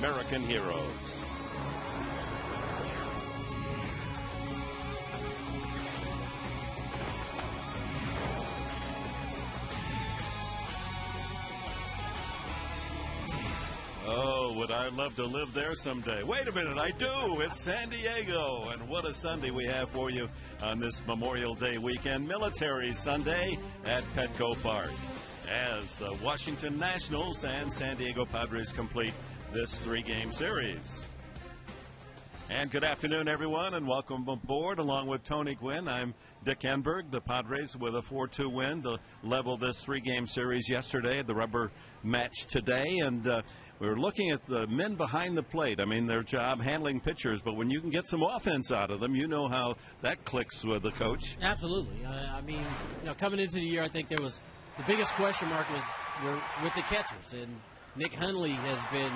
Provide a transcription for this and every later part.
American heroes. Oh, would I love to live there someday? Wait a minute, I do. It's San Diego, and what a Sunday we have for you on this Memorial Day weekend. Military Sunday at Petco Park as the Washington Nationals and San Diego Padres complete this three-game series. And good afternoon, everyone, and welcome aboard. Along with Tony Gwynn, I'm Dick Enberg. The Padres with a 4-2 win to level this three-game series yesterday, the rubber match today, and we're looking at the men behind the plate. I mean, their job handling pitchers, but when you can get some offense out of them, you know how that clicks with the coach. Absolutely. I mean, coming into the year, I think there was the biggest question mark was with the catchers, and Nick Hundley has been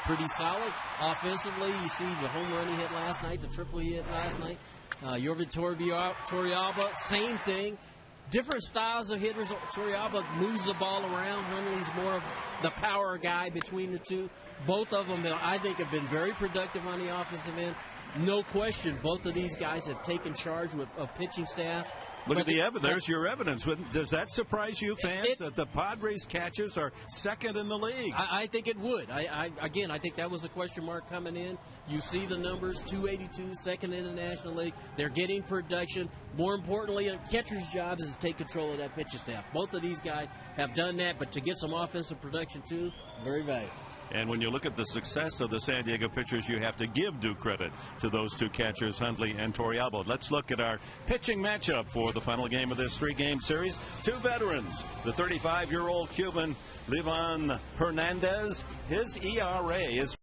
pretty solid offensively. You see the home run he hit last night, the triple he hit last night. Yorvin Torrealba, same thing. Different styles of hitters. Torrealba moves the ball around. Hundley's more of the power guy between the two. Both of them, I think, have been very productive on the offensive end. No question, both of these guys have taken charge of pitching staff. Look at the evidence. There's your evidence. Does that surprise you, fans, that the Padres catchers are second in the league? I think it would. I think that was the question mark coming in. You see the numbers, 282, second in the National League. They're getting production. More importantly, a catcher's job is to take control of that pitching staff. Both of these guys have done that, but to get some offensive production, too, very valuable. And when you look at the success of the San Diego pitchers, you have to give due credit to those two catchers, Hundley and Torrealba. Let's look at our pitching matchup for the final game of this three-game series. Two veterans, the 35-year-old Cuban Livan Hernandez. His ERA is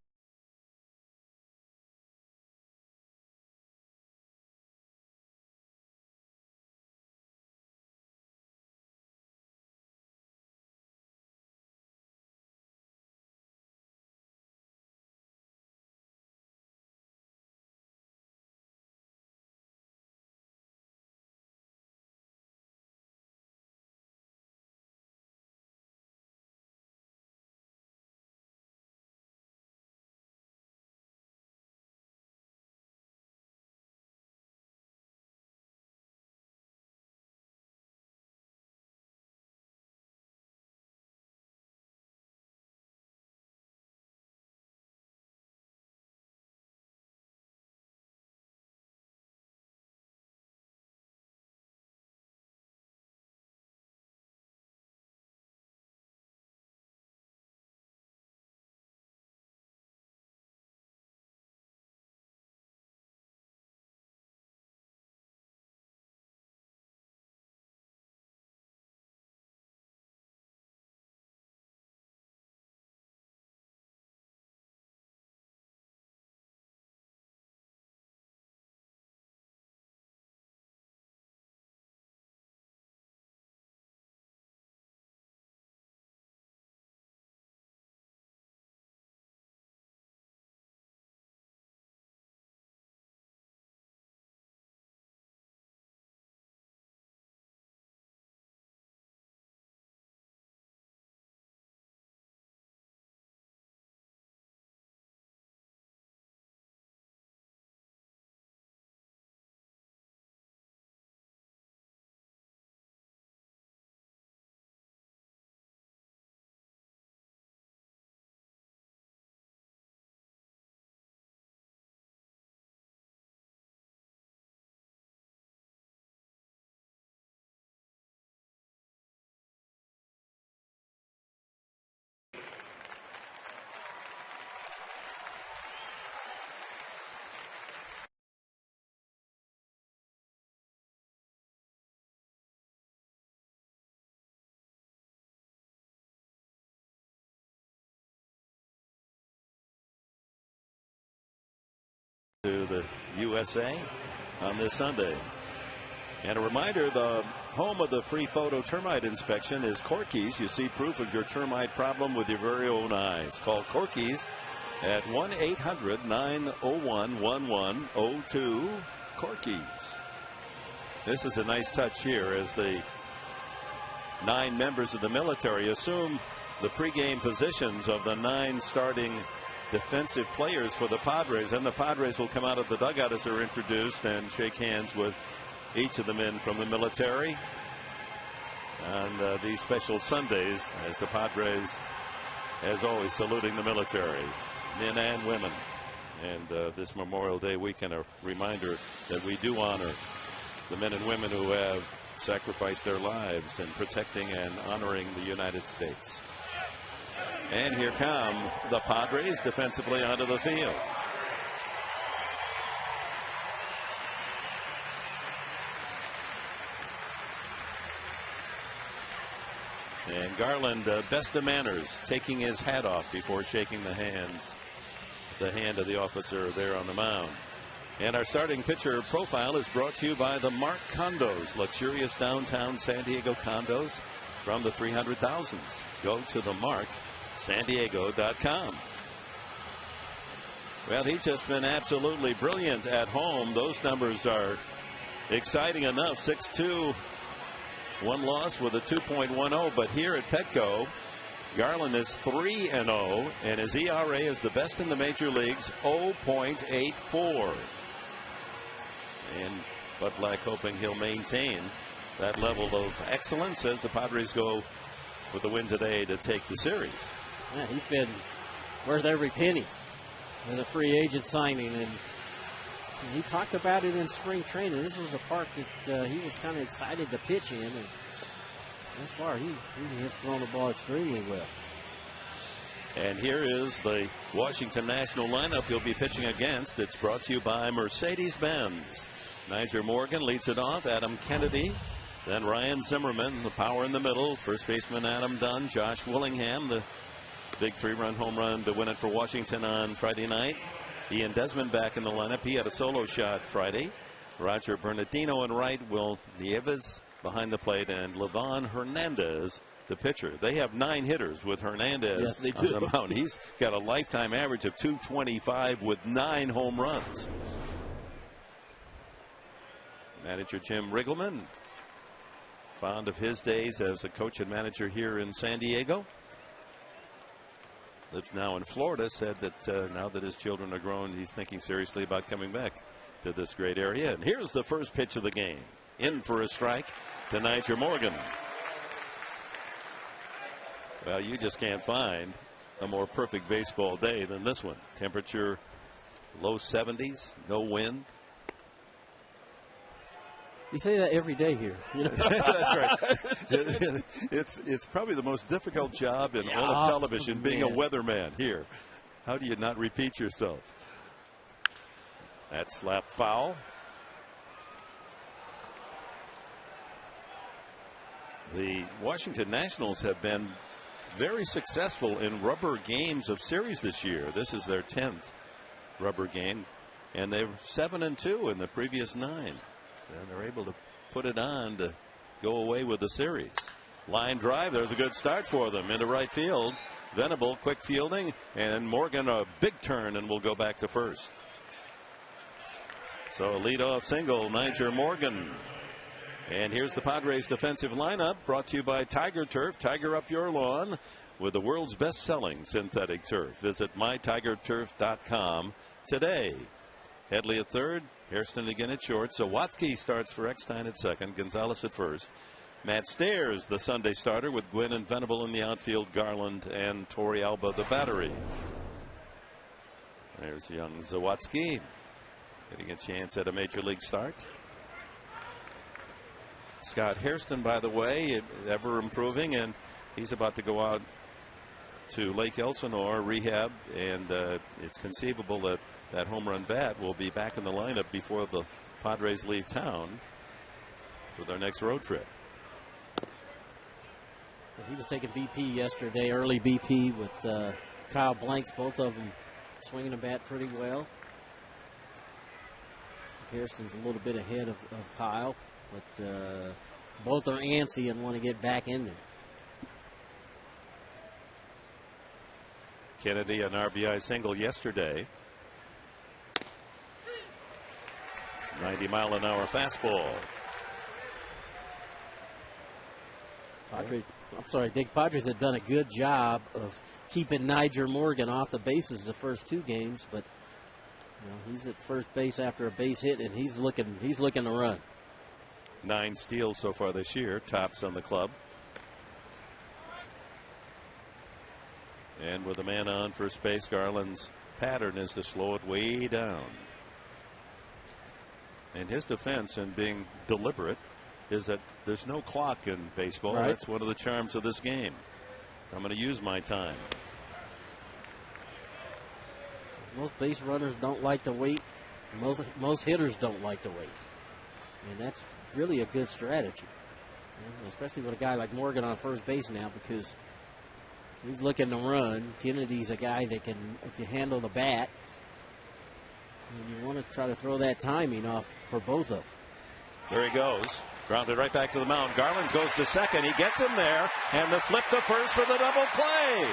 to the USA on this Sunday. And a reminder, the home of the free photo termite inspection is Corky's. You see proof of your termite problem with your very own eyes. Call Corky's at 1-800-901-1102. Corky's. This is a nice touch here as the 9 members of the military assume the pregame positions of the 9 starting defensive players for the Padres. And the Padres will come out of the dugout as they're introduced and shake hands with each of the men from the military on these special Sundays, as the Padres, as always, saluting the military, men and women. And this Memorial Day weekend, a reminder that we do honor the men and women who have sacrificed their lives in protecting and honoring the United States. And here come the Padres defensively onto the field. And Garland, best of manners, taking his hat off before shaking the hand of the officer there on the mound. And our starting pitcher profile is brought to you by the Mark Condos, luxurious downtown San Diego condos from the 300,000s. Go to the marksandiego.com. Well, he's just been absolutely brilliant at home. Those numbers are exciting enough. 6-2, one loss with a 2.10. But here at Petco, Garland is 3-0, and his ERA is the best in the major leagues, 0.84. And Bud Black hoping he'll maintain that level of excellence as the Padres go for the win today to take the series. Yeah, he's been worth every penny as a free agent signing, and he talked about it in spring training. This was a park that he was kind of excited to pitch in, and thus far he has thrown the ball extremely well. And here is the Washington National lineup he'll be pitching against. It's brought to you by Mercedes-Benz. Niger Morgan leads it off. Adam Kennedy. Then Ryan Zimmerman, the power in the middle. First baseman Adam Dunn. Josh Willingham, the big 3-run home run to win it for Washington on Friday night. Ian Desmond back in the lineup. He had a solo shot Friday. Roger Bernardino in right. Will Nieves behind the plate. And Livan Hernandez, the pitcher. They have 9 hitters with Hernandez on the mound. He's got a lifetime average of 225 with 9 home runs. Manager Jim Riggleman, fond of his days as a coach and manager here in San Diego. Lives now in Florida. Said that now that his children are grown, he's thinking seriously about coming back to this great area. And here's the first pitch of the game. In for a strike to Niger Morgan. Well, you just can't find a more perfect baseball day than this one. Temperature low 70s, no wind. You say that every day here. You know? That's right. It's probably the most difficult job in all of television, being a weatherman here. How do you not repeat yourself? That slap foul. The Washington Nationals have been very successful in rubber games of series this year. This is their 10th rubber game, and they were 7-2 in the previous 9. And they're able to put it on to go away with the series. Line drive. There's a good start for them into right field. Venable, quick fielding, and Morgan a big turn and will go back to first. So a leadoff single, Niger Morgan. And here's the Padres defensive lineup, brought to you by Tiger Turf. Tiger up your lawn with the world's best-selling synthetic turf. Visit mytigerturf.com today. Headley at third. Hairston again at short. Zawatsky starts for Eckstein at second. Gonzalez at first. Matt Stairs, the Sunday starter, with Gwynn and Venable in the outfield. Garland and Torrey Alba, the battery. There's young Zawatsky getting a chance at a major league start. Scott Hairston, by the way, ever improving, and he's about to go out to Lake Elsinore rehab, and it's conceivable that that home run bat will be back in the lineup before the Padres leave town for their next road trip. He was taking BP yesterday, early BP with Kyle Blanks, both of them swinging the bat pretty well. Hairston's a little bit ahead of Kyle, but both are antsy and want to get back in there. Kennedy, an RBI single yesterday. 90-mile-an-hour fastball. I'm sorry, Dick Padres have done a good job of keeping Niger Morgan off the bases the first 2 games, but he's at first base after a base hit, and he's looking to run. 9 steals so far this year, tops on the club. And with a man on first base, Garland's pattern is to slow it way down. And his defense in being deliberate is that there's no clock in baseball. Right. That's one of the charms of this game. I'm going to use my time. Most base runners don't like to wait. Most hitters don't like to wait. And that's really a good strategy, especially with a guy like Morgan on first base now, because he's looking to run. Kennedy's a guy that can, if you handle the bat, and you want to try to throw that timing off for both of them. There he goes. Grounded right back to the mound. Garland goes to second. He gets him there, and the flip to first for the double play.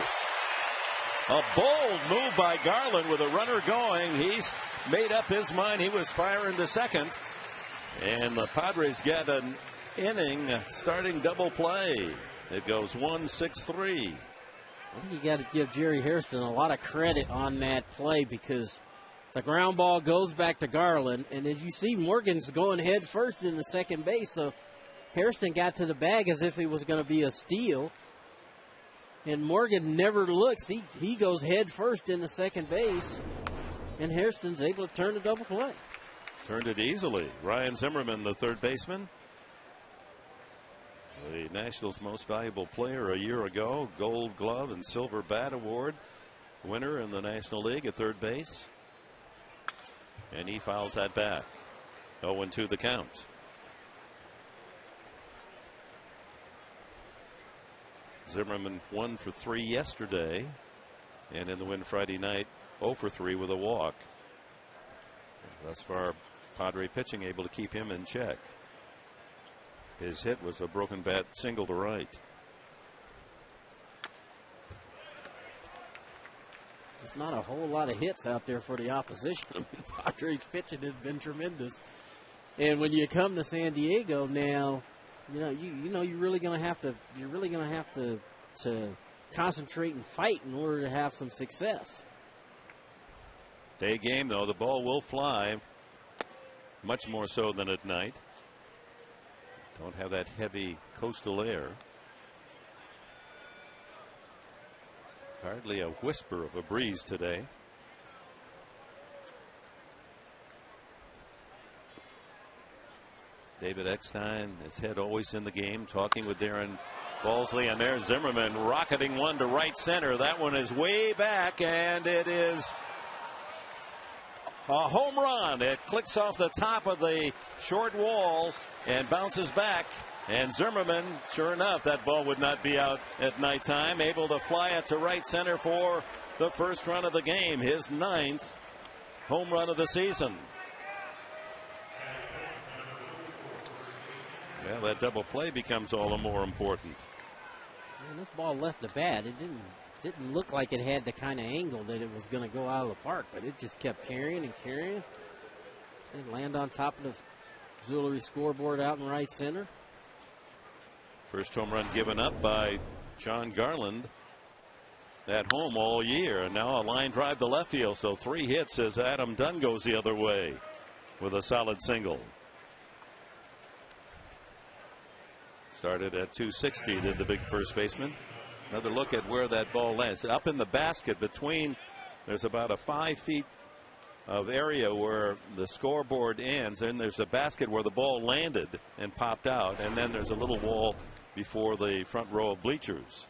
A bold move by Garland with a runner going. He's made up his mind. He was firing to second. And the Padres get an inning starting double play. It goes 1-6-3. I think you got to give Jerry Hairston a lot of credit on that play, because the ground ball goes back to Garland, and as you see, Morgan's going head first in the second base. So Hairston got to the bag as if it was going to be a steal, and Morgan never looks. He goes head first in the second base, and Hairston's able to turn the double play. Turned it easily. Ryan Zimmerman, the third baseman, the Nationals' most valuable player a year ago, Gold Glove and Silver Bat Award winner in the National League at third base. And he fouls that back. 0-2 the count. Zimmerman 1 for 3 yesterday, and in the win Friday night, 0 for 3 with a walk. Thus far, Padre pitching able to keep him in check. His hit was a broken bat single to right. There's not a whole lot of hits out there for the opposition. I mean, Padres pitching has been tremendous. And when you come to San Diego now, you're really going to have to concentrate and fight in order to have some success. Day game, though, the ball will fly, much more so than at night. Don't have that heavy coastal air. Hardly a whisper of a breeze today. David Eckstein, his head always in the game, talking with Darren Balsley, and there's Zimmerman rocketing one to right center. That one is way back, and it is a home run. It clicks off the top of the short wall and bounces back. And Zimmerman, sure enough, that ball would not be out at nighttime, able to fly it to right center for the first run of the game, his 9th home run of the season. Well, that double play becomes all the more important. When this ball left the bat, it didn't look like it had the kind of angle that it was going to go out of the park, but it just kept carrying and carrying. It land on top of the auxiliary scoreboard out in right center. First home run given up by John Garland at home all year, and now a line drive to left field. So 3 hits as Adam Dunn goes the other way with a solid single. Started at 260, did the big first baseman. Another look at where that ball lands. Up in the basket between, there's about a 5 feet of area where the scoreboard ends, and there's a basket where the ball landed and popped out, and then there's a little wall before the front row of bleachers.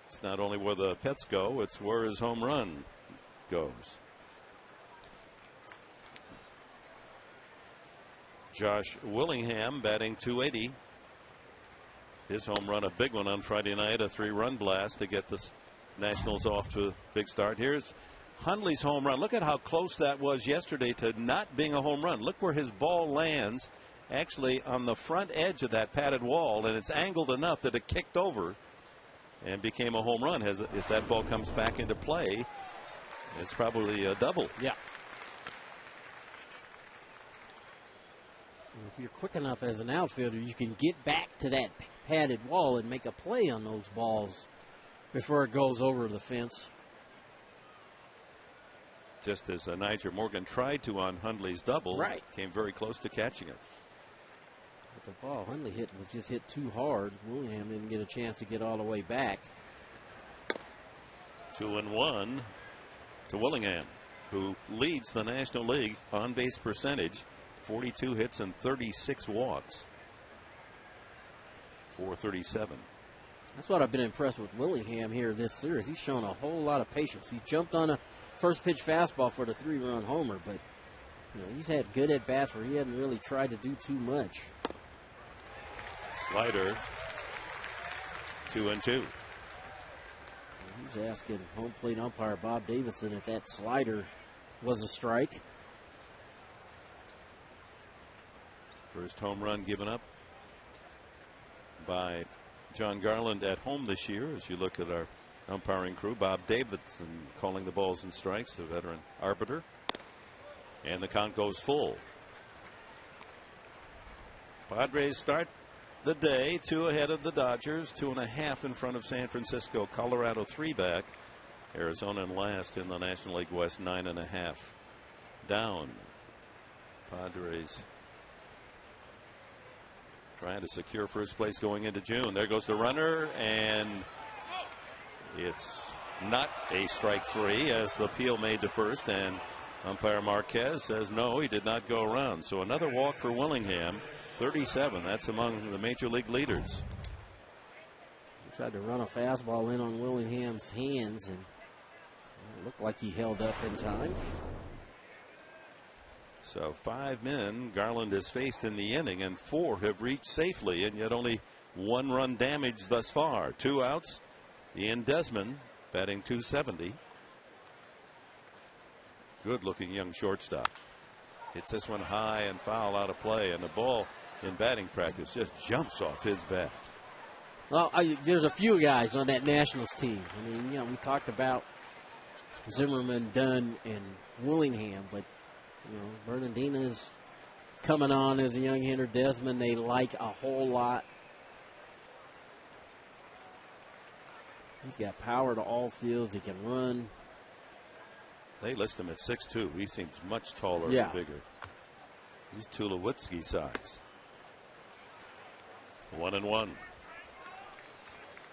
It's not only where the pets go, it's where his home run goes. Josh Willingham batting .280. His home run, a big one on Friday night, a 3-run blast to get the Nationals off to a big start. Here's Hundley's home run. Look at how close that was yesterday to not being a home run. Look where his ball lands, actually on the front edge of that padded wall, and it's angled enough that it kicked over and became a home run. If that ball comes back into play, it's probably a double. Yeah. If you're quick enough as an outfielder, you can get back to that padded wall and make a play on those balls before it goes over the fence. Just as Niger Morgan tried to on Hundley's double, right, came very close to catching it. But the ball Hundley hit was just hit too hard. Willingham didn't get a chance to get all the way back. 2-1 to Willingham, who leads the National League on base percentage, 42 hits and 36 walks. 437. That's what I've been impressed with Willingham here this series. He's shown a whole lot of patience. He jumped on a first pitch fastball for the 3-run homer, but he's had good at bats where he hasn't really tried to do too much. Slider, 2-2. He's asking home plate umpire Bob Davidson if that slider was a strike. First home run given up by John Garland at home this year. As you look at our umpiring crew, Bob Davidson calling the balls and strikes, the veteran arbiter. And the count goes full. Padres start the day 2 ahead of the Dodgers, 2.5 in front of San Francisco. Colorado 3 back. Arizona in last in the National League West, 9.5 down. Padres trying to secure first place going into June. There goes the runner, and it's not a strike 3 as the appeal made to first, and umpire Marquez says no, he did not go around. So another walk for Willingham, 37. That's among the major league leaders. He tried to run a fastball in on Willingham's hands, and it looked like he held up in time. So 5 men Garland has faced in the inning, and 4 have reached safely, and yet only 1 run damage thus far. 2 outs. Ian Desmond batting .270. Good looking young shortstop. Hits this one high and foul out of play, and the ball in batting practice just jumps off his bat. Well, there's a few guys on that Nationals team. I mean, we talked about Zimmerman, Dunn, and Willingham, but Bernardina's coming on as a young hitter. Desmond, they like a whole lot. He's got power to all fields. He can run. They list him at 6'2". He seems much taller and bigger. He's Tulowitzki size. 1-1.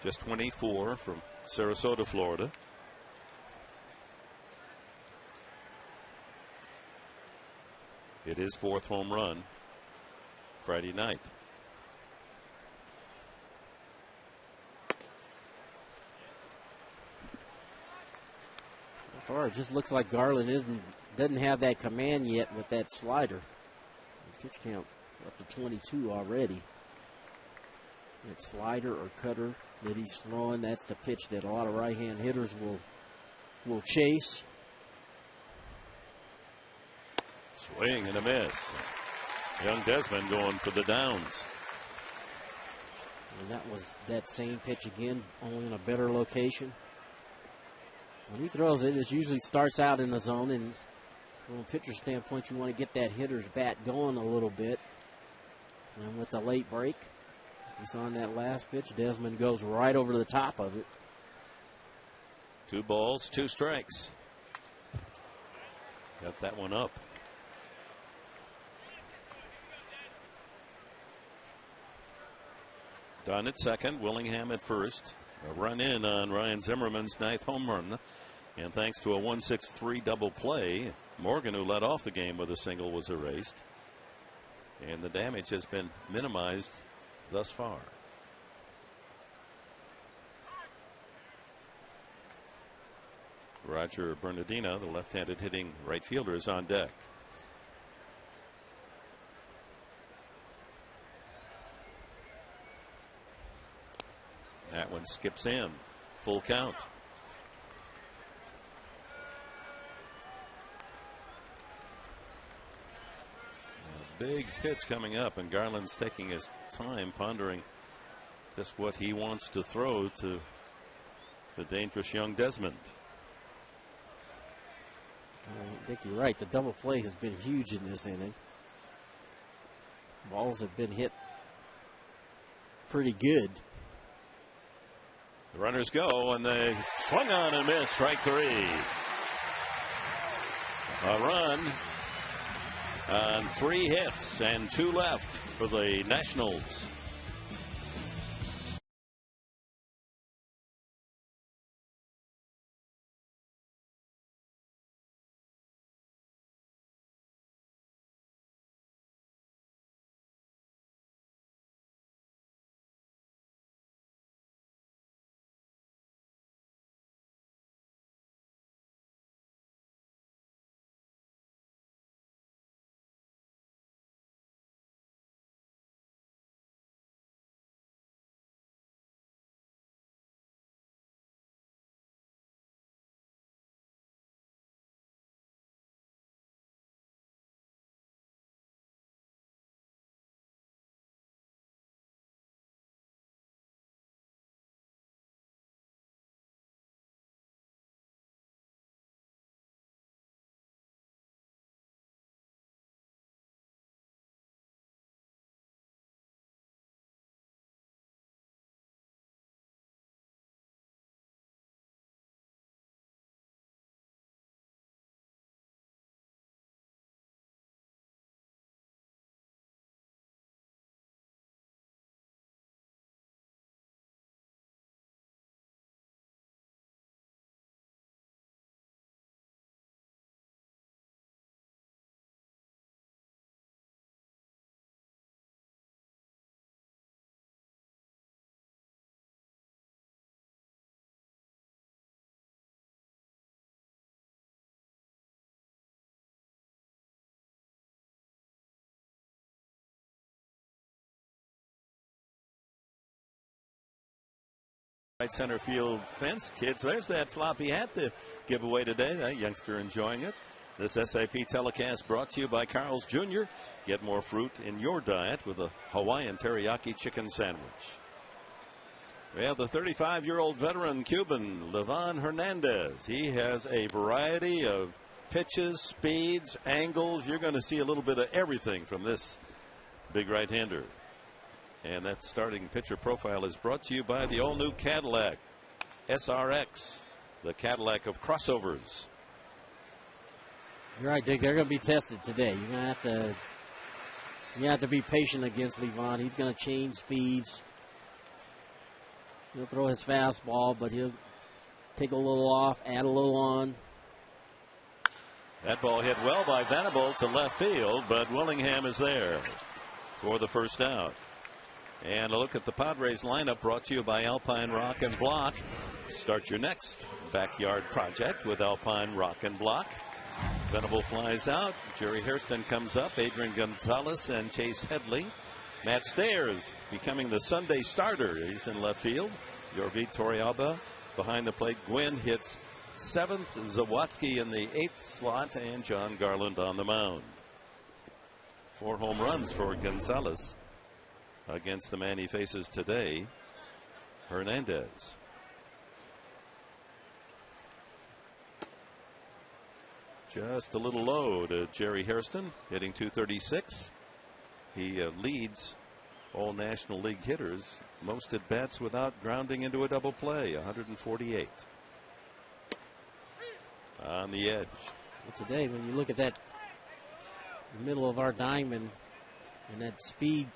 Just 24 from Sarasota, Florida. It is 4th home run Friday night. So far, it just looks like Garland doesn't have that command yet with that slider. Pitch count up to 22 already. That slider or cutter that he's throwing, that's the pitch that a lot of right-hand hitters will chase. Swing and a miss. Young Desmond going for the downs. And that was that same pitch again, only in a better location. When he throws it, it usually starts out in the zone, and from a pitcher standpoint, you want to get that hitter's bat going a little bit. And with the late break, we saw on that last pitch, Desmond goes right over the top of it. 2 balls, 2 strikes. Got that one up. Dunn at second, Willingham at first. A run in on Ryan Zimmerman's 9th home run. And thanks to a 1-6-3 double play, Morgan, who led off the game with a single, was erased. And the damage has been minimized thus far. Roger Bernardino, the left-handed hitting right fielder, is on deck. That one skips in. Full count. A big pitch coming up, and Garland's taking his time, pondering just what he wants to throw to the dangerous young Desmond. I think you're right. The double play has been huge in this inning. Balls have been hit pretty good. The runners go, and they swung on and missed. Strike three. A run on 3 hits and 2 left for the Nationals. Right center field fence. Kids, there's that floppy hat to give away today. That youngster enjoying it. This SAP telecast brought to you by Carl's Jr. Get more fruit in your diet with a Hawaiian teriyaki chicken sandwich. We have the 35-year-old veteran Cuban, Livan Hernandez. He has a variety of pitches, speeds, angles. You're going to see a little bit of everything from this big right-hander. And that starting pitcher profile is brought to you by the all-new Cadillac SRX, the Cadillac of crossovers. You're right, Dick. They're going to be tested today. You're going to have to be patient against Livan. He's going to change speeds. He'll throw his fastball, but he'll take a little off, add a little on. That ball hit well by Venable to left field, but Willingham is there for the first out. And a look at the Padres lineup brought to you by Alpine Rock and Block. Start your next backyard project with Alpine Rock and Block. Venable flies out. Jerry Hairston comes up. Adrian Gonzalez and Chase Headley. Matt Stayers becoming the Sunday starter. He's in left field. Yorvi Torrealba behind the plate. Gwynn hits 7th. Zawadzki in the 8th slot. And John Garland on the mound. 4 home runs for Gonzalez against the man he faces today, Hernandez. Just a little low to Jerry Hairston, hitting .236. He leads all National League hitters, most at bats without grounding into a double play, 148. On the edge. Well, today, when you look at that middle of our diamond and that speed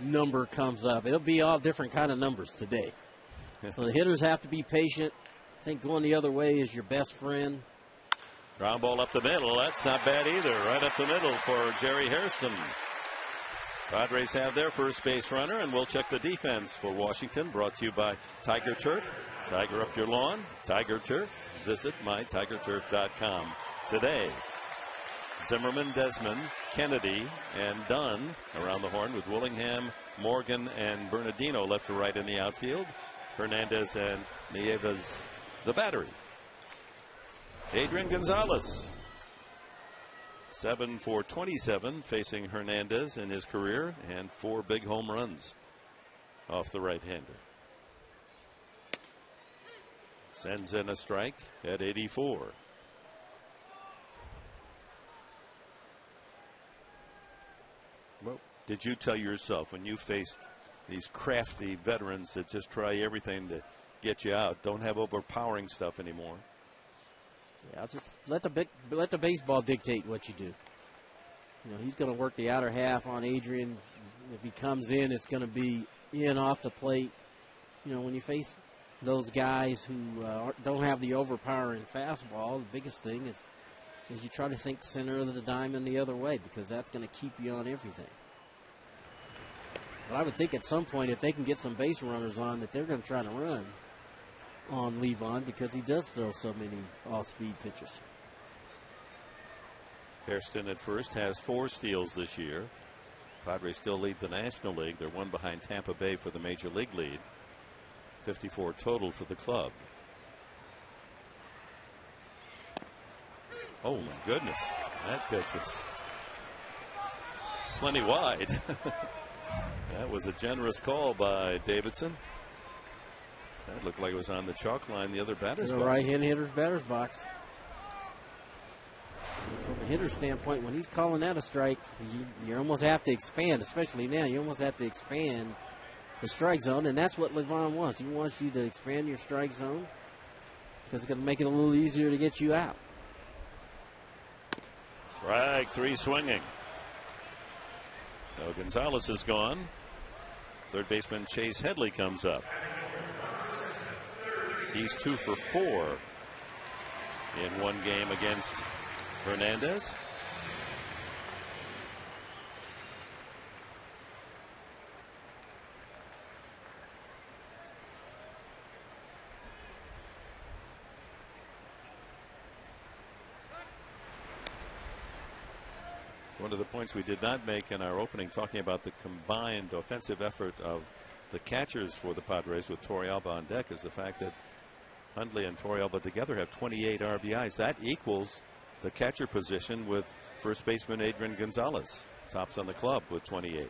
number comes up, it'll be all different kind of numbers today. So the hitters have to be patient. I think going the other way is your best friend. Ground ball up the middle. That's not bad either. Right up the middle for Jerry Hairston. Padres have their first base runner, and we'll check the defense for Washington. Brought to you by Tiger Turf. Tiger up your lawn. Tiger Turf. Visit mytigerturf.com today. Zimmerman, Desmond, Kennedy, and Dunn around the horn with Willingham, Morgan, and Bernardino left to right in the outfield. Hernandez and Nieves the battery. Adrian Gonzalez, 7 for 27 facing Hernandez in his career, and 4 big home runs off the right-hander. Sends in a strike at 84. Well, did you tell yourself when you faced these crafty veterans that just try everything to get you out. Don't have overpowering stuff anymore. Yeah, just let the baseball dictate what you do. You know, he's going to work the outer half on Adrian. If he comes in, it's going to be in off the plate. You know, when you face those guys who don't have the overpowering fastball, the biggest thing is you try to think center of the diamond the other way, because that's going to keep you on everything. But I would think at some point, if they can get some base runners on, that they're going to try to run on Levon, because he does throw so many off-speed pitches. Hairston at first has 4 steals this year. Padres still lead the National League. They're one behind Tampa Bay for the Major League lead. 54 total for the club. Oh, my goodness. That pitch was plenty wide. That was a generous call by Davidson. That looked like it was on the chalk line, the other batter's box. Right-hand hitter's batter's box. From a hitter's standpoint, when he's calling that a strike, you almost have to expand, especially now. You almost have to expand the strike zone, and that's what Levon wants. He wants you to expand your strike zone because it's going to make it a little easier to get you out. Strike 3 swinging. So Gonzalez is gone. Third baseman Chase Headley comes up. He's 2 for 4 in one game against Hernandez. One of the points we did not make in our opening, talking about the combined offensive effort of the catchers for the Padres with Torrealba on deck, is the fact that Hundley and Torrealba together have 28 RBIs. That equals the catcher position with first baseman Adrian Gonzalez. Tops on the club with 28.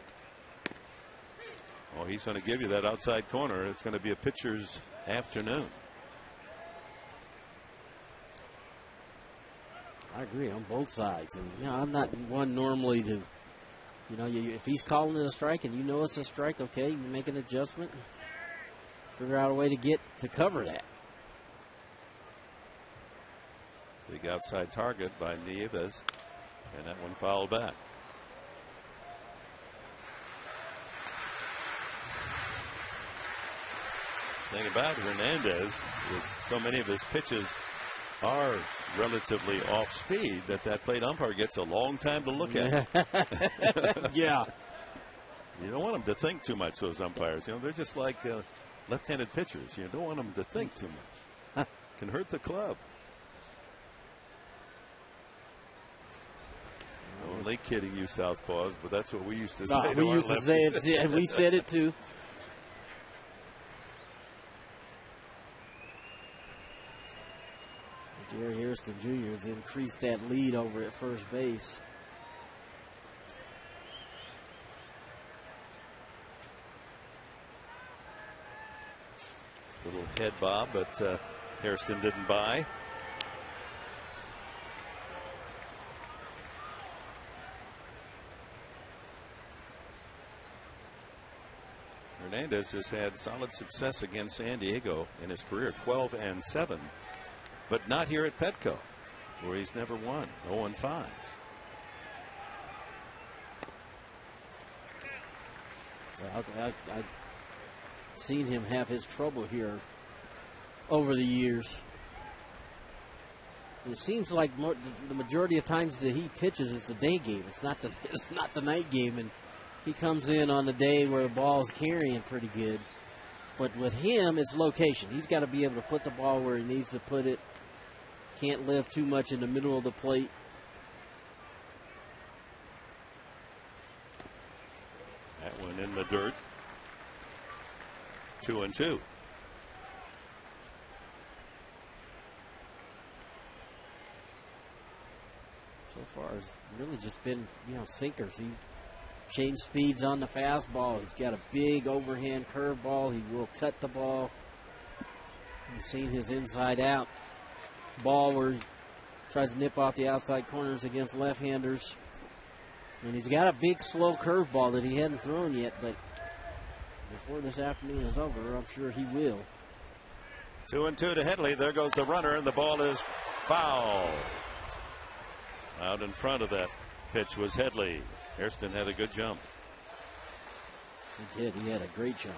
Oh, he's going to give you that outside corner. It's going to be a pitcher's afternoon. I agree on both sides. And, you know, I'm not one normally to, you know, if he's calling it a strike and you know it's a strike, okay, you make an adjustment, figure out a way to cover that. Big outside target by Nieves, and that one fouled back. The thing about Hernandez is so many of his pitches are relatively off speed that plate umpire gets a long time to look at. Yeah. You don't want them to think too much, those umpires. You know, they're just like left-handed pitchers. You don't want them to think too much. Can hurt the club. Only kidding you, Southpaws, but that's what we used to say. We used to say it. Yeah, we said it too. Jerry Hairston Jr. has increased that lead over at first base. Little head bob, but Hairston didn't buy. Hernandez has had solid success against San Diego in his career, 12-7, but not here at Petco, where he's never won. 0-5. I've seen him have his trouble here over the years. It seems like the majority of times that he pitches is the day game. It's not the night game, and he comes in on the day where the ball's carrying pretty good. But with him, it's location. He's got to be able to put the ball where he needs to put it. Can't live too much in the middle of the plate. That one in the dirt. 2-2. So far, it's really just been, sinkers. He changed speeds on the fastball. He's got a big overhand curveball. He will cut the ball. You've seen his inside out ball where he tries to nip off the outside corners against left-handers. And he's got a big, slow curveball that he hadn't thrown yet, but before this afternoon is over. I'm sure he will. 2-2 to Headley. There goes the runner, and the ball is foul. Out in front of that pitch was Headley. Hairston had a good jump. He did. He had a great jump.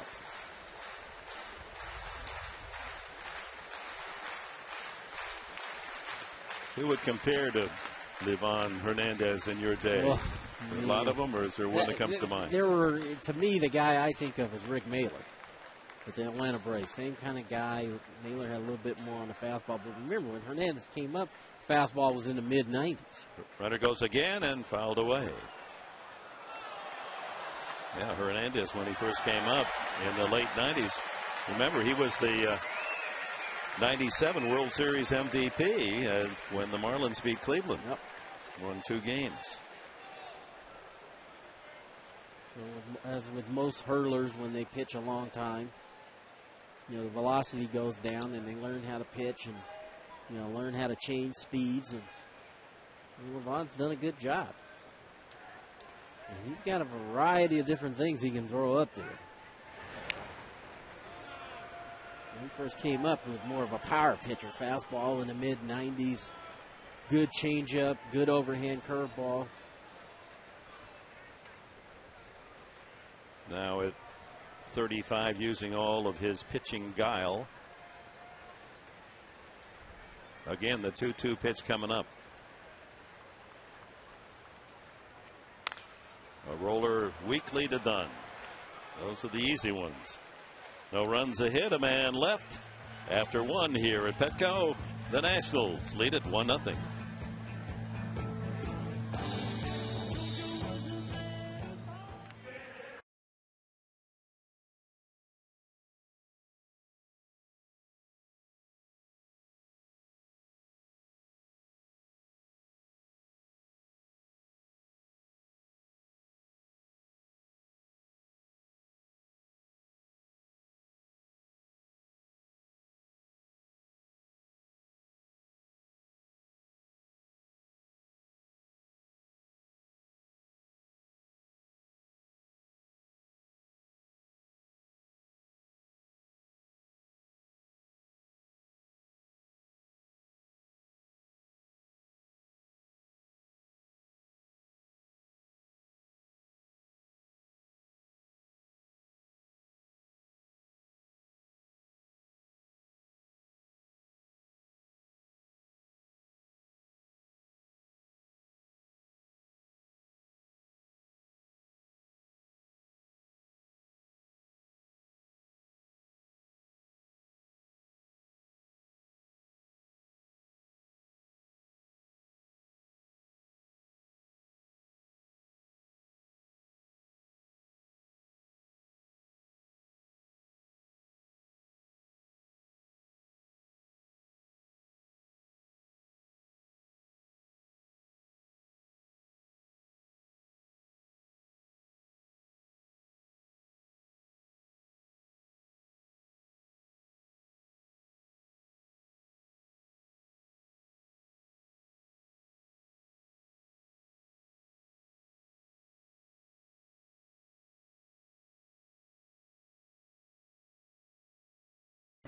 Who would compare to Livan Hernandez in your day? Well, a lot of them, or is there one that comes to mind? To me, the guy I think of is Rick Mailer with the Atlanta Braves. Same kind of guy. Mailer had a little bit more on the fastball. But remember, when Hernandez came up, fastball was in the mid-90s. Runner goes again and fouled away. Yeah, Hernandez, when he first came up in the late 90s, remember, he was the 97 World Series MVP when the Marlins beat Cleveland. Yep. Won 2 games. So as with most hurlers, when they pitch a long time, the velocity goes down, and they learn how to pitch and learn how to change speeds. And Livan's done a good job. And he's got a variety of different things he can throw up there. When he first came up, it was more of a power pitcher. Fastball in the mid-90s. Good changeup, good overhand curveball. Now at 35, using all of his pitching guile. Again, the 2-2 pitch coming up. A roller weakly to Dunn. Those are the easy ones. No runs, a hit, a man left. After 1 here at Petco, the Nationals lead it 1-0.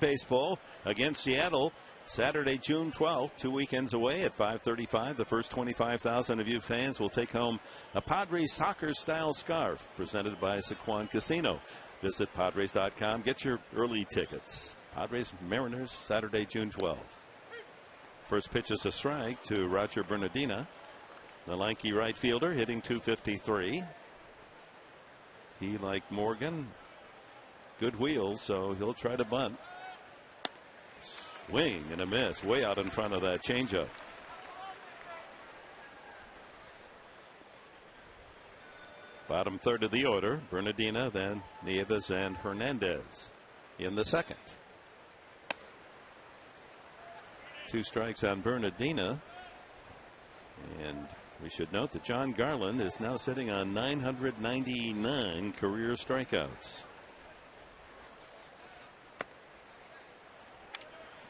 Baseball against Seattle Saturday, June 12th, 2 weekends away at 5:35. The first 25,000 of you fans will take home a Padres soccer style scarf presented by Sequan Casino. Visit Padres.com. Get your early tickets. Padres Mariners Saturday, June 12th. First pitch is a strike to Roger Bernardina, the lanky right fielder, hitting .253. He, like Morgan, good wheels, so he'll try to bunt. Swing and a miss, way out in front of that changeup. Bottom third of the order, Bernardina, then Nieves and Hernandez in the second. 2 strikes on Bernardina. And we should note that John Garland is now sitting on 999 career strikeouts.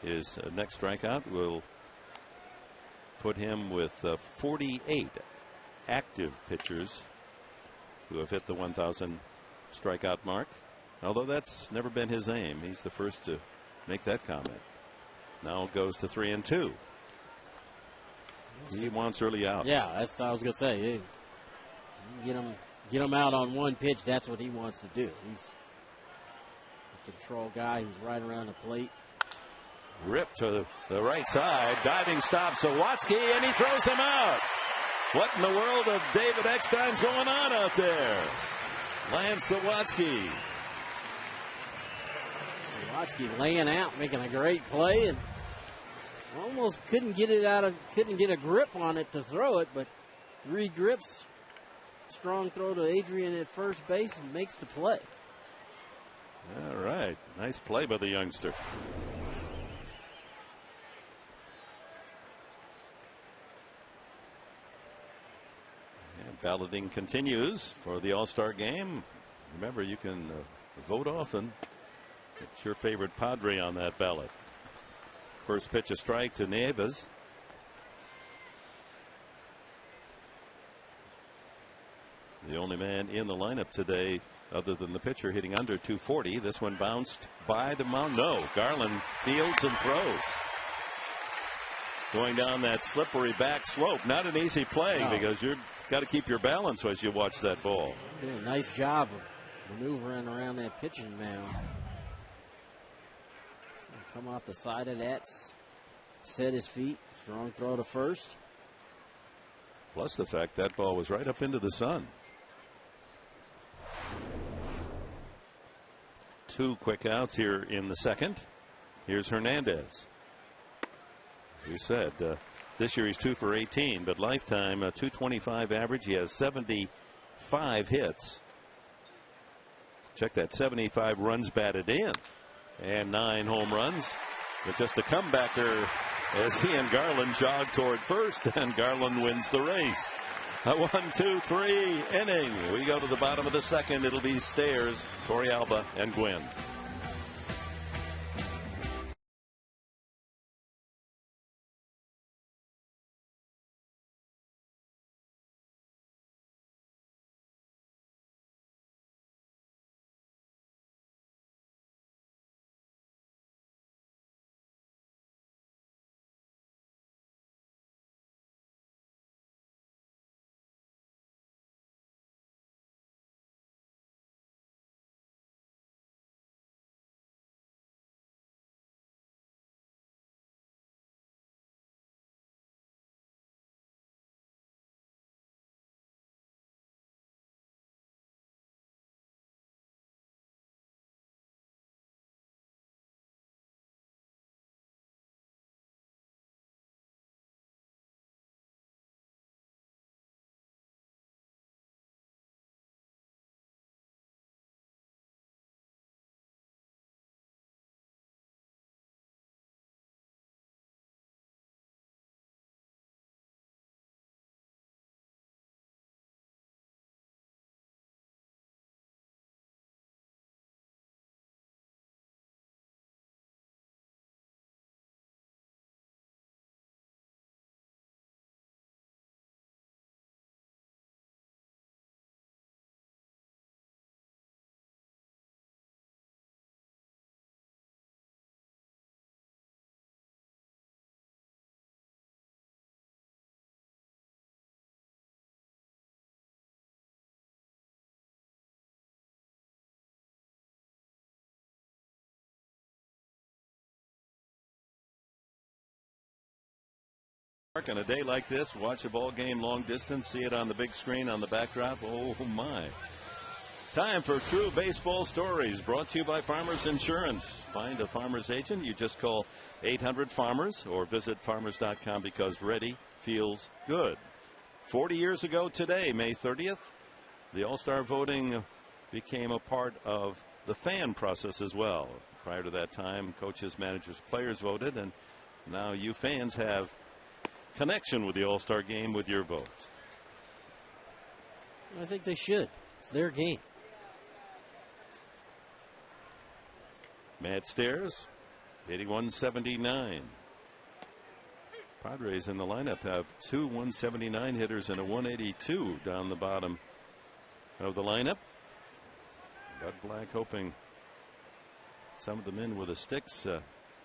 His next strikeout will put him with 48 active pitchers who have hit the 1,000 strikeout mark. Although that's never been his aim. He's the first to make that comment. Now it goes to 3-2. He wants early outs. Yeah, that's what I was going to say. Get him out on one pitch. That's what he wants to do. He's a control guy who's right around the plate. Ripped to the right side. Diving stop. Sawatsky, and he throws him out. What in the world of David Eckstein's going on out there? Lance Sawatsky. Sawatsky laying out, making a great play, and almost couldn't get a grip on it to throw it, but regrips. Strong throw to Adrian at first base and makes the play. All right. Nice play by the youngster. And balloting continues for the All-Star game. Remember, you can vote often. It's your favorite Padre on that ballot. First pitch, a strike to Nieves. The only man in the lineup today, other than the pitcher, hitting under 240. This one bounced by the mound. No, Garland fields and throws. Going down that slippery back slope. Not an easy play because you've got to keep your balance as you watch that ball. Did a nice job of maneuvering around that pitching mound. Come off the side of that, set his feet, strong throw to first. Plus the fact that ball was right up into the sun. 2 quick outs here in the second. Here's Hernandez. As you said, this year he's 2 for 18, but lifetime 225 average. He has 75 hits. Check that, 75 runs batted in. And 9 home runs. But just a comebacker as he and Garland jog toward first, and Garland wins the race. A 1-2-3 inning. We go to the bottom of the second. It'll be Stairs, Torrealba, and Gwynn. On a day like this, watch a ball game long distance, see it on the big screen on the backdrop. Oh my. Time for True Baseball Stories, brought to you by Farmers Insurance. Find a Farmers agent. You just call 800-FARMERS or visit farmers.com because ready feels good. 40 years ago today, May 30th, the All-Star voting became a part of the fan process as well. Prior to that time, coaches, managers, players voted, and now you fans have connection with the All-Star game with your votes. I think they should. It's their game. Matt Stairs hitting 179. Padres in the lineup have 2 179 hitters and a 182 down the bottom of the lineup. Bud Black hoping some of the men with the sticks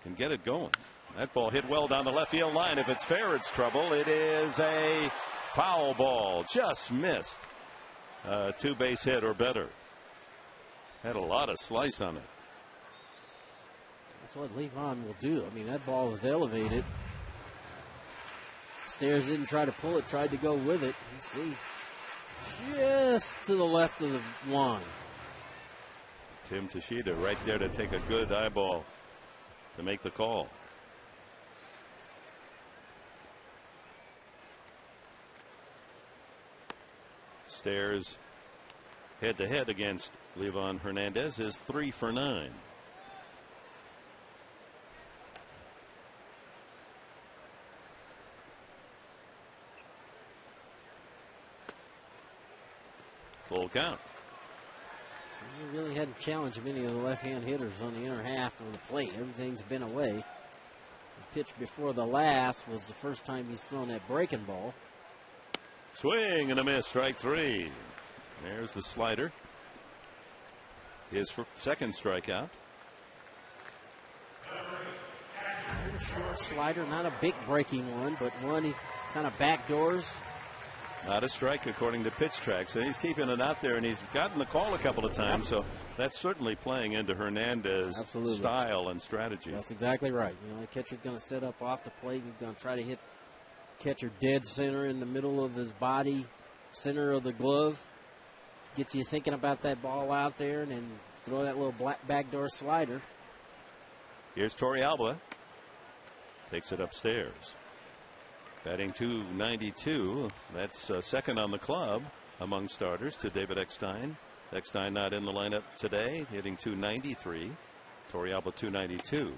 can get it going. That ball hit well down the left field line. If it's fair, it's trouble. It is a foul ball. Just missed. 2-base hit or better. Had a lot of slice on it. That's what Levon will do. I mean, that ball was elevated. Stairs didn't try to pull it, tried to go with it. You see, just to the left of the line. Tim Tashida right there to take a good eyeball to make the call. Stairs head-to-head against Levon Hernandez is 3 for 9. Full count. He really hadn't challenged many of the left-hand hitters on the inner half of the plate. Everything's been away. The pitch before the last was the first time he's thrown that breaking ball. Swing and a miss, strike 3. There's the slider. His second strikeout. Short slider, not a big breaking one, but one he kind of backdoors. Not a strike according to pitch tracks. So he's keeping it out there, and he's gotten the call a couple of times. So that's certainly playing into Hernandez's style and strategy. That's exactly right. You know, the catcher's going to set up off the plate. He's going to try to hit catcher dead center in the middle of his body, center of the glove. Get you thinking about that ball out there, and then throw that little backdoor slider. Here's Torrealba. Takes it upstairs. Batting .292. That's second on the club among starters to David Eckstein. Eckstein not in the lineup today, hitting .293. Torrealba .292.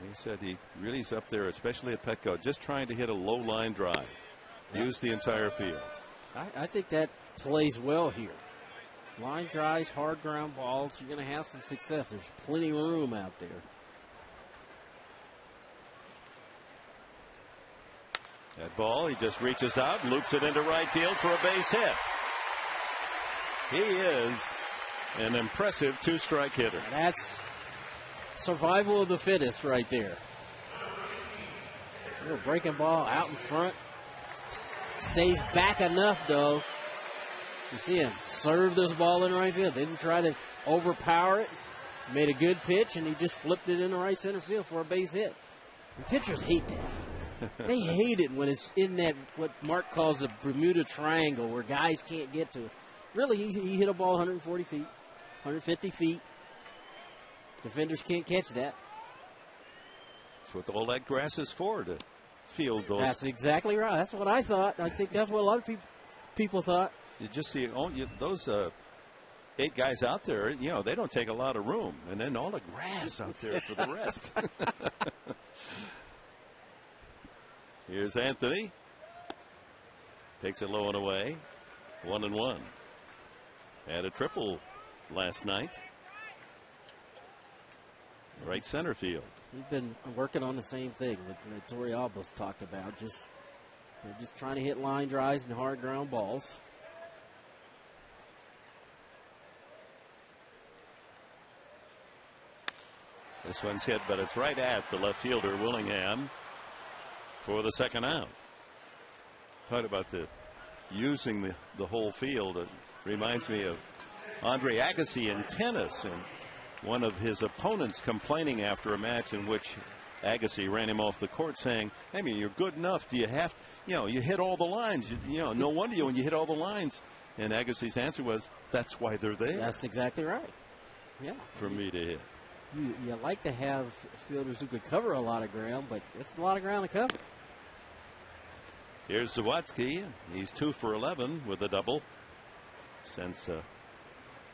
He said he really is up there, especially at Petco, just trying to hit a low line drive. Use the entire field. I think that plays well here. Line drives, hard ground balls. You're going to have some success. There's plenty of room out there. That ball, he just reaches out and loops it into right field for a base hit. He is an impressive 2-strike hitter. That's survival of the fittest right there. Little breaking ball out in front. Stays back enough, though. You see him serve this ball in right field. Didn't try to overpower it. Made a good pitch, and he just flipped it in the right center field for a base hit. And pitchers hate that. They hate it when it's in that, what Mark calls the Bermuda Triangle, where guys can't get to it. Really, he hit a ball 140 feet, 150 feet. Defenders can't catch that. That's what all that grass is for, to field those. That's exactly right. That's what I thought. I think that's what a lot of people thought. You just see those 8 guys out there, you know, they don't take a lot of room. And then all the grass out there for the rest. Here's Anthony. Takes it low and away. 1-1. Had a triple last night. Right center field. We've been working on the same thing that Torrealba's talked about. They're just trying to hit line drives and hard ground balls. This one's hit, but it's right at the left fielder, Willingham, for the second out. Talk about using the whole field. It reminds me of Andre Agassi in tennis, and one of his opponents complaining after a match in which Agassi ran him off the court, saying, I mean, you're good enough. Do you have, you hit all the lines. No wonder when you hit all the lines. And Agassi's answer was, that's why they're there. That's exactly right. Yeah. For me to hit. You like to have fielders who could cover a lot of ground, but it's a lot of ground to cover. Here's Zawatsky. He's 2 for 11 with a double since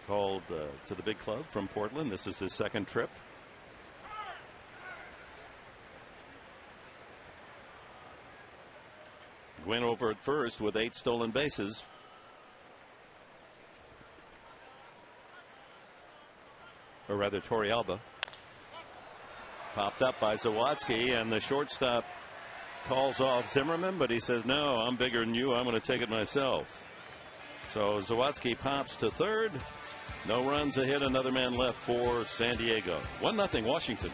called to the big club from Portland. This is his second trip. Went over at first with 8 stolen bases. Or rather, Torrealba. Popped up by Zawatsky, and the shortstop calls off Zimmerman, but he says, no, I'm bigger than you. I'm going to take it myself. So Zawadzki pops to third. No runs, a hit, another man left for San Diego. 1-0 Washington.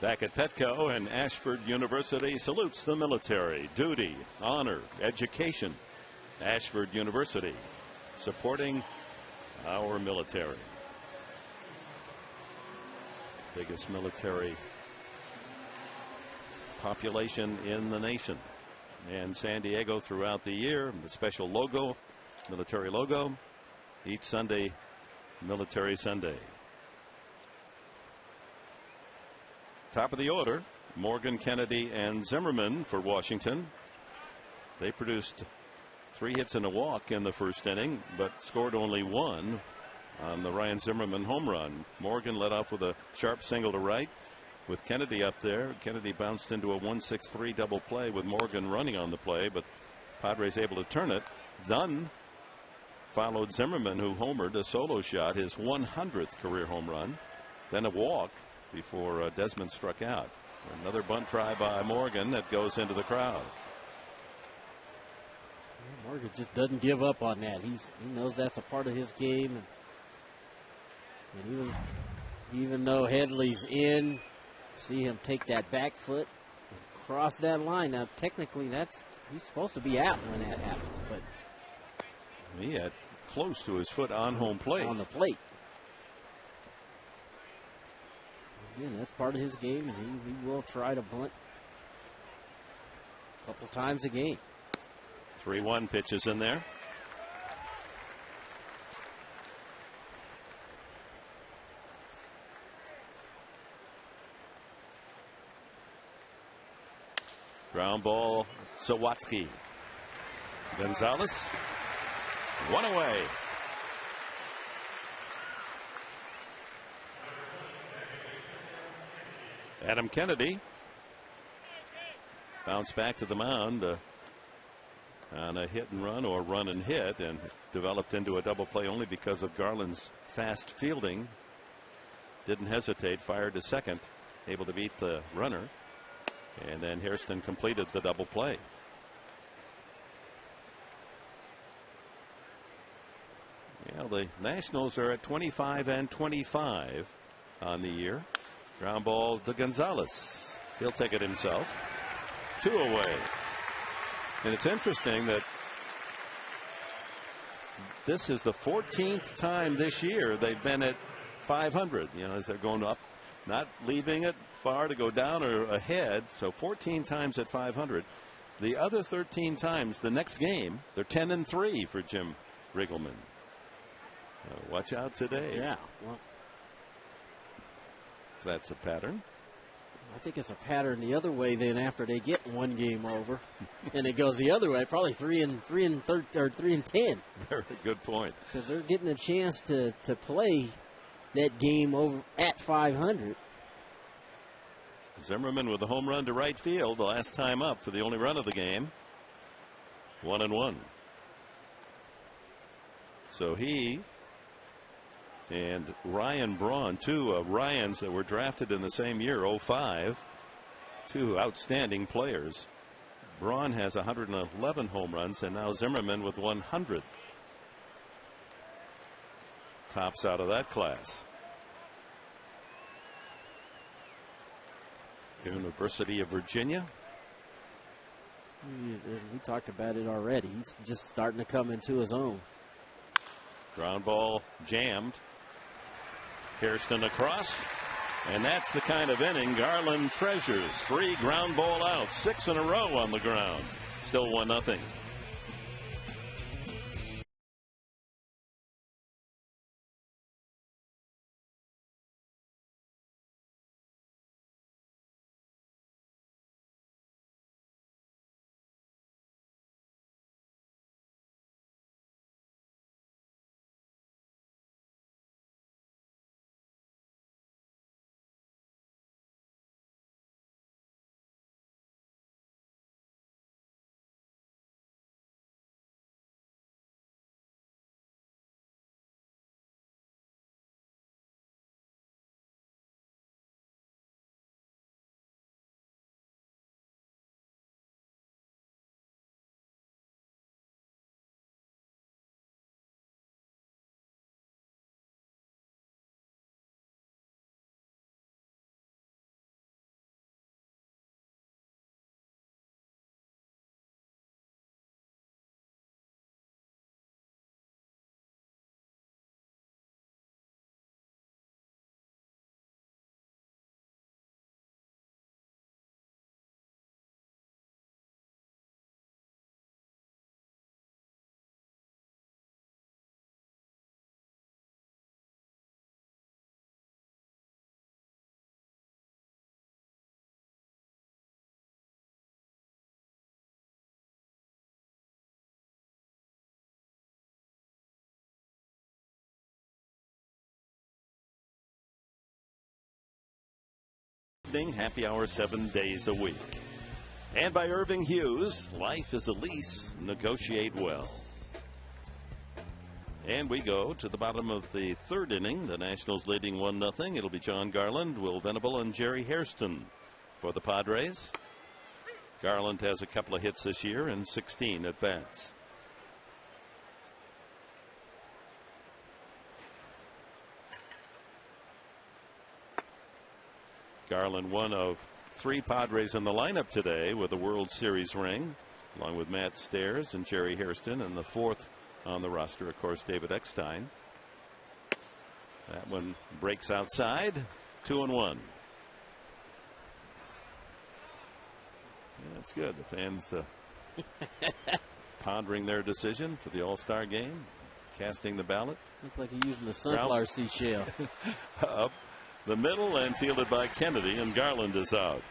Back at Petco, and Ashford University salutes the military. Duty, honor, education. Ashford University, supporting our military. Biggest military population in the nation. And San Diego throughout the year, the special logo, military logo, each Sunday, Military Sunday. Top of the order, Morgan, Kennedy, and Zimmerman for Washington. They produced 3 hits and a walk in the first inning, but scored only 1 on the Ryan Zimmerman home run. Morgan led off with a sharp single to right with Kennedy up there. Kennedy bounced into a 1-6-3 double play with Morgan running on the play, but Padres able to turn it. Dunn followed Zimmerman, who homered, a solo shot, his 100th career home run, then a walk before Desmond struck out. Another bunt try by Morgan that goes into the crowd. Morgan just doesn't give up on that. He knows that's a part of his game, and even though Headley's in, see him take that back foot and cross that line. Now technically he's supposed to be out when that happens, but he had close to his foot on home plate. On the plate. Again, that's part of his game, and he will try to bunt a couple times a game. 3-1 pitches in there. Ground ball, Zawadzki. Gonzalez, 1 away. Adam Kennedy bounced back to the mound on a hit and run or run and hit, and developed into a double play only because of Garland's fast fielding. Didn't hesitate, fired to second, able to beat the runner, and then Hairston completed the double play. Well, the Nationals are at 25-25 on the year. Ground ball to Gonzalez. He'll take it himself. 2 away. And it's interesting that this is the 14th time this year they've been at 500. You know, as they're going up, not leaving it far to go down or ahead. So 14 times at 500. The other 13 times, the next game, they're 10-3 for Jim Riggleman. Watch out today. Yeah. Well, that's a pattern. I think it's a pattern the other way. Then after they get one game over, and it goes the other way, probably 3-10. Very good point. Because they're getting a chance to play that game over at 500. Zimmerman with a home run to right field the last time up for the only run of the game. 1-1. So he and Ryan Braun, two of Ryans that were drafted in the same year, 05, two outstanding players. Braun has 111 home runs, and now Zimmerman with 100 tops out of that class. University of Virginia. We talked about it already. He's just starting to come into his own. Ground ball jammed. Hairston across. And that's the kind of inning Garland treasures. 3 ground ball outs, 6 in a row on the ground. Still 1-0. Happy hour 7 days a week. And by Irving Hughes, life is a lease, negotiate well. And we go to the bottom of the 3rd inning. The Nationals leading 1-0. It'll be John Garland, Will Venable, and Jerry Hairston for the Padres. Garland has a couple of hits this year and 16 at bats. Garland, one of 3 Padres in the lineup today with a World Series ring, along with Matt Stairs and Jerry Hairston, and the 4th on the roster, of course, David Eckstein. That one breaks outside. 2-1. That's good. The fans pondering their decision for the All-Star game, casting the ballot. Looks like he's using the sunflower seashell. Up the middle and fielded by Kennedy, and Garland is out.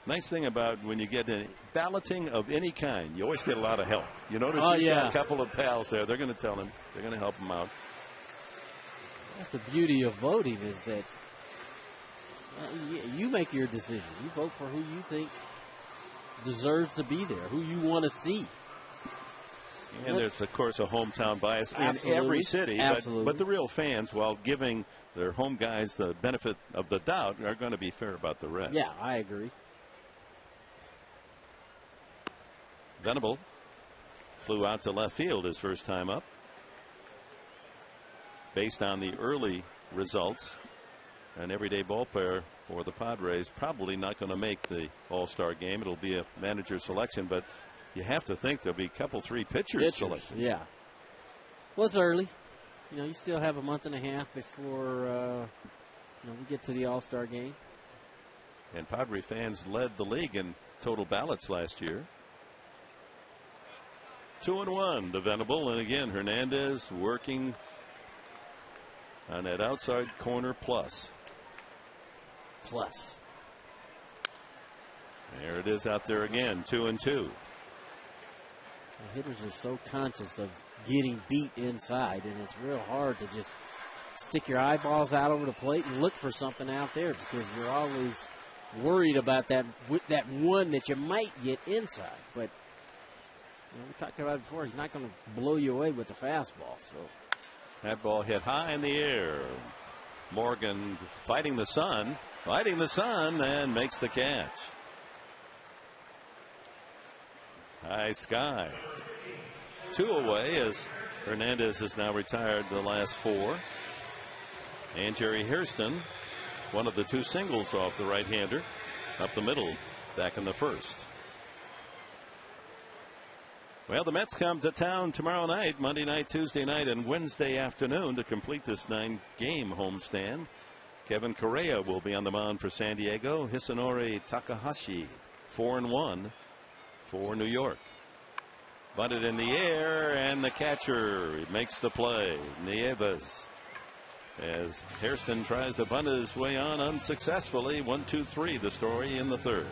Nice thing about when you get any balloting of any kind, you always get a lot of help. You notice he's got a couple of pals there. They're going to tell him. They're going to help him out. That's the beauty of voting, is that you make your decision. You vote for who you think deserves to be there, who you want to see. And there's, of course, a hometown bias in every city. But the real fans, while giving their home guys the benefit of the doubt, are going to be fair about the rest. Yeah, I agree. Venable flew out to left field his first time up. Based on the early results, an everyday ball player for the Padres probably not going to make the All-Star game. It'll be a manager selection, but you have to think there'll be a couple, 3 pitchers selected. Yeah. Well, it's early. You know, you still have a month and a half before we get to the All-Star game. And Padre fans led the league in total ballots last year. 2-1 to Venable, and again Hernandez working on that outside corner plus. plus. There it is out there again, 2-2. The hitters are so conscious of getting beat inside, and it's real hard to just stick your eyeballs out over the plate and look for something out there because you're always worried about that one that you might get inside. But we talked about it before. He's not going to blow you away with the fastball. So that ball hit high in the air. Morgan fighting the sun, and makes the catch. High sky. 2 away as Hernandez has now retired the last 4. And Jerry Hairston, one of the 2 singles off the right-hander, up the middle back in the first. Well, the Mets come to town tomorrow night, Monday night, Tuesday night, and Wednesday afternoon to complete this 9-game homestand. Kevin Correa will be on the mound for San Diego. Hisanori Takahashi, 4-1 for New York. Bunted in the air, and the catcher makes the play. Nieves. As Hairston tries to bunt his way on unsuccessfully. 1-2-3 the story in the third.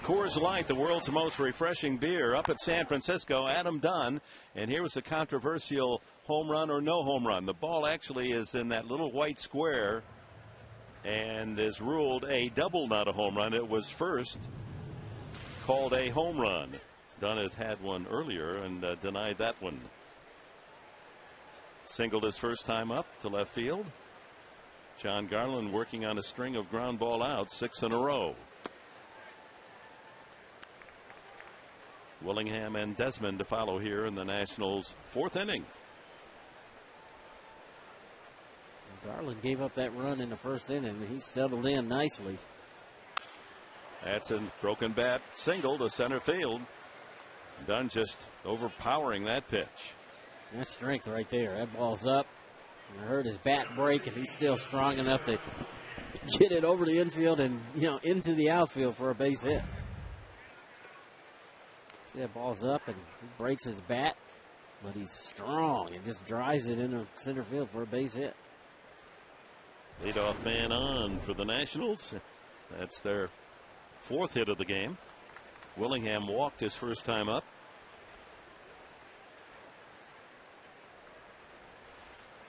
Coors Light, the world's most refreshing beer, up at San Francisco. Adam Dunn, and here was a controversial home run or no home run. The ball actually is in that little white square and is ruled a double, not a home run. It was first called a home run. Dunn had had one earlier and denied that one. Singled his first time up to left field. John Garland working on a string of ground ball outs, 6 in a row. Willingham and Desmond to follow here in the Nationals' 4th inning. Garland gave up that run in the first inning. He settled in nicely. That's a broken bat single to center field. Dunn just overpowering that pitch. That's strength right there. That ball's up. I heard his bat break, and he's still strong enough to get it over the infield and into the outfield for a base hit. See, that ball's up and he breaks his bat, but he's strong and just drives it into center field for a base hit. Leadoff man on for the Nationals. That's their 4th hit of the game. Willingham walked his first time up.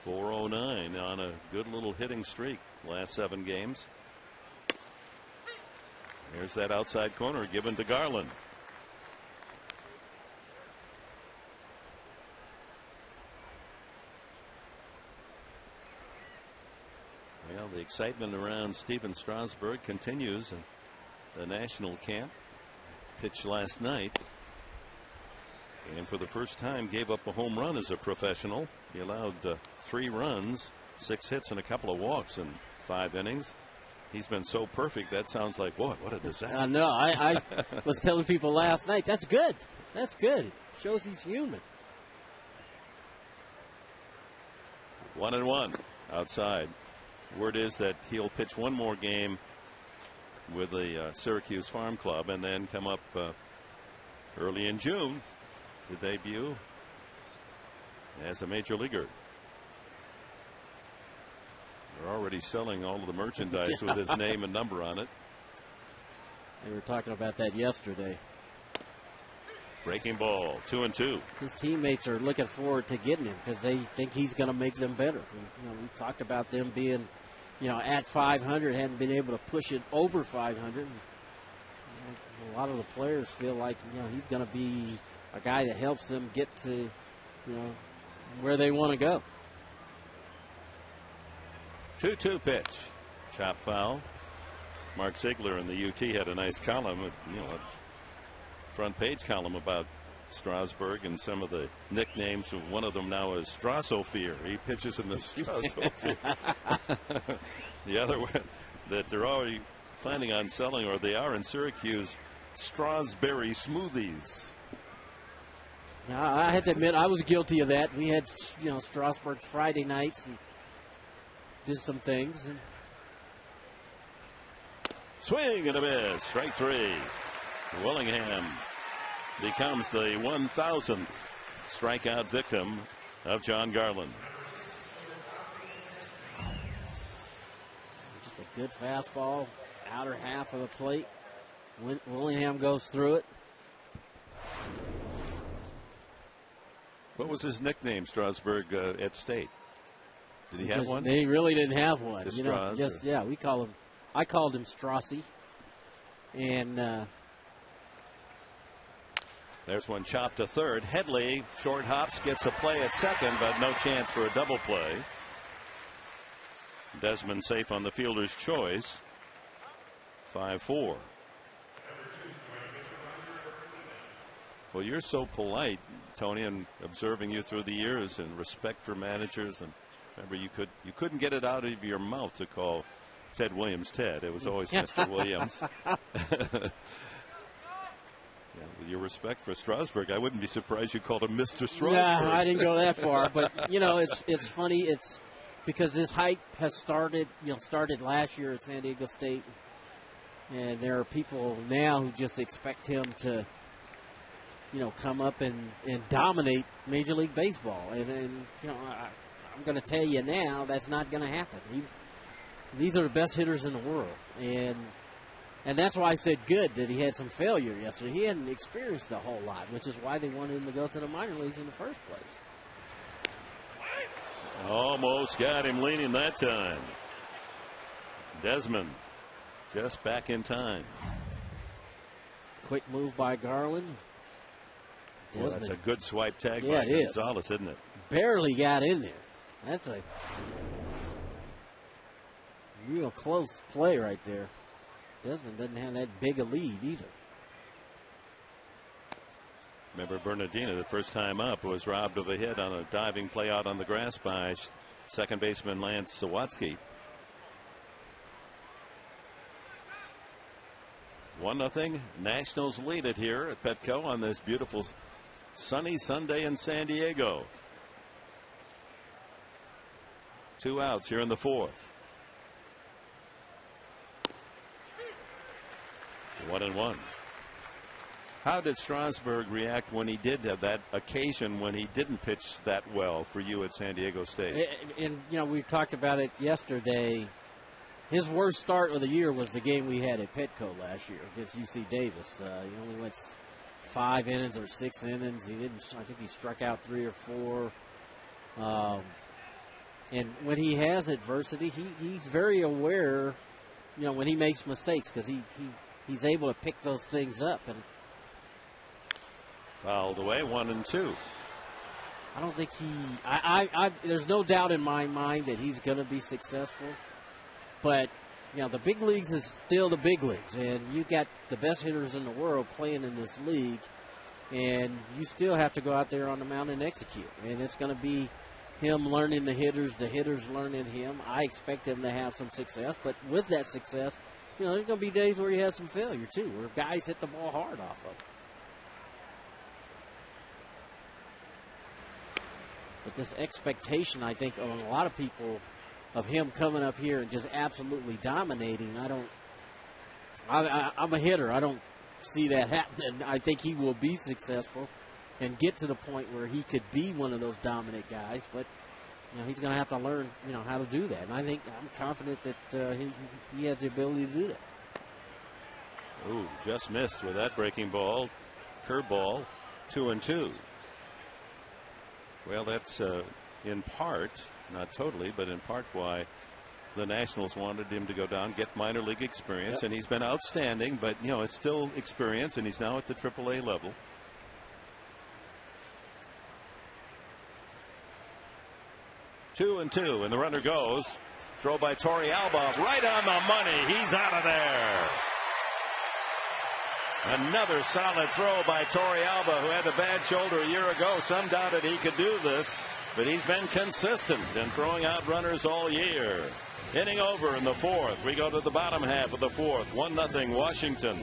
.409 on a good little hitting streak last 7 games. There's that outside corner given to Garland. Well, the excitement around Steven Strasburg continues in the national camp. Pitched last night. And for the first time gave up a home run as a professional. He allowed 3 runs, 6 hits, and a couple of walks in 5 innings. He's been so perfect, that sounds like, boy, what a disaster. I know. I was telling people last night, that's good. That's good. It shows he's human. 1-1 outside. Word is that he'll pitch one more game with the Syracuse Farm Club and then come up early in June to debut as a major leaguer. They're already selling all of the merchandise with his name and number on it. They were talking about that yesterday. Breaking ball, 2-2. His teammates are looking forward to getting him because they think he's going to make them better. We talked about them being, at 500, hadn't been able to push it over 500. A lot of the players feel like, he's going to be a guy that helps them get to, where they want to go. 2-2 pitch. Chop foul. Mark Ziegler in the UT had a nice column, a front page column about Strasburg and some of the nicknames. One of them now is Strassosphere. He pitches in the Strassosphere. The other one that they're already planning on selling, or they are in Syracuse, Strasberry smoothies. Now, I had to admit I was guilty of that. We had Strasburg Friday nights and did some things. Swing and a miss. Strike 3. Willingham becomes the 1,000th strikeout victim of John Garland. Just a good fastball, outer half of the plate. Willingham goes through it. What was his nickname, Strasburg, at State? Did he have one? He really didn't have one. We call him. I called him Strassi. And there's one chopped to third. Headley short hops, gets a play at second, but no chance for a double play. Desmond safe on the fielder's choice. 5-4. Well, you're so polite, Tony, and observing you through the years, and respect for managers. And remember, you couldn't get it out of your mouth to call Ted Williams Ted. It was always Mr. Williams. With your respect for Strasburg, I wouldn't be surprised you called him Mr. Strasburg. No, I didn't go that far. But, it's funny. It's because this hype has started last year at San Diego State. And there are people now who just expect him to, come up and dominate Major League Baseball. And I'm going to tell you now, that's not going to happen. These are the best hitters in the world. And that's why I said good that he had some failure yesterday. He hadn't experienced a whole lot, which is why they wanted him to go to the minor leagues in the first place. Almost got him leaning that time. Desmond just back in time. Quick move by Garland. Well, that's a good swipe tag by it is. Gonzalez, isn't it? Barely got in there. That's a real close play right there. Desmond doesn't have that big a lead either. Remember, Bernardino, the first time up, was robbed of a hit on a diving play out on the grass by second baseman Lance Sawatsky. 1-0. Nationals lead it here at Petco on this beautiful sunny Sunday in San Diego. 2 outs here in the 4th. 1-1. How did Strasburg react when he did have that occasion when he didn't pitch that well for you at San Diego State? And we talked about it yesterday. His worst start of the year was the game we had at Petco last year against UC Davis. He only went 5 innings or 6 innings. I think he struck out 3 or 4. And when he has adversity, he's very aware, when he makes mistakes, because he's able to pick those things up. And fouled away, 1-2. I don't think there's no doubt in my mind that he's going to be successful. But, the big leagues is still the big leagues. And you got the best hitters in the world playing in this league. and you still have to go out there on the mound and execute. And it's going to be him learning the hitters learning him. I expect him to have some success, but with that success, there's going to be days where he has some failure too, where guys hit the ball hard off of him. But this expectation, I think, on a lot of people of him coming up here and just absolutely dominating, I'm a hitter. I don't see that happening. I think he will be successful and get to the point where he could be one of those dominant guys, but he's going to have to learn how to do that. And I'm confident that he has the ability to do that. Ooh, just missed with that breaking ball. Curveball, 2-2. Well, that's in part, not totally, but in part why the Nationals wanted him to go down, get minor league experience, and he's been outstanding, but it's still experience, and he's now at the AAA level. Two and the runner goes. Throw by Torrealba, right on the money. He's out of there. Another solid throw by Torrealba, who had a bad shoulder a year ago. Some doubted he could do this, but he's been consistent in throwing out runners all year. Inning over in the fourth. We go to the bottom half of the fourth. 1-0 Washington.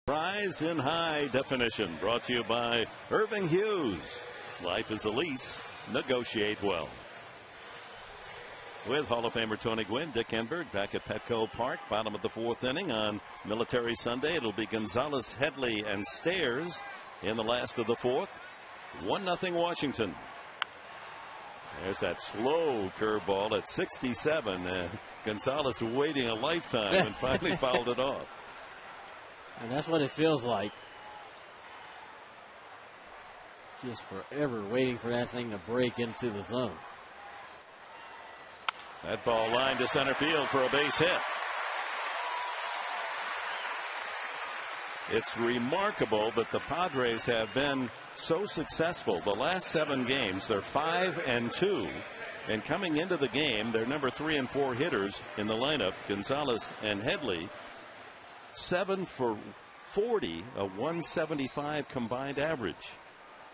Rise in high definition, brought to you by Irving Hughes. Life is a lease. Negotiate well. With Hall of Famer Tony Gwynn, Dick Enberg back at Petco Park, bottom of the fourth inning on Military Sunday. It'll be Gonzalez, Headley, and Stairs in the last of the fourth. 1-0 Washington. There's that slow curveball at 67. Gonzalez waiting a lifetime and finally fouled it off. And that's what it feels like. Just forever waiting for that thing to break into the zone. That ball lined to center field for a base hit. It's remarkable that the Padres have been so successful. The last 7 games, they're 5-2. And coming into the game, they're number 3 and 4 hitters in the lineup, Gonzalez and Headley. 7 for 40, a 175 combined average,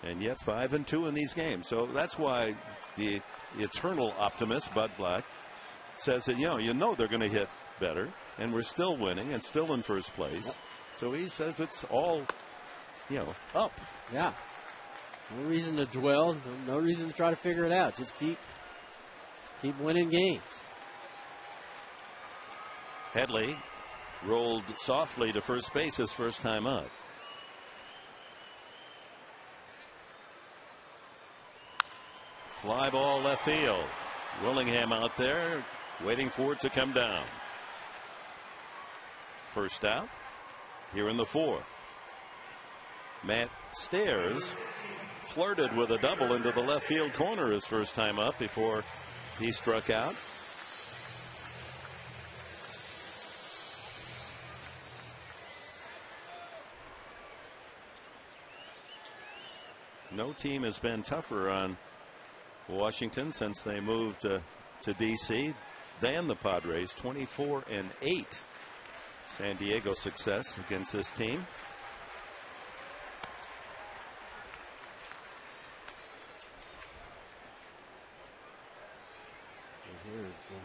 and yet 5-2 in these games. So that's why the eternal optimist Bud Black says that you know they're going to hit better, and we're still winning and still in first place. Yep. So he says it's all up. Yeah, no reason to dwell, no reason to try to figure it out. Just keep winning games. Headley rolled softly to first base his first time up. Fly ball left field. Willingham out there waiting for it to come down. First out. here in the fourth. Matt Stairs flirted with a double into the left field corner his first time up before he struck out. No team has been tougher on Washington since they moved to D.C. than the Padres. 24-8 San Diego success against this team.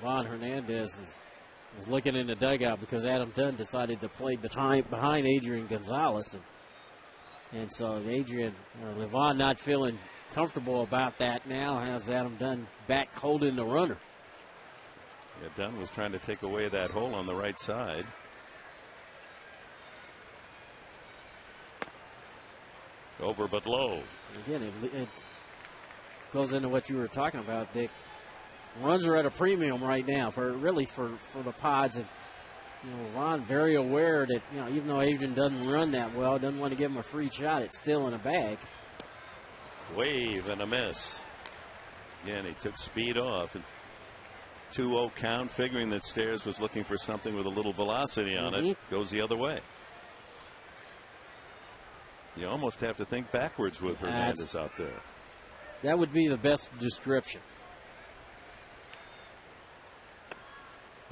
Livan Hernandez is looking in the dugout because Adam Dunn decided to play behind Adrian Gonzalez, and so Livan not feeling comfortable about that now. Has Adam Dunn back holding the runner. Yeah, Dunn was trying to take away that hole on the right side. Over but low. Again, it goes into what you were talking about, Dick. Runs are at a premium right now for the Pods, and Ron very aware that even though Adrian doesn't run that well, doesn't want to give him a free shot. It's still in a bag. Wave and a miss. Again, he took speed off. 2-0 count, figuring that Stairs was looking for something with a little velocity on it. Goes the other way. You almost have to think backwards with Hernandez out there. That would be the best description.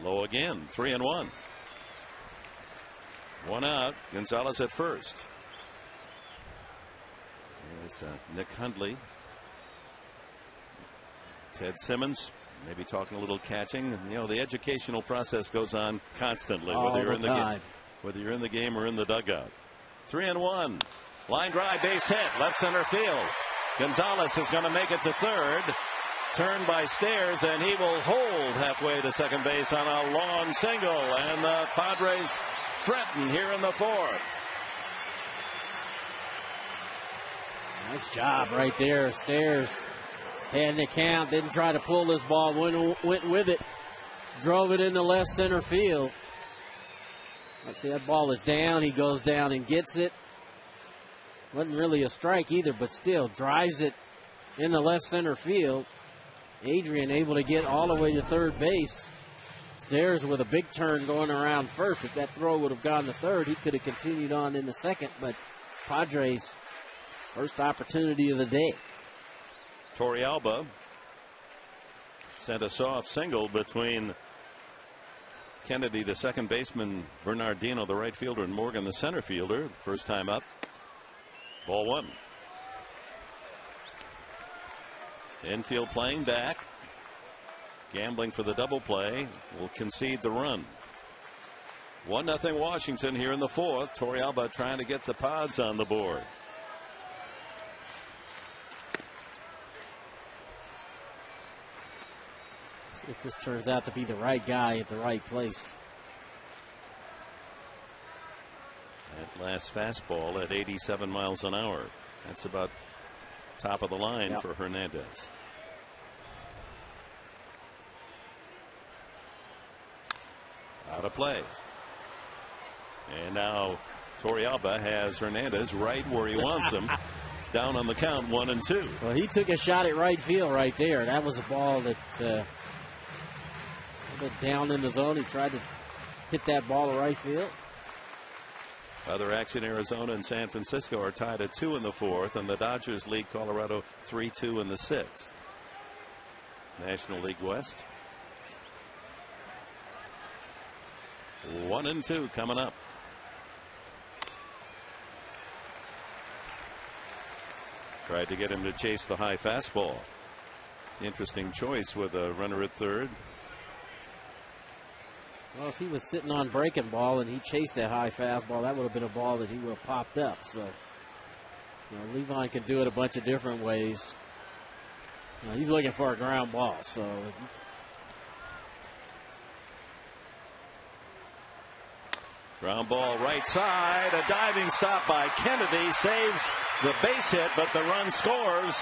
Low again, 3-1. One out. Gonzalez at first. There's Nick Hundley. Ted Simmons maybe talking a little catching. The educational process goes on constantly, whether you're in the game or in the dugout. 3-1. Line drive, base hit, left center field. Gonzalez is going to make it to third. Turned by Stairs, and he will hold halfway to second base on a long single. And the Padres threaten here in the fourth. Nice job right there. Stairs had the count, didn't try to pull this ball, went with it, drove it into left center field. Let's see, that ball is down. He goes down and gets it. Wasn't really a strike either, but still drives it into left center field. Adrian able to get all the way to third base. Stairs with a big turn going around first. If that throw would have gone to third, he could have continued on in the second, but Padres first opportunity of the day. Torrealba sent a soft single between Kennedy, the second baseman, Bernardino, the right fielder, and Morgan, the center fielder. First time up. Ball one. Infield playing back. Gambling for the double play. Will concede the run. 1-0 Washington here in the fourth. Torrealba trying to get the Pods on the board. See if this turns out to be the right guy at the right place. That last fastball at 87 miles an hour. That's about top of the line for Hernandez. Out of play. And now Torrealba has Hernandez right where he wants him. Down on the count, 1-2. Well, he took a shot at right field right there. That was a ball that a bit down in the zone. He tried to hit that ball to right field. Other action, Arizona and San Francisco are tied at 2 in the fourth, and the Dodgers lead Colorado 3-2 in the sixth. National League West. 1-2 coming up. Tried to get him to chase the high fastball. Interesting choice with a runner at third. Well, if he was sitting on breaking ball and he chased that high fastball, that would have been a ball that he would have popped up. So, Livan can do it a bunch of different ways. He's looking for a ground ball. So, ground ball right side. A diving stop by Kennedy saves the base hit, but the run scores.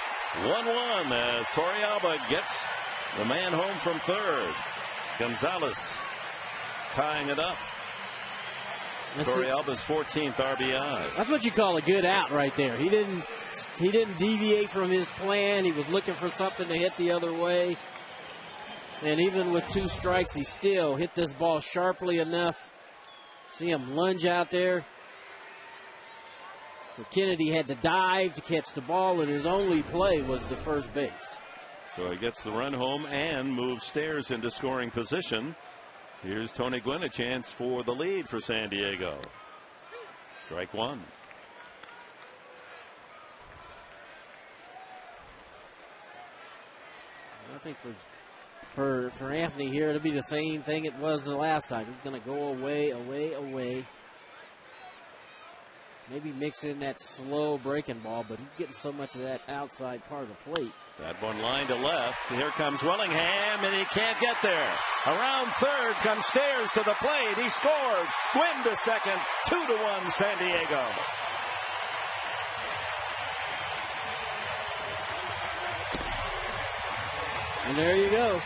1-1 as Torrealba gets the man home from third. Gonzalez tying it up. Torrey Alba's 14th RBI. That's what you call a good out right there. He didn't deviate from his plan. He was looking for something to hit the other way. And even with 2 strikes, he still hit this ball sharply enough. See him lunge out there. But Kennedy had to dive to catch the ball, and his only play was the first base. So he gets the run home and moves Stairs into scoring position. Here's Tony Gwynn, a chance for the lead for San Diego. Strike 1. I think for Anthony here, it'll be the same thing it was the last time. He's going to go away. Maybe mix in that slow breaking ball, but he's getting so much of that outside part of the plate. That one line to left. Here comes Willingham, and he can't get there. Around third comes Stairs to the plate. He scores. Gwynn to second. 2-1 San Diego. And there you go.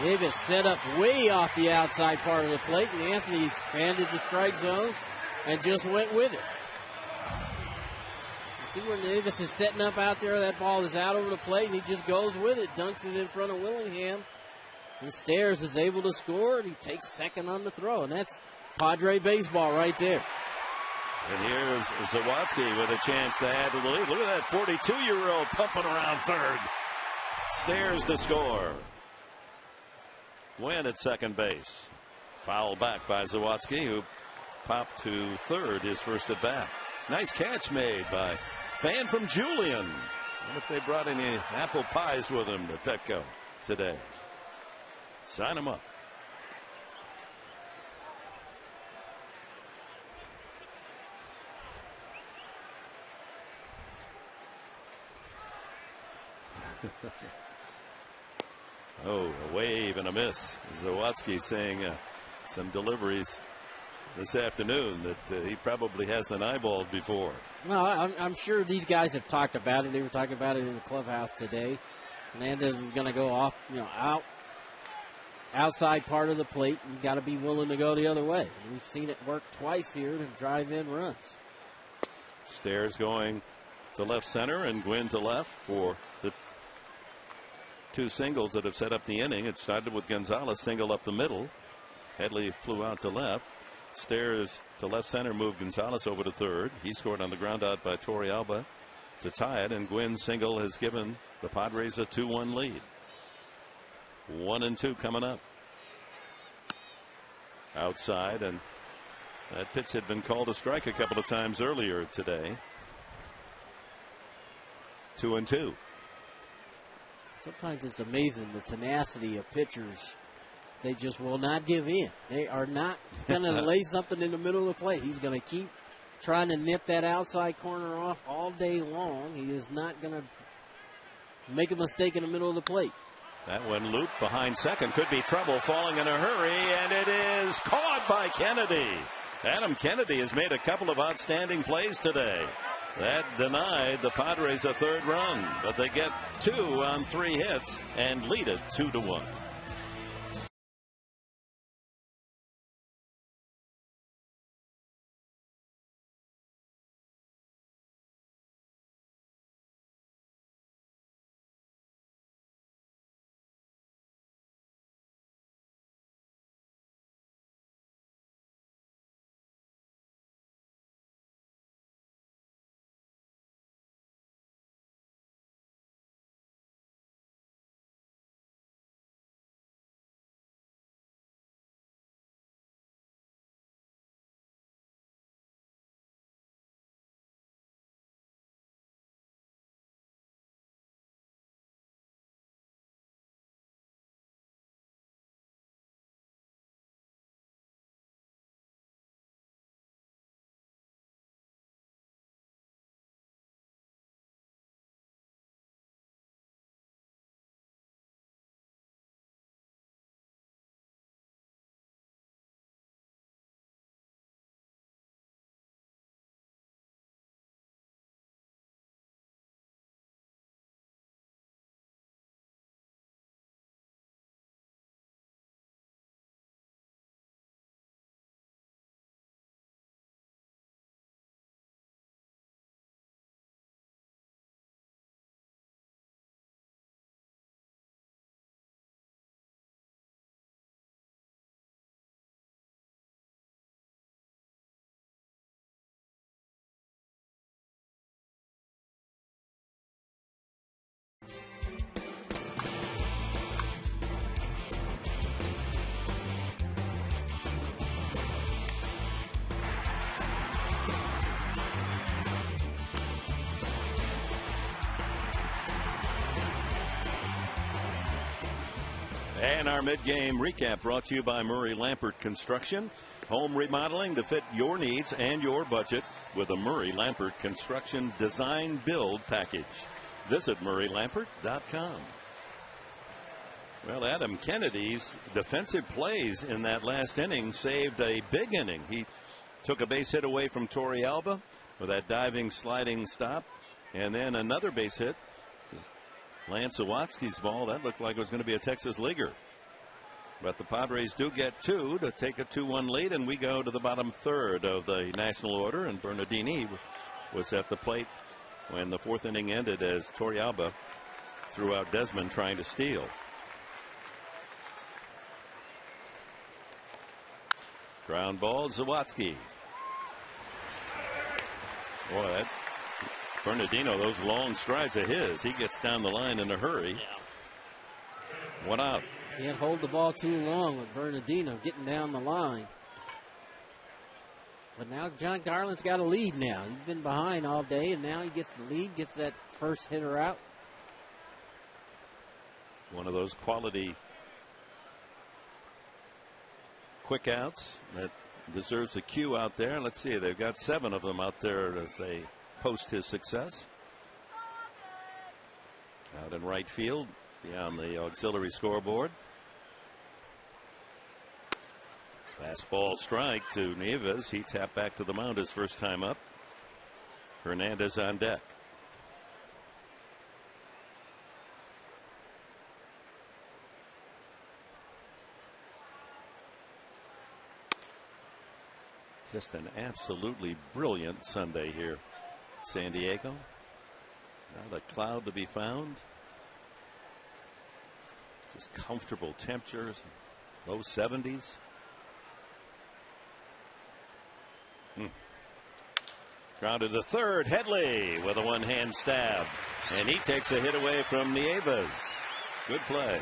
Davis set up way off the outside part of the plate, and Anthony expanded the strike zone and just went with it. You see where Davis is setting up out there? That ball is out over the plate, and he just goes with it, dunks it in front of Willingham. And Stairs is able to score, and he takes second on the throw, and that's Padre baseball right there. And here's Zawadzki with a chance to add to the lead. Look at that 42-year-old pumping around third. Stairs to score. Win at second base. Foul back by Zawadzki, who popped to third his first at bat. Nice catch made by fan from Julian. What if they brought any apple pies with them to Petco today? Sign them up. Oh, a wave and a miss. Zawadzki saying some deliveries this afternoon that he probably hasn't eyeballed before. Well, I'm sure these guys have talked about it. They were talking about it in the clubhouse today. Hernandez is going to go off, outside part of the plate. You've got to be willing to go the other way. We've seen it work twice here to drive in runs. Stairs going to left center and Gwynn to left for the 2 singles that have set up the inning. It started with Gonzalez single up the middle. Headley flew out to left. Stairs to left center moved Gonzalez over to third. He scored on the ground out by Torrey Alba to tie it, and Gwynn's single has given the Padres a 2-1 lead. 1-2 coming up. Outside, and that pitch had been called a strike a couple of times earlier today. 2-2. Sometimes it's amazing the tenacity of pitchers. They just will not give in. They are not going to lay something in the middle of the plate. He's going to keep trying to nip that outside corner off all day long. He is not going to make a mistake in the middle of the plate. That one looped behind second. Could be trouble, falling in a hurry, and it is caught by Kennedy. Adam Kennedy has made a couple of outstanding plays today. That denied the Padres a third run, but they get 2 on 3 hits and lead it 2-1. And our mid-game recap brought to you by Murray Lampert Construction. Home remodeling to fit your needs and your budget with a Murray Lampert Construction Design Build package. Visit murraylampert.com. Well, Adam Kennedy's defensive plays in that last inning saved a big inning. He took a base hit away from Torrealba with that diving sliding stop, and then another base hit. Lance Sawatsky's ball, that looked like it was going to be a Texas leaguer. But the Padres do get two to take a 2-1 lead, and we go to the bottom third of the national order, and Bernardini was at the plate when the fourth inning ended as Torrealba threw out Desmond trying to steal. Ground ball, Sawatsky. Boy, that Bernardino, those long strides of his, he gets down the line in a hurry. One out. Can't hold the ball too long with Bernardino getting down the line. But now John Garland's got a lead now. He's been behind all day, and now he gets the lead, gets that first hitter out. One of those quality quick outs that deserves a cue out there. Let's see, they've got 7 of them out there as they post his success. Out in right field beyond the auxiliary scoreboard. Fastball strike to Nieves. He tapped back to the mound his first time up. Hernandez on deck. Just an absolutely brilliant Sunday here, San Diego. Not a cloud to be found. Just comfortable temperatures, low 70s. Grounded to third. Headley with a one-hand stab, and he takes a hit away from Nieves. Good play.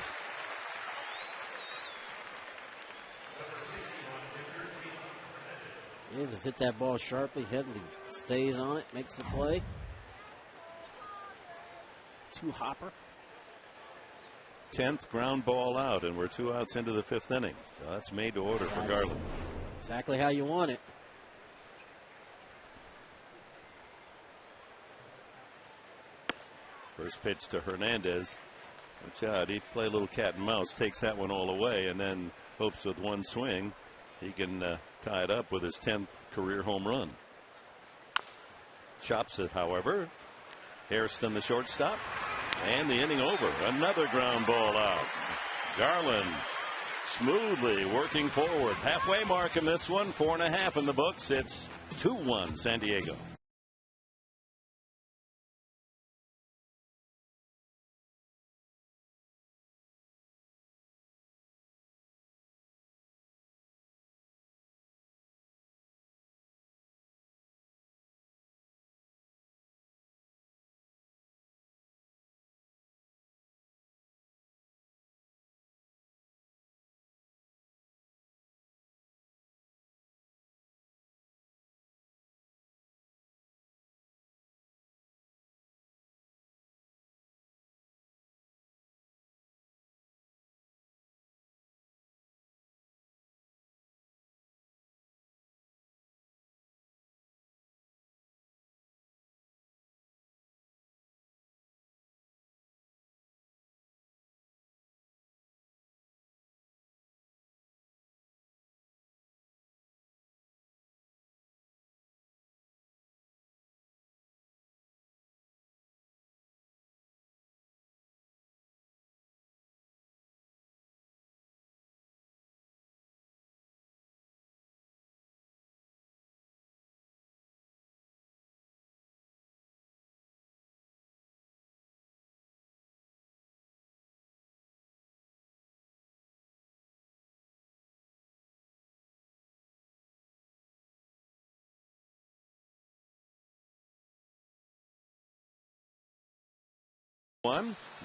Nieves hit that ball sharply. Headley stays on it, makes the play. 2-hopper. 10th ground ball out, and we're 2 outs into the 5th inning. So that's made to order for Garland. Exactly how you want it. First pitch to Hernandez. Watch out, he play a little cat and mouse, takes that one all away, and then hopes with one swing he can tie it up with his 10th career home run. Chops it, however. Hairston, the shortstop, and the inning over. Another ground ball out. Garland smoothly working forward. Halfway mark in this one, 4.5 in the books. It's 2-1 San Diego.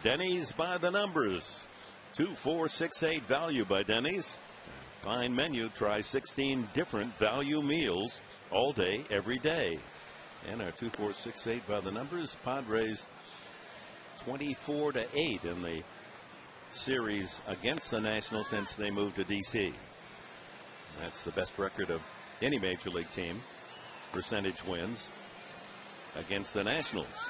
Denny's by the numbers. 2468 value by Denny's. Fine menu. Try 16 different value meals all day, every day. And our 2468 by the numbers. Padres 24-8 in the series against the Nationals since they moved to D.C. That's the best record of any major league team. Percentage wins against the Nationals.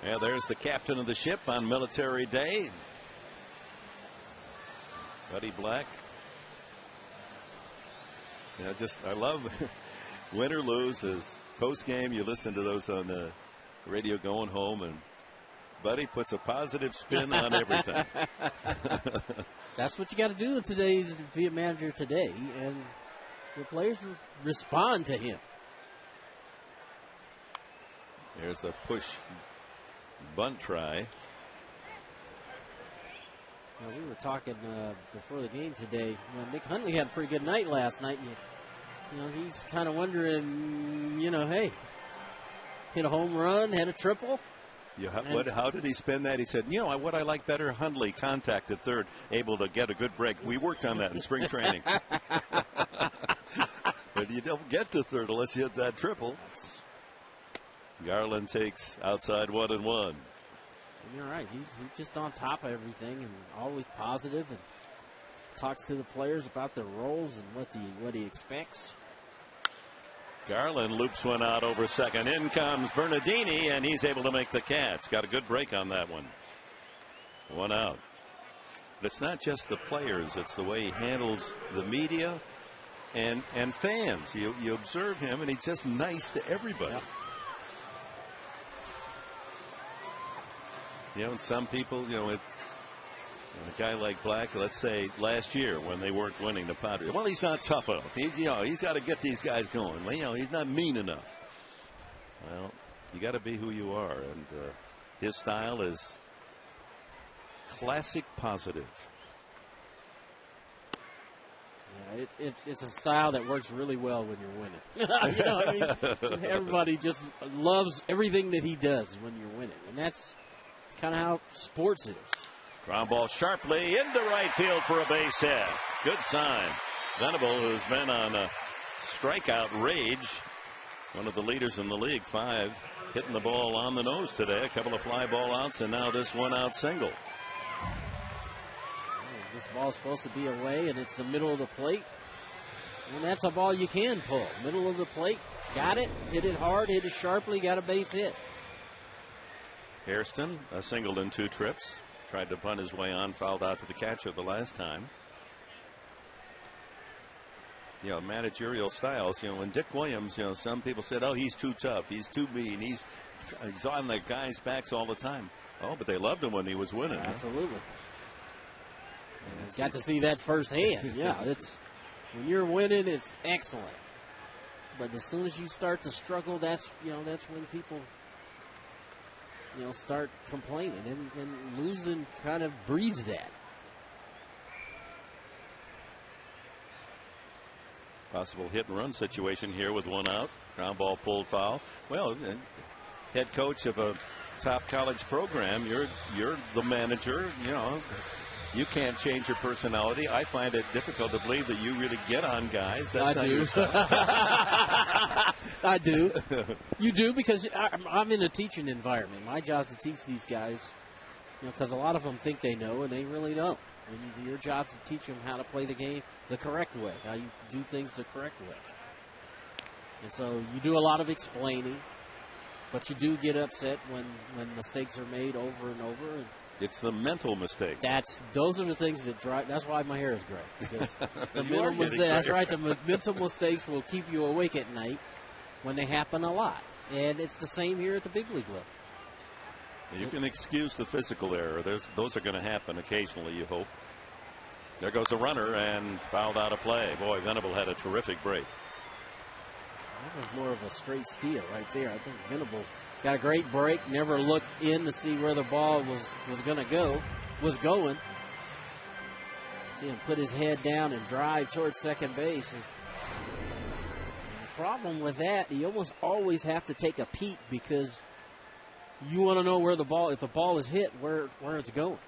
Yeah, there's the captain of the ship on Military Day, Buddy Black. Yeah, I love win or lose, as post game you listen to those on the radio going home, and Buddy puts a positive spin on everything. That's what you got to do in today's be a manager today, and the players respond to him. There's a push bunt try. Well, we were talking before the game today. Nick Hundley had a pretty good night last night. You know, he's kind of wondering, hey, hit a home run, had a triple. Yeah, how did he spin that? He said, what I like better, Hundley contact at third, able to get a good break. We worked on that in spring training. But you don't get to third unless you hit that triple. Garland takes outside 1-1. You're right. He's just on top of everything and always positive, and talks to the players about their roles and what he expects. Garland loops one out over second. In comes Bernardini, and he's able to make the catch. Got a good break on that one. One out. But it's not just the players. It's the way he handles the media and fans. You observe him, and he's just nice to everybody. Yep. And some people, a guy like Black, let's say last year when they weren't winning the Padres. Well, he's not tough enough. He's got to get these guys going. Well, he's not mean enough. Well, you got to be who you are, and his style is classic positive. Yeah, it's a style that works really well when you're winning. Everybody just loves everything that he does when you're winning, and that's kind of how sports is. Ground ball sharply into right field for a base hit. Good sign. Venable, who's been on a strikeout rage, one of the leaders in the league, 5, hitting the ball on the nose today. A couple of fly ball outs, and now this 1-out single. This ball's supposed to be away, and it's the middle of the plate. And that's a ball you can pull. Middle of the plate. Got it. Hit it hard. Hit it sharply. Got a base hit. Hairston, a single in 2 trips. Tried to bunt his way on, fouled out to the catcher the last time. Managerial styles. When Dick Williams, some people said, oh, he's too tough. He's too mean. He's on the guys' backs all the time. Oh, but they loved him when he was winning. Absolutely. Got to see that firsthand. Yeah, when you're winning, it's excellent. But as soon as you start to struggle, that's when people start complaining, and losing kind of breeds that. Possible hit and run situation here with 1 out. Ground ball pulled foul. Well, head coach of a top college program, you're the manager. You can't change your personality. I find it difficult to believe that you really get on guys. That's I do. I do. You do, because I'm in a teaching environment. My job is to teach these guys, because a lot of them think they know, and they really don't. And your job is to teach them how to play the game the correct way, how you do things the correct way. And so you do a lot of explaining, but you do get upset when mistakes are made over and over. And it's the mental mistakes. Those are the things that drive. That's why my hair is gray, because the mental mistakes. That's right. The mental mistakes will keep you awake at night when they happen a lot, and it's the same here at the big league level. You can excuse the physical error. Those are going to happen occasionally, you hope. There goes a runner, and fouled out of play. Boy, Venable had a terrific break. That was more of a straight steal right there. I think Venable got a great break. Never looked in to see where the ball was going to go. Was going. See him put his head down and drive towards second base. And the problem with that, you almost always have to take a peek, because you want to know where the ball, if the ball is hit, where it's going.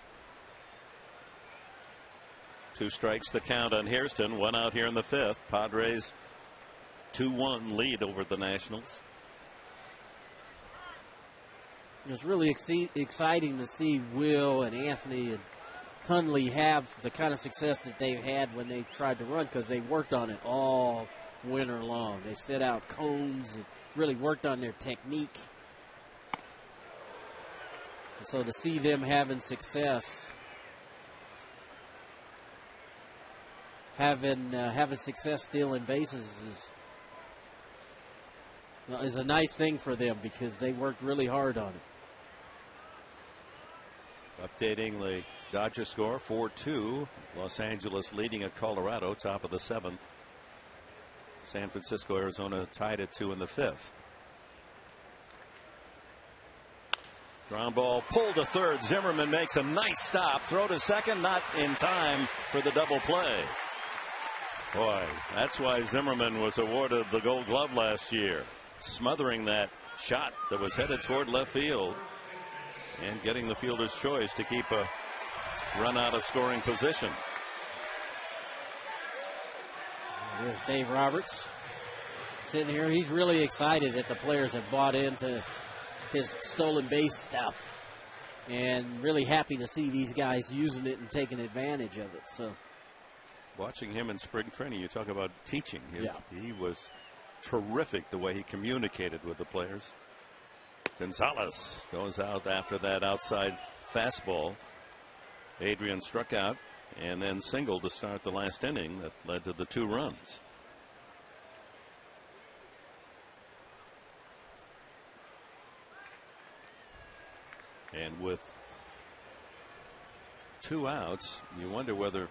2 strikes the count on Hairston. 1 out here in the 5th. Padres 2-1 lead over the Nationals. It's really exciting to see Will and Anthony and Hundley have the kind of success that they've had when they tried to run, because they worked on it all winter long. They set out cones and really worked on their technique. And so to see them having success, having success stealing bases is a nice thing for them, because they worked really hard on it. Updating the Dodger score, 4-2. Los Angeles leading at Colorado, top of the 7th. San Francisco, Arizona tied at 2 in the 5th. Ground ball pulled to third. Zimmerman makes a nice stop. Throw to second, not in time for the double play. Boy, that's why Zimmerman was awarded the Gold Glove last year. Smothering that shot that was headed toward left field and getting the fielder's choice to keep a run out of scoring position. Here's Dave Roberts sitting here. He's really excited that the players have bought into his stolen base stuff, and really happy to see these guys using it and taking advantage of it. So, watching him in spring training, you talk about teaching. Yeah. He was terrific the way he communicated with the players. Gonzalez goes out after that outside fastball. Adrian struck out and then singled to start the last inning that led to the 2 runs. And with 2 outs, you wonder whether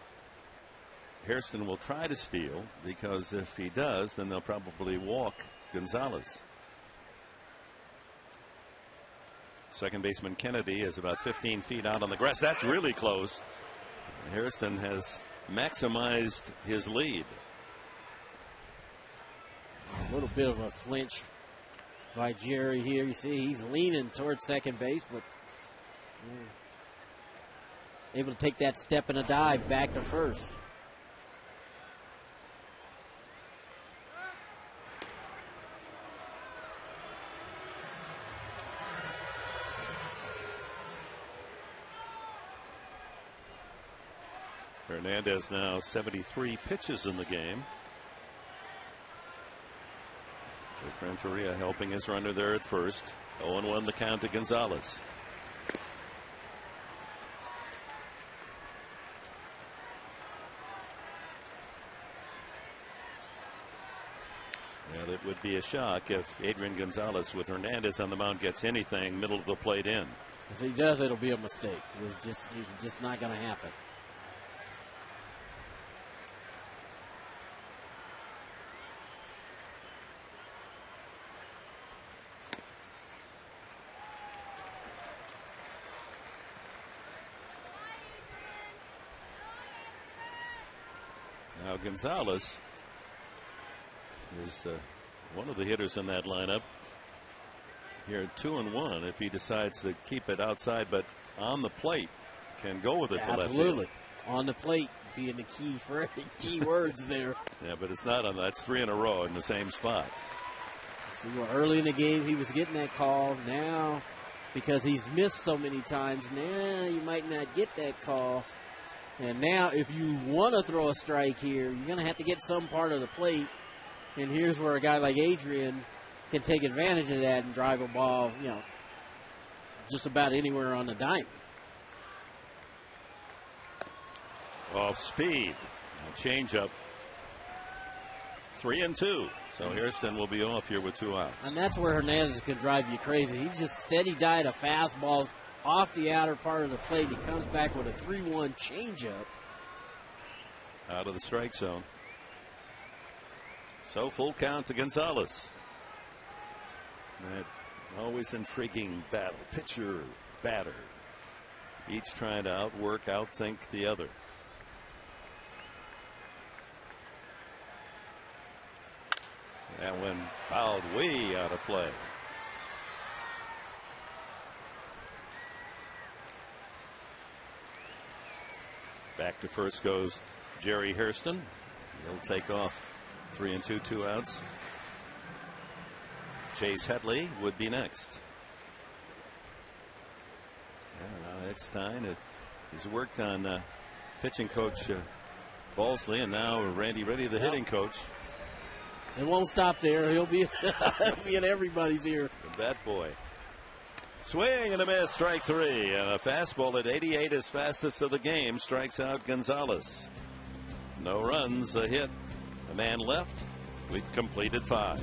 Hairston will try to steal, because if he does, then they'll probably walk Gonzalez. Second baseman Kennedy is about 15 feet out on the grass. That's really close. Hairston has maximized his lead. A little bit of a flinch by Jerry here. You see he's leaning towards second base, but able to take that step and a dive back to first. Hernandez now 73 pitches in the game. Renteria helping his runner there at first. 0-1 the count to Gonzalez. Well, it would be a shock if Adrian Gonzalez with Hernandez on the mound gets anything middle of the plate in. If he does, it'll be a mistake. It's just not going to happen. Now Gonzalez is one of the hitters in that lineup here at 2-1. If he decides to keep it outside but on the plate, can go with it to left field. Absolutely. On the plate being the key words there. Yeah, but it's not on. That's 3 in a row in the same spot. See, early in the game he was getting that call. Now, because he's missed so many times, now you might not get that call. And now if you want to throw a strike here, you're going to have to get some part of the plate. And here's where a guy like Adrian can take advantage of that and drive a ball, just about anywhere on the diamond. Off speed. Changeup. 3-2. So Hairston will be off here with 2 outs. And that's where Hernandez can drive you crazy. He just steady diet of fastballs off the outer part of the plate. He comes back with a 3-1 changeup. Out of the strike zone. So full count to Gonzalez. That always intriguing battle. Pitcher, batter. Each trying to outwork, outthink the other. That one fouled way out of play. Back to first goes Jerry Hairston. He'll take off 3-2, 2 outs. Chase Headley would be next. And now Eckstein He's worked on pitching coach Balsley, and now Randy Reddy, the hitting coach. It won't stop there. He'll be in everybody's ear. The bat boy. Swing and a miss, strike three. And a fastball at 88, his fastest of the game, strikes out Gonzalez. No runs, a hit, a man left. We've completed 5.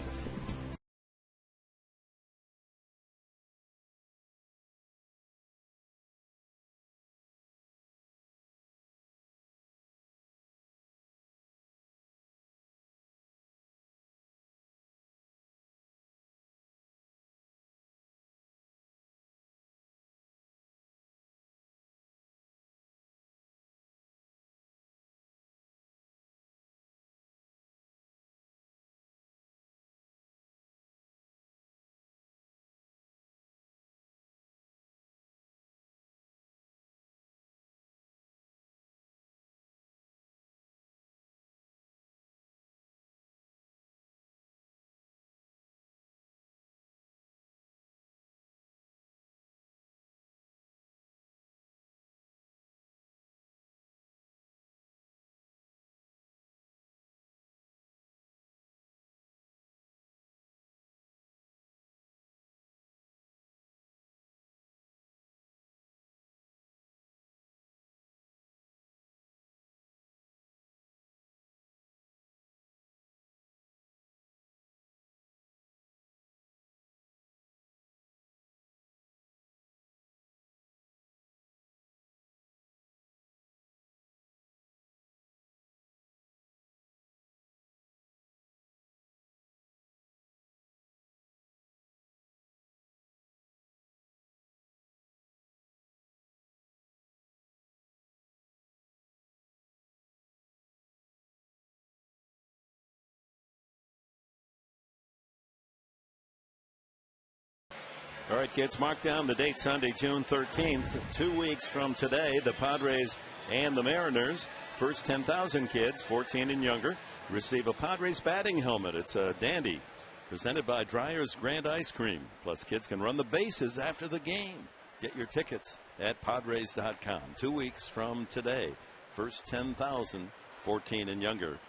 All right, kids, mark down the date, Sunday, June 13th. 2 weeks from today, the Padres and the Mariners, first 10,000 kids, 14 and younger, receive a Padres batting helmet. It's a dandy, presented by Dreyer's Grand Ice Cream. Plus, kids can run the bases after the game. Get your tickets at Padres.com. 2 weeks from today, first 10,000, 14 and younger.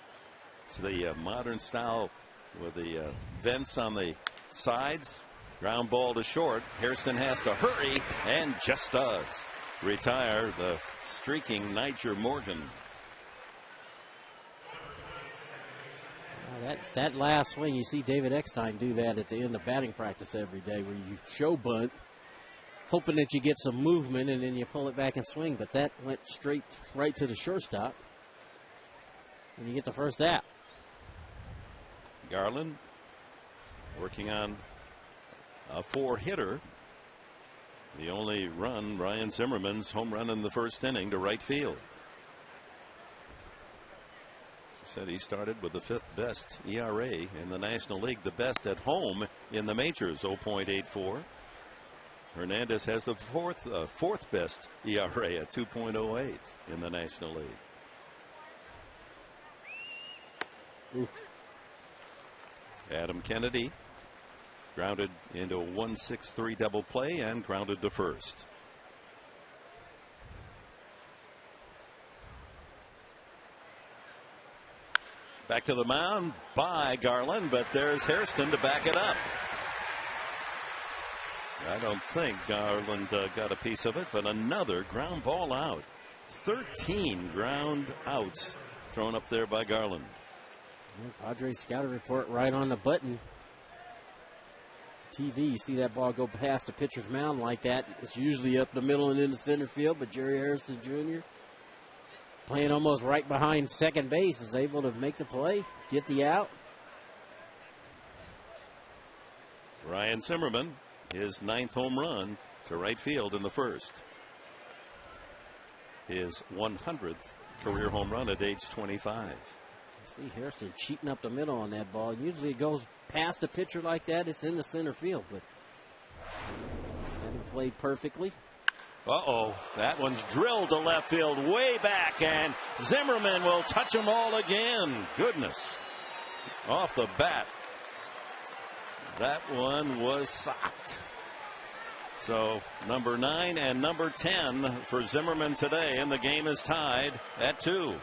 It's the modern style with the vents on the sides. Ground ball to short. Hairston has to hurry and just does retire the streaking Niger Morgan. That last swing, you see David Eckstein do that at the end of batting practice every day, where you show bunt, hoping that you get some movement and then you pull it back and swing. But that went straight right to the shortstop, and you get the first out. Garland working on a 4-hitter. The only run, Ryan Zimmerman's home run in the first inning to right field. He said he started with the 5th best ERA in the National League, the best at home in the majors, 0.84. Hernandez has the fourth best ERA at 2.08 in the National League. Ooh. Adam Kennedy grounded into a 1-6-3 double play and grounded to first. Back to the mound by Garland, but there's Hairston to back it up. I don't think Garland got a piece of it, but another ground ball out. 13 ground outs thrown up there by Garland. Padres scouting report right on the button. TV, you see that ball go past the pitcher's mound like that. It's usually up the middle and into center field, but Jerry Harrison Jr., playing almost right behind second base, is able to make the play, get the out. Ryan Zimmerman, his 9th home run to right field in the first. His 100th career home run at age 25. See Hairston cheating up the middle on that ball. Usually it goes past the pitcher like that. It's in the center field, but that played perfectly. Uh-oh, that one's drilled to left field way back, and Zimmerman will touch them all again. Goodness. Off the bat. That one was socked. So number 9 and number 10 for Zimmerman today, and the game is tied at 2.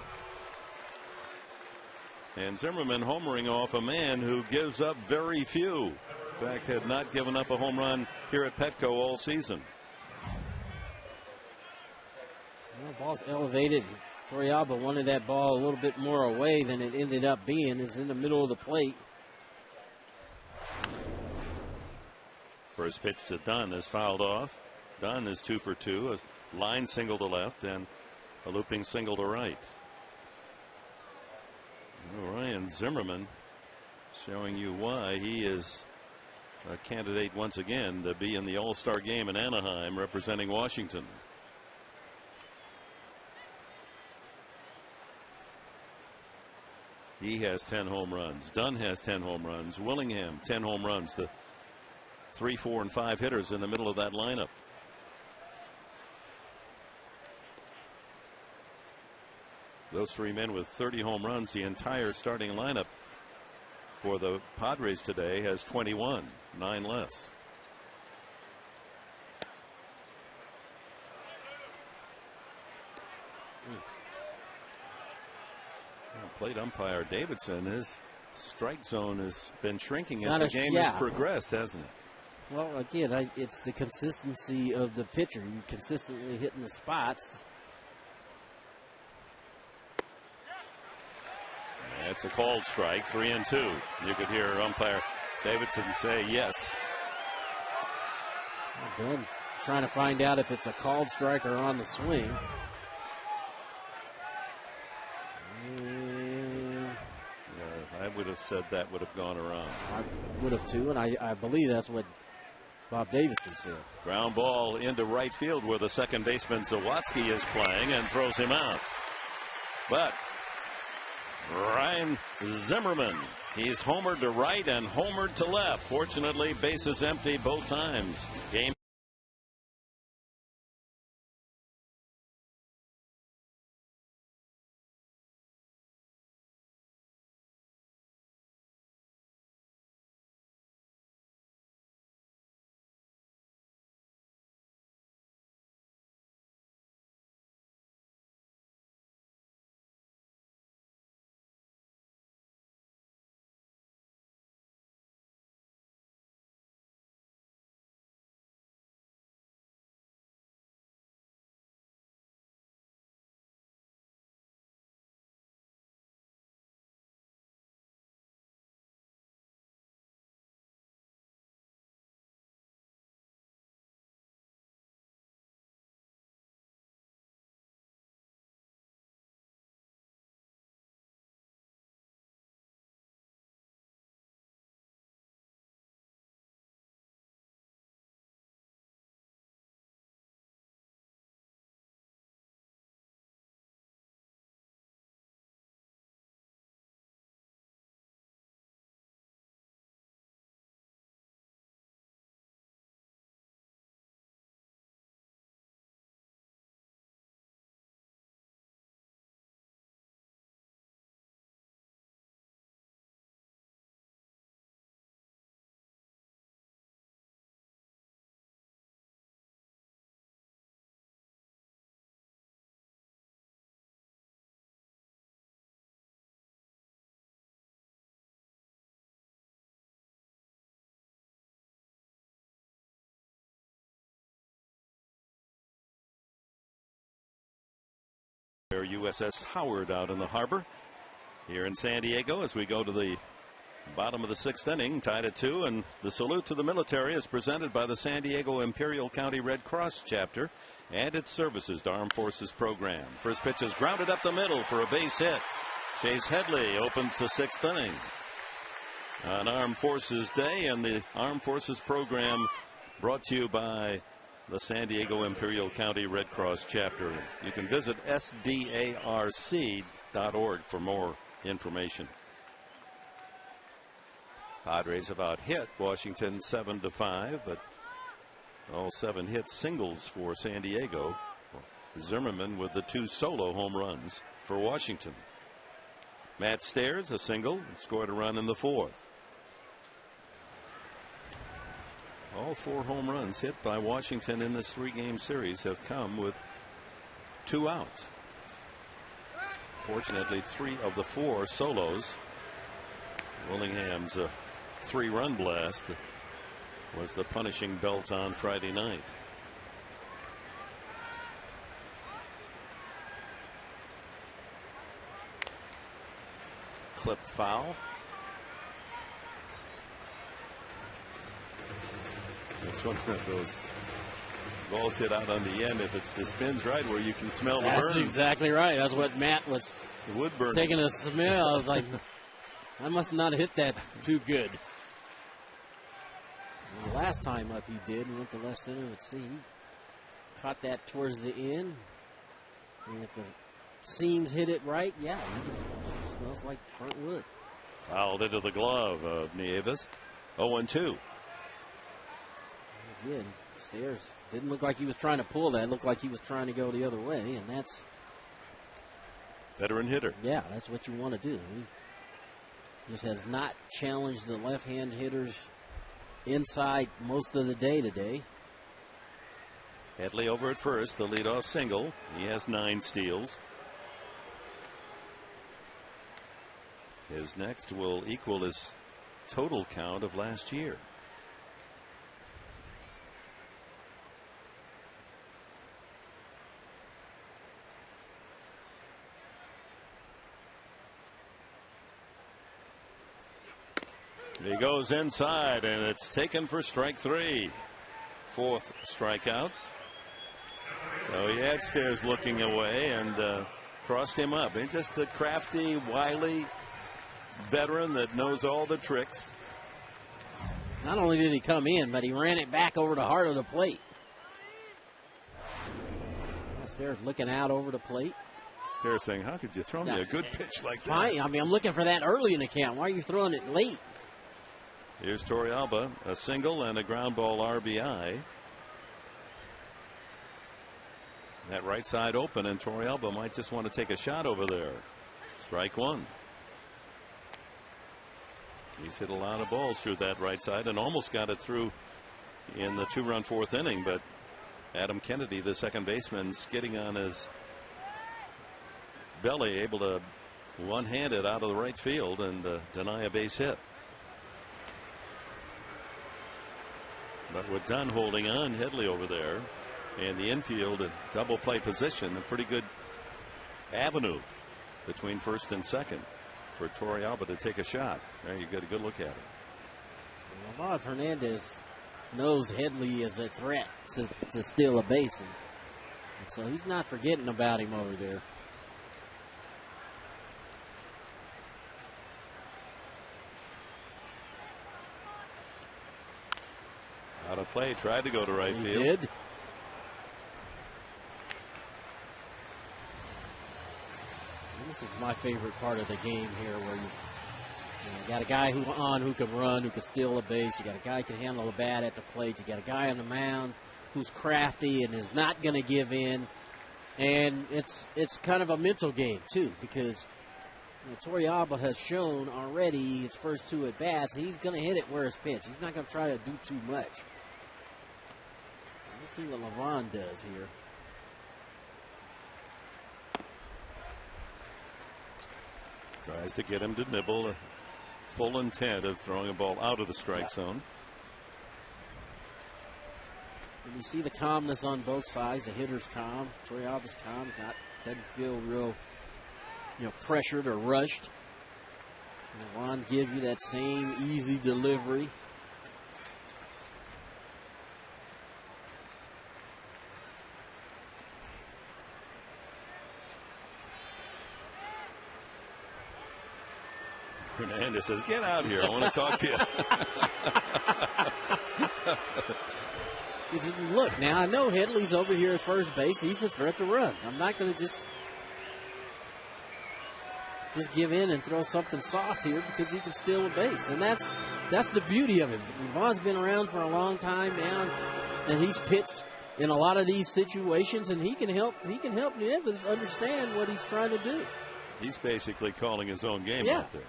And Zimmerman homering off a man who gives up very few. In fact, had not given up a home run here at Petco all season. Well, ball's elevated. Torrealba wanted that ball a little bit more away than it ended up being. It's in the middle of the plate. First pitch to Dunn is fouled off. Dunn is 2 for 2. A line single to left and a looping single to right. Ryan Zimmerman showing you why he is a candidate once again to be in the All-Star game in Anaheim representing Washington. He has 10 home runs. Dunn has 10 home runs. Willingham 10 home runs. The 3, 4, and 5 hitters in the middle of that lineup. Those 3 men with 30 home runs. The entire starting lineup for the Padres today has 21, 9 less. Plate umpire Davidson, his strike zone has been shrinking as the game has progressed, hasn't it? Well, again, it's the consistency of the pitcher. You consistently hitting the spots. It's a called strike, 3-2. You could hear umpire Davidson say yes. Good. Trying to find out if it's a called strike or on the swing. I would have said that would have gone around. I would have too, and I believe that's what Bob Davison said. Ground ball into right field where the second baseman Zawatsky is playing and throws him out. But Ryan Zimmerman, he's homered to right and homered to left. Fortunately, bases empty both times. Game. USS Howard out in the harbor here in San Diego as we go to the bottom of the 6th inning, tied at 2, and the salute to the military is presented by the San Diego Imperial County Red Cross chapter and its services to Armed Forces program. First pitch is grounded up the middle for a base hit. Chase Headley opens the 6th inning on Armed Forces Day, and the Armed Forces program brought to you by the San Diego Imperial County Red Cross chapter. You can visit sdarc.org for more information. Padres have out hit Washington 7-5, but all 7 hits singles for San Diego. Zimmerman with the 2 solo home runs for Washington. Matt Stairs, a single, scored a run in the 4th. All 4 home runs hit by Washington in this 3-game series have come with 2 out. Fortunately, 3 of the 4 solos. Willingham's 3-run blast was the punishing belt on Friday night. Clip foul. It's one of those balls hit out on the end. If it's the spins right where you can smell the burn. That's exactly right. That's what Matt was taking a smell. I was like, I must not have hit that too good. And the last time up he did, and went to left center. Let's see, he caught that towards the end. And if the seams hit it right, yeah, it smells like burnt wood. Fouled into the glove of Nieves. 0-2. Again, Stairs didn't look like he was trying to pull that. It looked like he was trying to go the other way, and that's veteran hitter. Yeah, that's what you want to do. He just has not challenged the left-hand hitters inside most of the day today. Headley over at first, the leadoff single. He has 9 steals. His next will equal his total count of last year. He goes inside, and it's taken for strike 3. 4th strikeout. So he had Stairs looking away and crossed him up. He's just a crafty, wily veteran that knows all the tricks. Not only did he come in, but he ran it back over the heart of the plate. Stairs looking out over the plate. Stairs saying, how could you throw me a good pitch like that? Fine. I mean, I'm looking for that early in the count. Why are you throwing it late? Here's Torrealba, a single and a ground ball RBI. That right side open, and Torrealba might just want to take a shot over there. Strike 1. He's hit a lot of balls through that right side and almost got it through in the 2-run 4th inning, but Adam Kennedy, the second baseman, skidding on his belly, able to one-hand it out of the right field and deny a base hit. But with Dunn holding on, Headley over there, and the infield at double play position, a pretty good avenue between first and second for Torrealba to take a shot. There you get a good look at it. Lavon Hernandez knows Headley is a threat to steal a base, and so he's not forgetting about him over there. Out of play, tried to go to right field. He did. And this is my favorite part of the game here, where you got a guy who can run, who can steal a base. You got a guy who can handle a bat at the plate. You got a guy on the mound who's crafty and is not going to give in. And it's kind of a mental game too, because Torrealba has shown already his first 2 at bats. He's going to hit it where it's pitched. He's not going to try to do too much. Let's see what Lavon does here. Tries to get him to nibble. A full intent of throwing a ball out of the strike zone. And you see the calmness on both sides. The hitter's calm. Torrealba's calm. Doesn't feel real, pressured or rushed. Lavon gives you that same easy delivery. Hernandez says, get out here. I want to talk to you. He said, look, now I know Headley's over here at first base. He's a threat to run. I'm not going to just give in and throw something soft here because he can steal a base. And that's the beauty of it. Lavon's been around for a long time now, and he's pitched in a lot of these situations, and he can help Nieves understand what he's trying to do. He's basically calling his own game out there.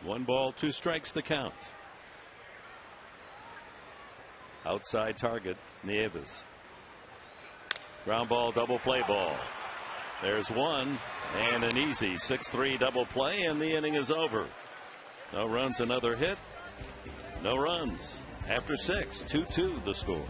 1 ball, 2 strikes the count. Outside target, Nieves. Ground ball, double play ball. There's one, and an easy 6-3 double play, and the inning is over. No runs, another hit. No runs. After 6, 2-2 the score.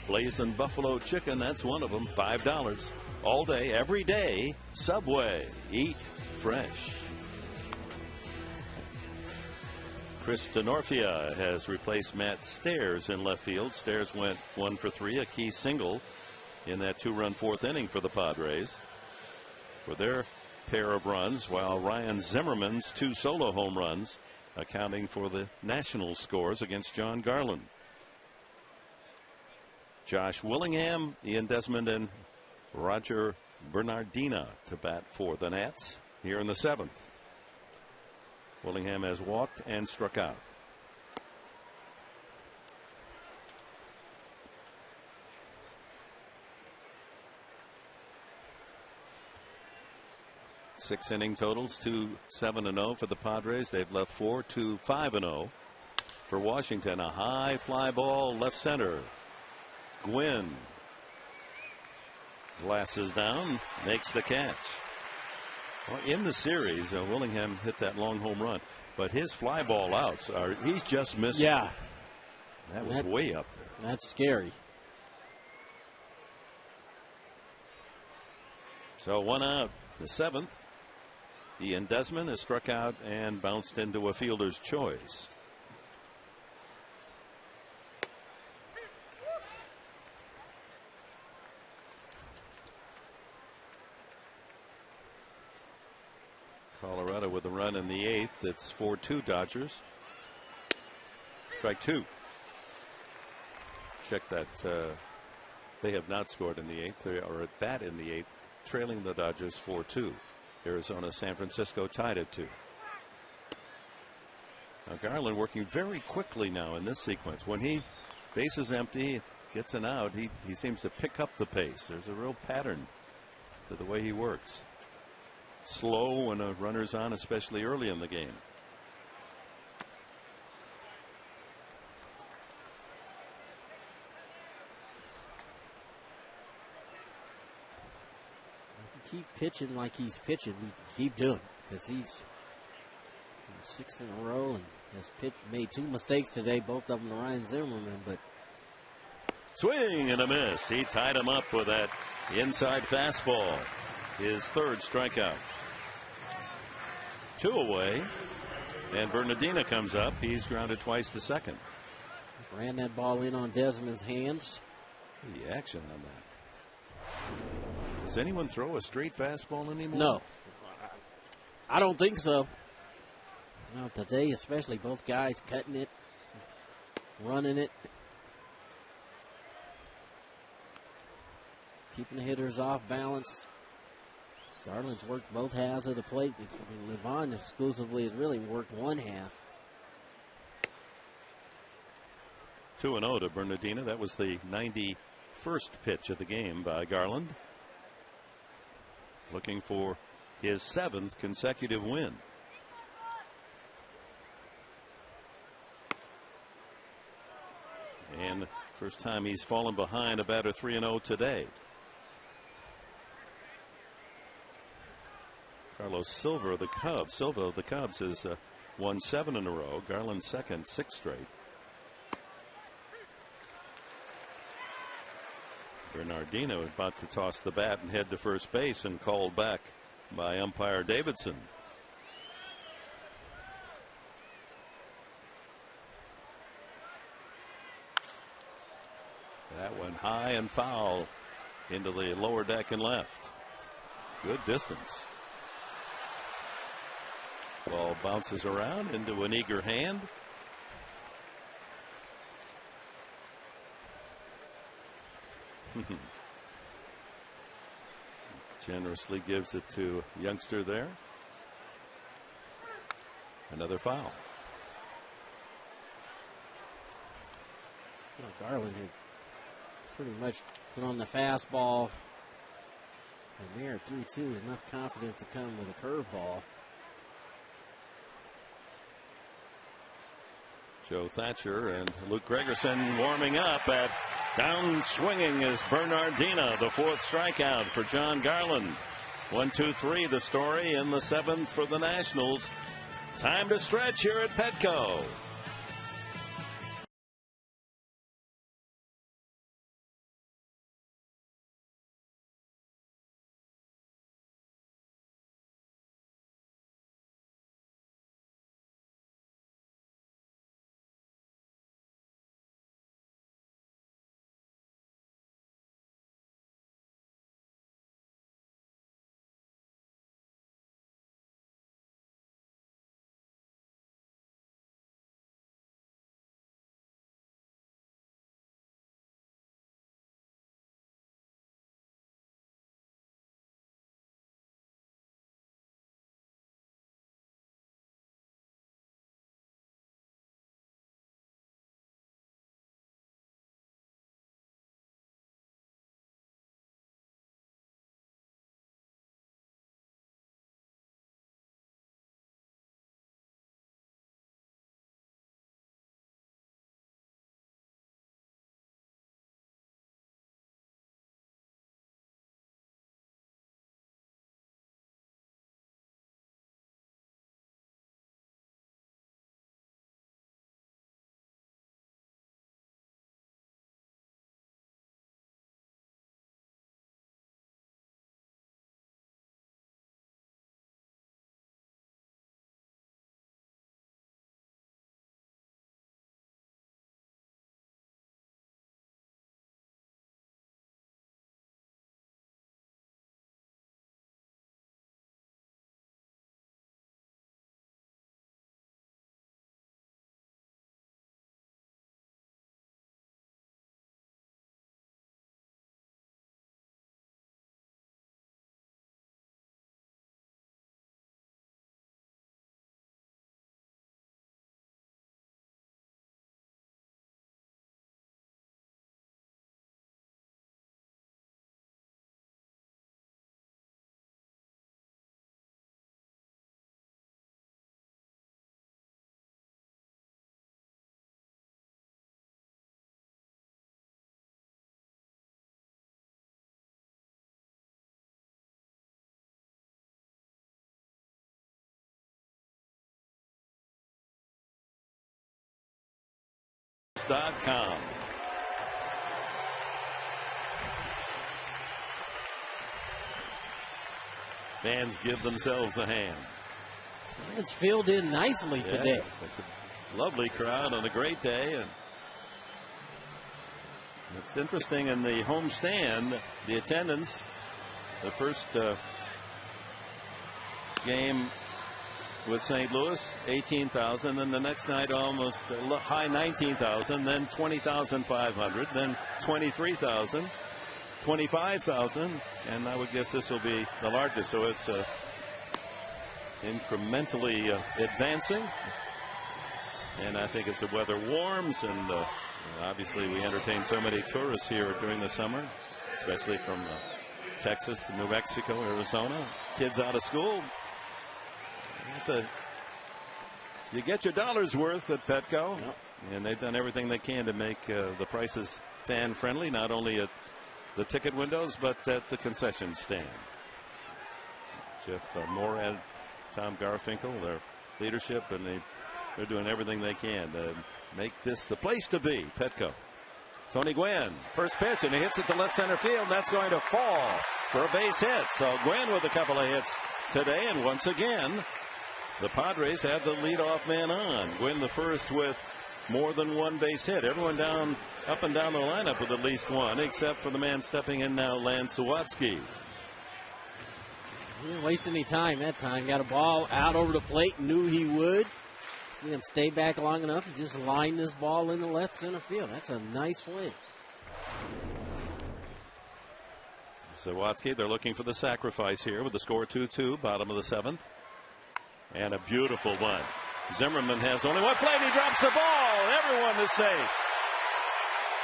Blazing Buffalo chicken, that's one of them. $5 all day, every day. Subway, eat fresh. Chris Denorfia has replaced Matt Stairs in left field. Stairs went 1 for 3, a key single in that 2-run 4th inning for the Padres for their pair of runs, while Ryan Zimmerman's 2 solo home runs accounting for the national scores against John Garland. Josh Willingham, Ian Desmond, and Roger Bernardina to bat for the Nats here in the 7th. Willingham has walked and struck out. Six inning totals, 2-7-0 for the Padres. They've left 4, 2-5-0 for Washington. A high fly ball left center. Gwynn glasses down, makes the catch. Well, in the series, Willingham hit that long home run, but his fly ball outs are, he's just missing. Yeah. That was way up there. That's scary. So 1 out, the 7th. Ian Desmond has struck out and bounced into a fielder's choice. Colorado with a run in the 8th. It's 4-2 Dodgers. Strike 2. Check that. They have not scored in the 8th. They are at bat in the 8th, trailing the Dodgers 4-2. Arizona, San Francisco tied at 2. Now Garland working very quickly now in this sequence. When he bases empty, gets an out, he seems to pick up the pace. There's a real pattern to the way he works. Slow when a runner's on, especially early in the game. Keep pitching like he's pitching. Keep doing, because he's 6 in a row and has made 2 mistakes today, both of them to Ryan Zimmerman. But swing and a miss. He tied him up with that inside fastball. His 3rd strikeout. 2 away, and Bernardina comes up. He's grounded twice to second. Ran that ball in on Desmond's hands. The action on that. Does anyone throw a straight fastball anymore? No, I don't think so. No, today especially, both guys cutting it. running it. Keeping the hitters off balance. Garland's worked both halves of the plate. Levon exclusively has really worked one half. 2-0 to Bernardino. That was the 91st pitch of the game by Garland. Looking for his 7th consecutive win. And first time he's fallen behind a batter 3-0 today. Carlos Silva of the Cubs. Silva of the Cubs has won 7 in a row. Garland second, 6 straight. Bernardino about to toss the bat and head to first base, and called back by umpire Davidson. That went high and foul into the lower deck and left. Good distance. Ball bounces around into an eager hand. Generously gives it to a youngster there. Another foul. Garland had pretty much put on the fastball. And there, 3-2, enough confidence to come with a curveball. Joe Thatcher and Luke Gregerson warming up. At down swinging is Bernardino, the 4th strikeout for John Garland. 1-2-3 the story in the 7th for the Nationals. Time to stretch here at Petco. .com. Fans give themselves a hand. It's filled in nicely today. It's a lovely crowd on a great day, and it's interesting in the home stand, the attendance, the first game with St. Louis, 18,000. Then the next night, almost high 19,000. Then 20,500. Then 23,000, 25,000, and I would guess this will be the largest. So it's incrementally advancing. And I think as the weather warms, and obviously we entertain so many tourists here during the summer, especially from Texas, New Mexico, Arizona, kids out of school. You get your dollar's worth at Petco. Yep. And they've done everything they can to make the prices fan friendly, not only at the ticket windows, but at the concession stand. Jeff Morad, Tom Garfinkel, their leadership, and they're doing everything they can to make this the place to be. Petco. Tony Gwynn, first pitch, and he hits it to left center field. And that's going to fall for a base hit. So Gwynn with a couple of hits today, and once again, the Padres have the leadoff man on. Gwynn the first with more than one base hit. Everyone down, up and down the lineup with at least one, except for the man stepping in now, Lance Sawatsky. He didn't waste any time that time. Got a ball out over the plate, knew he would. See him stay back long enough and just line this ball in the left center field. That's a nice win. Sawatsky, they're looking for the sacrifice here with the score 2-2, bottom of the seventh. And a beautiful one. Zimmerman has only one play, and he drops the ball. Everyone is safe.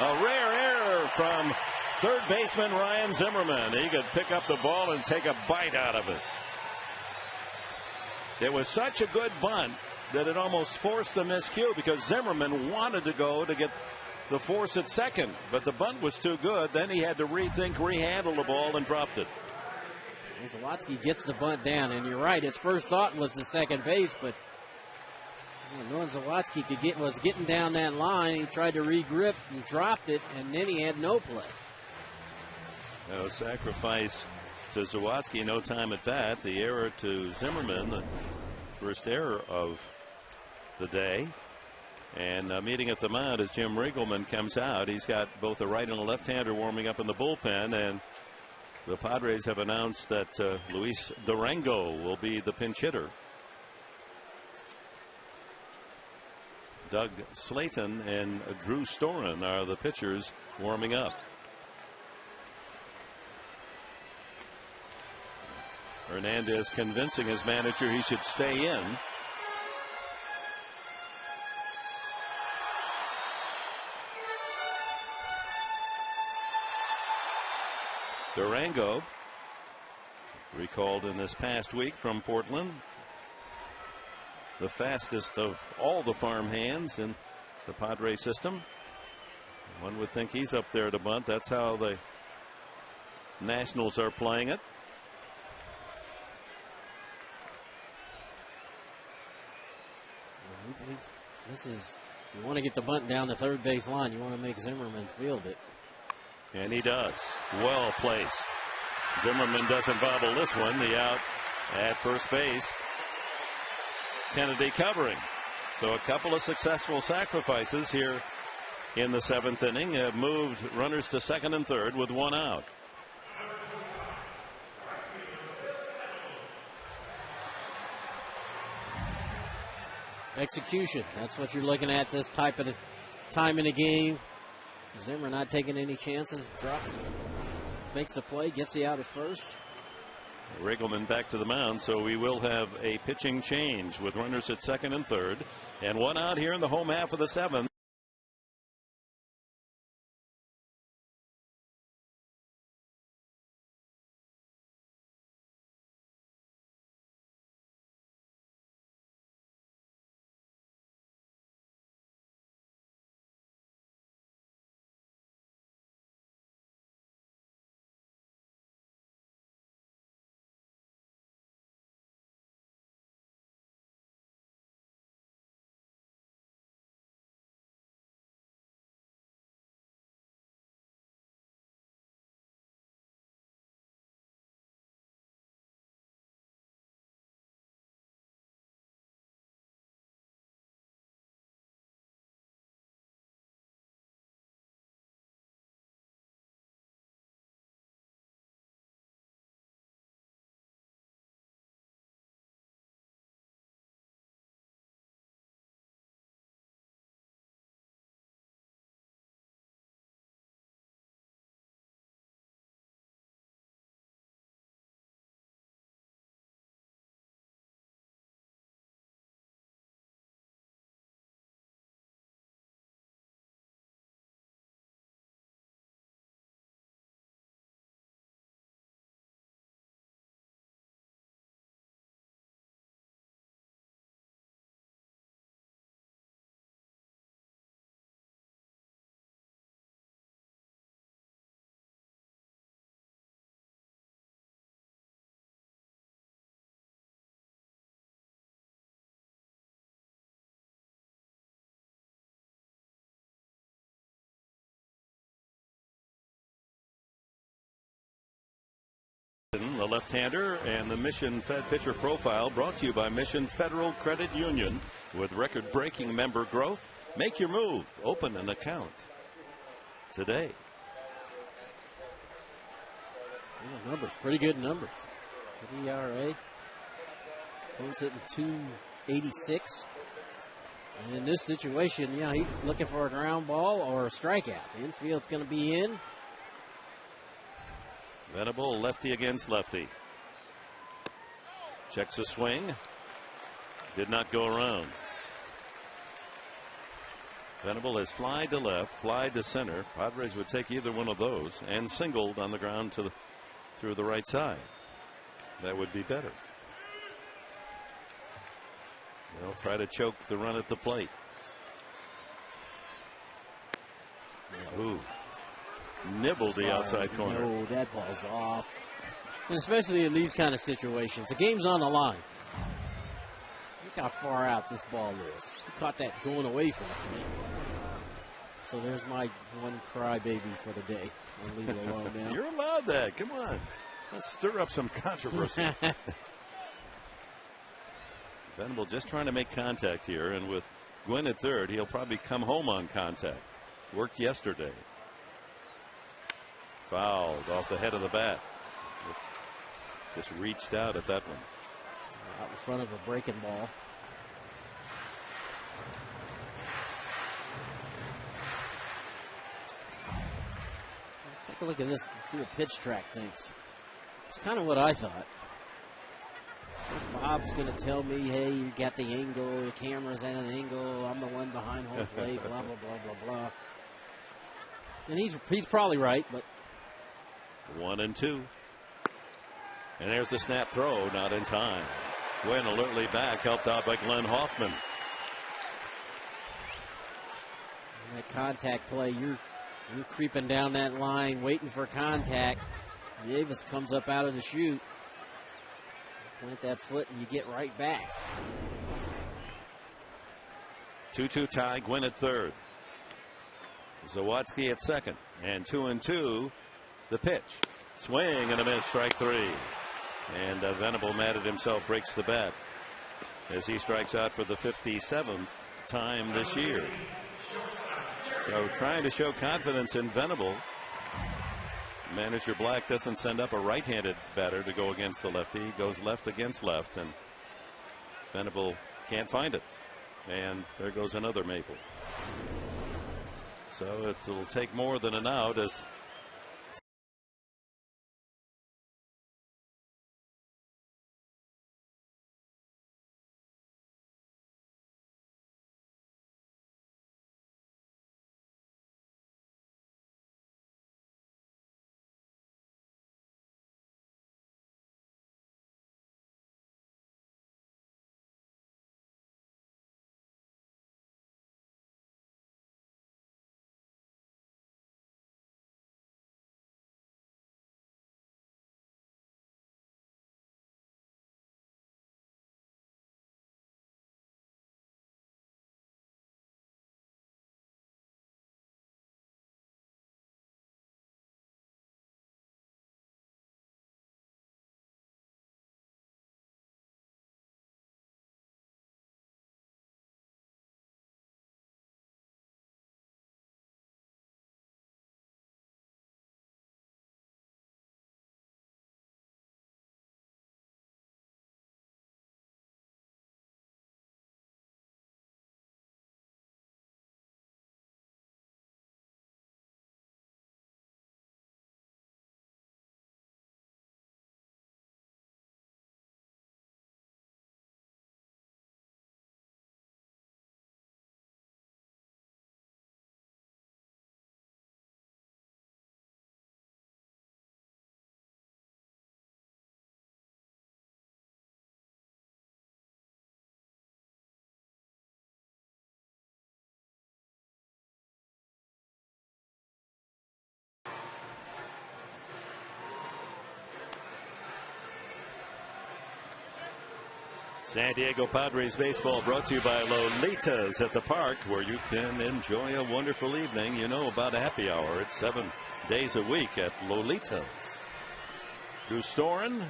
A rare error from third baseman Ryan Zimmerman. He could pick up the ball and take a bite out of it. It was such a good bunt that it almost forced the miscue, because Zimmerman wanted to go to get the force at second, but the bunt was too good. Then he had to rethink, rehandle the ball, and dropped it. Sawatsky gets the bunt down, and you're right. His first thought was the second base, but knowing Sawatsky was getting down that line, he tried to regrip and dropped it, and then he had no play. Sacrifice to Sawatsky, no time at bat. The error to Zimmerman, the first error of the day. And meeting at the mound as Jim Riggleman comes out. He's got both a right and a left-hander warming up in the bullpen, and the Padres have announced that Luis Durango will be the pinch hitter. Doug Slayton and Drew Storen are the pitchers warming up. Hernandez convincing his manager he should stay in. Durango, recalled in this past week from Portland, the fastest of all the farm hands in the Padre system. One would think he's up there to bunt. That's how the Nationals are playing it. You want to get the bunt down the third base line. You want to make Zimmerman field it. And he does. Well placed. Zimmerman doesn't bobble this one. The out at first base. Kennedy covering. So a couple of successful sacrifices here in the seventh inning have moved runners to second and third with one out. Execution. That's what you're looking at this type of time in the game. Zimmer not taking any chances. Drops, makes the play, gets the out at first. Riggleman back to the mound, so we will have a pitching change with runners at second and third, and one out here in the home half of the seventh. Martin, the left-hander, and the Mission Fed Pitcher Profile brought to you by Mission Federal Credit Union. With record-breaking member growth, make your move. Open an account today. Yeah, numbers, pretty good numbers. Good ERA. Phone's hitting 286. And in this situation, yeah, he's looking for a ground ball or a strikeout. The infield's going to be in. Venable, lefty against lefty. Checks a swing. Did not go around. Venable has fly to left, fly to center. Padres would take either one of those and singled on the ground through the right side. That would be better. They'll try to choke the run at the plate. Ooh. Nibbled the outside corner. No, that ball's off. And especially in these kind of situations. The game's on the line. Look how far out this ball is. He caught that going away from me. So there's my one crybaby for the day. I'll leave it alone now. You're allowed that. Come on. Let's stir up some controversy. Venable just trying to make contact here, and with Gwynn at third, he'll probably come home on contact. Worked yesterday. Fouled off the head of the bat. Just reached out at that one. Out in front of a breaking ball. Take a look at this and see what pitch track thinks. It's kind of what I thought. Bob's going to tell me, hey, you got the angle, the camera's at an angle, I'm the one behind home plate, blah, blah, blah, blah, blah. And he's probably right, but. 1-2. And there's the snap throw, not in time. Gwynn alertly back, helped out by Glenn Hoffman. And that contact play, you're creeping down that line, waiting for contact. Davis comes up out of the chute. Plant that foot and you get right back. 2-2 tie, Gwynn at third. Zawatsky at second. And 2-2, the pitch. Swing and a miss, strike three. And Venable mad at himself, breaks the bat as he strikes out for the 57th time this year. So trying to show confidence in Venable. Manager Black doesn't send up a right-handed batter to go against the lefty. He goes left against left, and Venable can't find it. And there goes another maple. So it'll take more than an out as San Diego Padres baseball brought to you by Lolitas at the park, where you can enjoy a wonderful evening. You know about happy hour. It's 7 days a week at Lolitas. Drew Storen,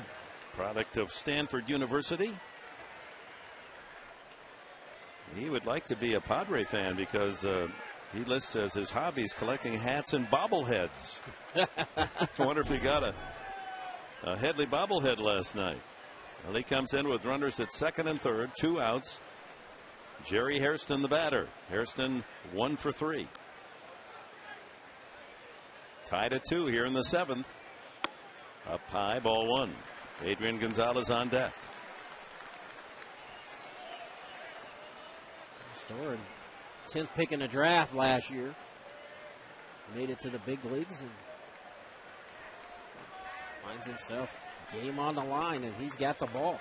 product of Stanford University. He would like to be a Padre fan because he lists as his hobbies collecting hats and bobbleheads. I wonder if he got a Headley bobblehead last night. Well, he comes in with runners at second and third, 2 outs. Jerry Hairston, the batter. Hairston 1 for 3. Tied at 2 here in the 7th. Up high, ball 1. Adrian Gonzalez on deck. Storen, 10th pick in the draft last year. Made it to the big leagues and finds himself game on the line, and he's got the ball.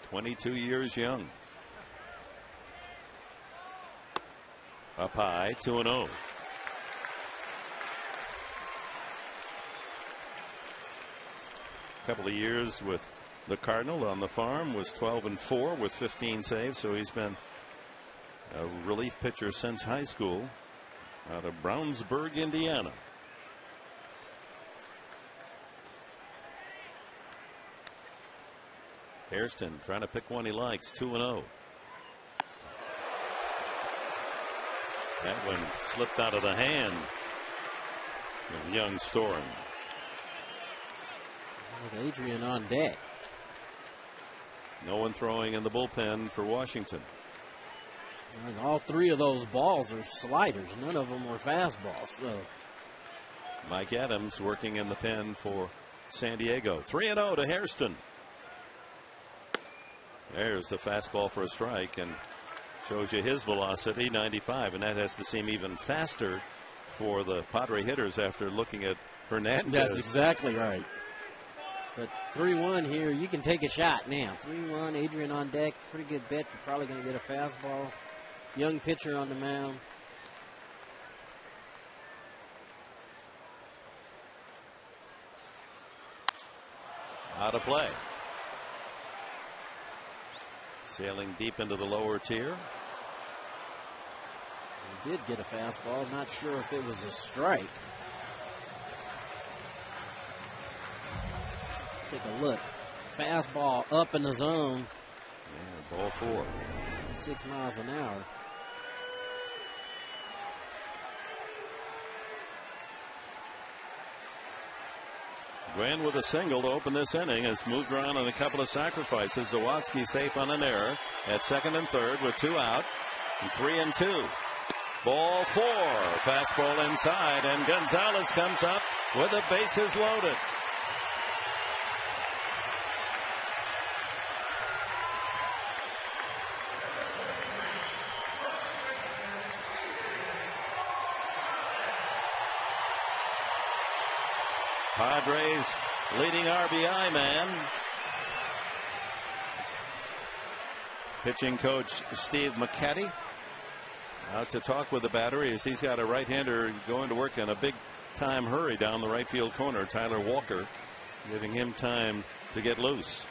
22 years young. Up high, 2-0. Couple of years with the Cardinal on the farm, was 12-4 with 15 saves, so he's been a relief pitcher since high school out of Brownsburg, Indiana. Hairston trying to pick one he likes, 2-0. That one slipped out of the hand of young Storen. With Adrian on deck. No one throwing in the bullpen for Washington. And all 3 of those balls are sliders. None of them were fastballs. So Mike Adams working in the pen for San Diego. 3-0 to Hairston. There's the fastball for a strike and shows you his velocity, 95, and that has to seem even faster for the Padre hitters after looking at Hernandez. That's exactly right. But 3-1 here, you can take a shot now. 3-1, Adrian on deck, pretty good bet. You're probably going to get a fastball. Young pitcher on the mound. Out of play. Sailing deep into the lower tier. He did get a fastball. Not sure if it was a strike. Take a look. Fastball up in the zone. Yeah, ball 4. 6 miles an hour. Gwen with a single to open this inning has moved around on a couple of sacrifices. Zawatsky safe on an error at second and third with 2 out and 3-2. Ball 4. Fastball inside, and Gonzalez comes up with the bases loaded. Padres leading RBI man. Pitching coach Steve McCatty out to talk with the battery as he's got a right-hander going to work in a big-time hurry down the right field corner. Tyler Walker giving him time to get loose.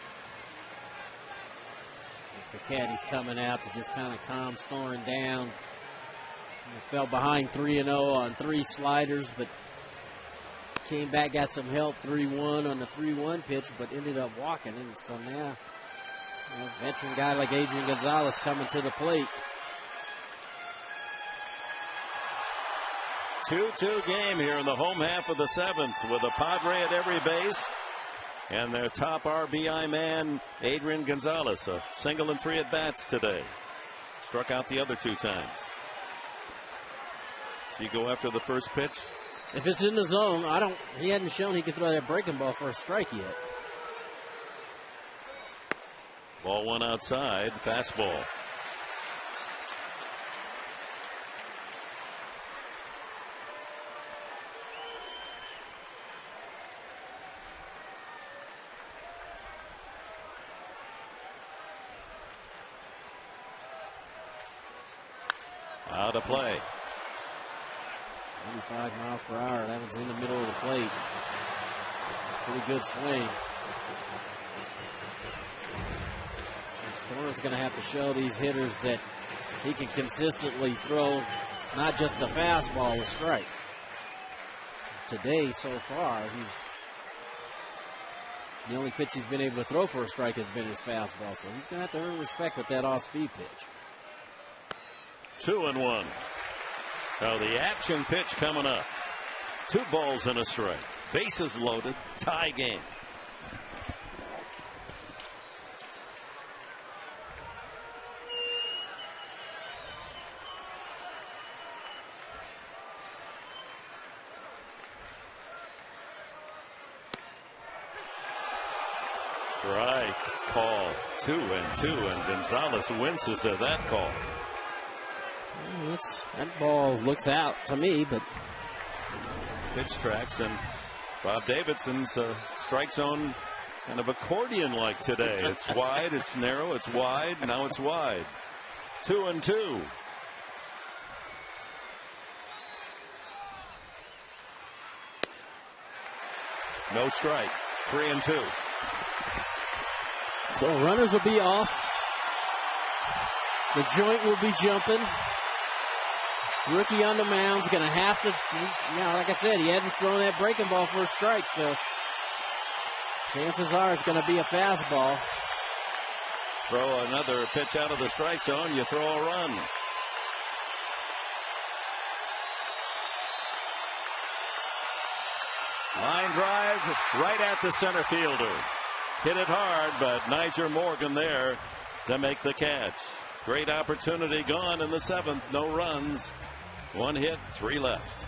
McCatty's coming out to just kind of calm Storen down. He fell behind 3-0 on 3 sliders, but came back, got some help, 3-1 on the 3-1 pitch, but ended up walking. And so now, a veteran guy like Adrian Gonzalez coming to the plate. 2-2 game here in the home half of the 7th with a Padre at every base and their top RBI man, Adrian Gonzalez. A single and 3 at bats today. Struck out the other 2 times. So you go after the first pitch. If it's in the zone, he hadn't shown he could throw that breaking ball for a strike yet. Ball 1 outside, fastball. Out of play. 85 miles per hour. That one's in the middle of the plate. Pretty good swing. Storen's going to have to show these hitters that he can consistently throw not just the fastball, a strike. Today, so far, he's The only pitch he's been able to throw for a strike has been his fastball, so he's going to have to earn respect with that off-speed pitch. 2-1. Now the action pitch coming up. 2 balls and a strike. Bases loaded. Tie game. Strike call. 2-2, and Gonzalez winces at that call. That ball looks out to me, but pitch tracks, and Bob Davidson's strike zone kind of accordion-like today. It's wide, it's narrow, it's wide, now it's wide. 2-2. No strike. 3-2. So runners will be off. The joint will be jumping. Rookie on the mound's going to have to, like I said, he hadn't thrown that breaking ball for a strike, so chances are it's going to be a fastball. Throw another pitch out of the strike zone, you throw a run. Line drive right at the center fielder. Hit it hard, but Niger Morgan there to make the catch. Great opportunity gone in the 7th. No runs. 1 hit, 3 left.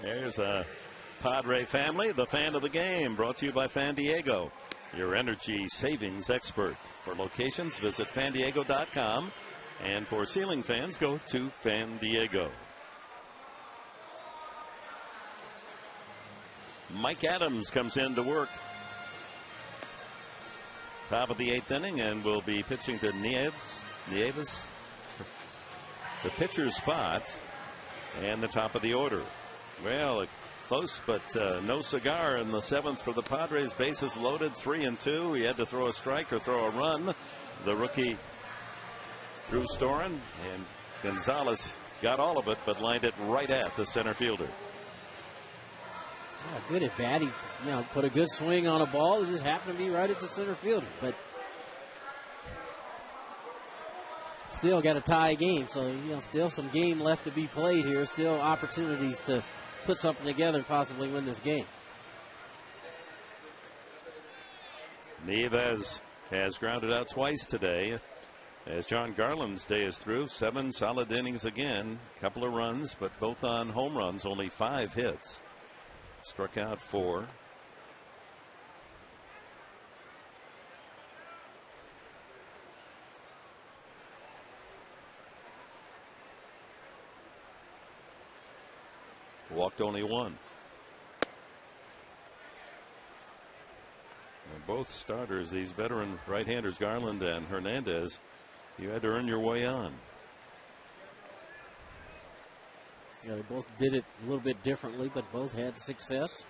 There's a Padre family, the fan of the game, brought to you by Fan Diego, your energy savings expert. For locations, visit fandiego.com. And for ceiling fans, go to Fan Diego. Mike Adams comes in to work. Top of the 8th inning, and will be pitching to Nieves, the pitcher's spot, and the top of the order. Well, close, but no cigar in the 7th for the Padres. Bases loaded, 3-2. He had to throw a strike or throw a run. The rookie threw Storen, and Gonzalez got all of it, but lined it right at the center fielder. Oh, good at bat. He put a good swing on a ball. It just happened to be right at the center fielder. But still got a tie game, so still some game left to be played here. Still opportunities to put something together and possibly win this game. Nieves has grounded out twice today, as John Garland's day is through. 7 solid innings again, couple of runs, but both on home runs, only 5 hits. Struck out 4. Walked only 1. both starters, these veteran right-handers, Garland and Hernandez, you had to earn your way on. Yeah, they both did it a little bit differently, but both had success.